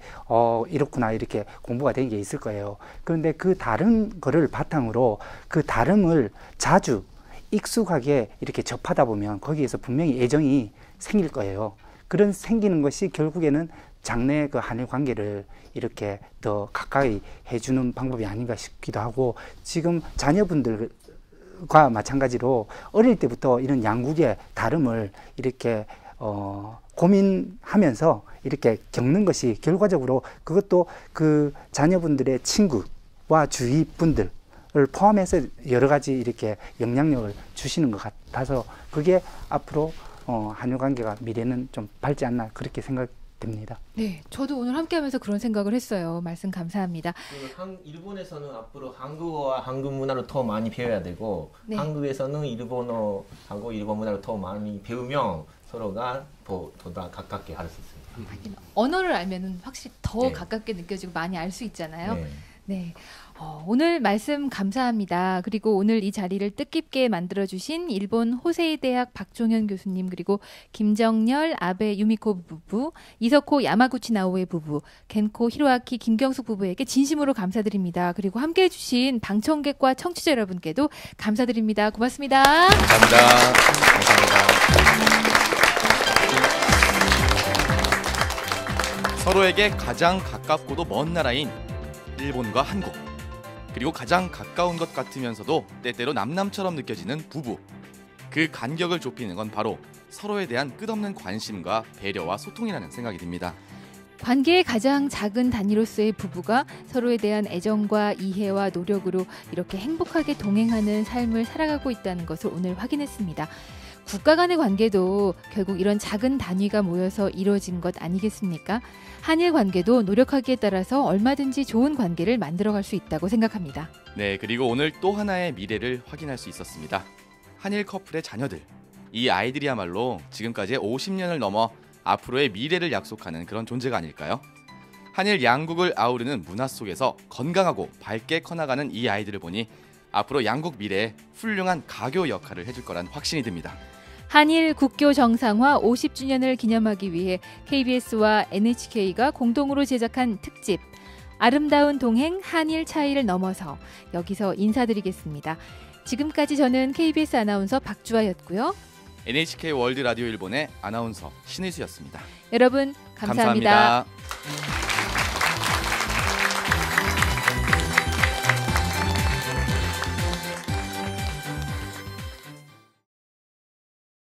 이렇구나 이렇게 공부가 된 게 있을 거예요. 그런데 그 다른 거를 바탕으로 그 다름을 자주 익숙하게 이렇게 접하다 보면 거기에서 분명히 애정이 생길 거예요. 그런 생기는 것이 결국에는 장래 그 한일 관계를 이렇게 더 가까이 해주는 방법이 아닌가 싶기도 하고, 지금 자녀분들과 마찬가지로 어릴 때부터 이런 양국의 다름을 이렇게 고민하면서 이렇게 겪는 것이 결과적으로 그것도 그 자녀분들의 친구와 주위 분들을 포함해서 여러 가지 이렇게 영향력을 주시는 것 같아서 그게 앞으로 한일 관계가 미래는 좀 밝지 않나 그렇게 생각됩니다. 네, 저도 오늘 함께하면서 그런 생각을 했어요. 말씀 감사합니다. 일본에서는 앞으로 한국어와 한국 문화를 더 많이 배워야 되고, 네. 한국에서는 일본어하고 일본 문화를 더 많이 배우면 서로가 더 가깝게 할 수 있습니다. 언어를 알면은 확실히 더 네. 가깝게 느껴지고 많이 알 수 있잖아요. 네. 네. 오늘 말씀 감사합니다. 그리고 오늘 이 자리를 뜻깊게 만들어주신 일본 호세이 대학 박종현 교수님, 그리고 김정열 아베 유미코 부부, 이석호 야마구치 나오에 부부, 겐코 히로아키 김경숙 부부에게 진심으로 감사드립니다. 그리고 함께해 주신 방청객과 청취자 여러분께도 감사드립니다. 고맙습니다. 감사합니다. 서로에게 가장 가깝고도 먼 나라인 일본과 한국, 그리고 가장 가까운 것 같으면서도 때때로 남남처럼 느껴지는 부부. 그 간격을 좁히는 건 바로 서로에 대한 끝없는 관심과 배려와 소통이라는 생각이 듭니다. 관계의 가장 작은 단위로서의 부부가 서로에 대한 애정과 이해와 노력으로 이렇게 행복하게 동행하는 삶을 살아가고 있다는 것을 오늘 확인했습니다. 국가 간의 관계도 결국 이런 작은 단위가 모여서 이루어진 것 아니겠습니까? 한일 관계도 노력하기에 따라서 얼마든지 좋은 관계를 만들어갈 수 있다고 생각합니다. 네, 그리고 오늘 또 하나의 미래를 확인할 수 있었습니다. 한일 커플의 자녀들, 이 아이들이야말로 지금까지의 50년을 넘어 앞으로의 미래를 약속하는 그런 존재가 아닐까요? 한일 양국을 아우르는 문화 속에서 건강하고 밝게 커나가는 이 아이들을 보니 앞으로 양국 미래에 훌륭한 가교 역할을 해줄 거란 확신이 듭니다. 한일 국교 정상화 50주년을 기념하기 위해 KBS와 NHK가 공동으로 제작한 특집 아름다운 동행 한일 차이를 넘어서 여기서 인사드리겠습니다. 지금까지 저는 KBS 아나운서 박주아였고요. NHK 월드 라디오 일본의 아나운서 신의수였습니다. 여러분 감사합니다. 감사합니다.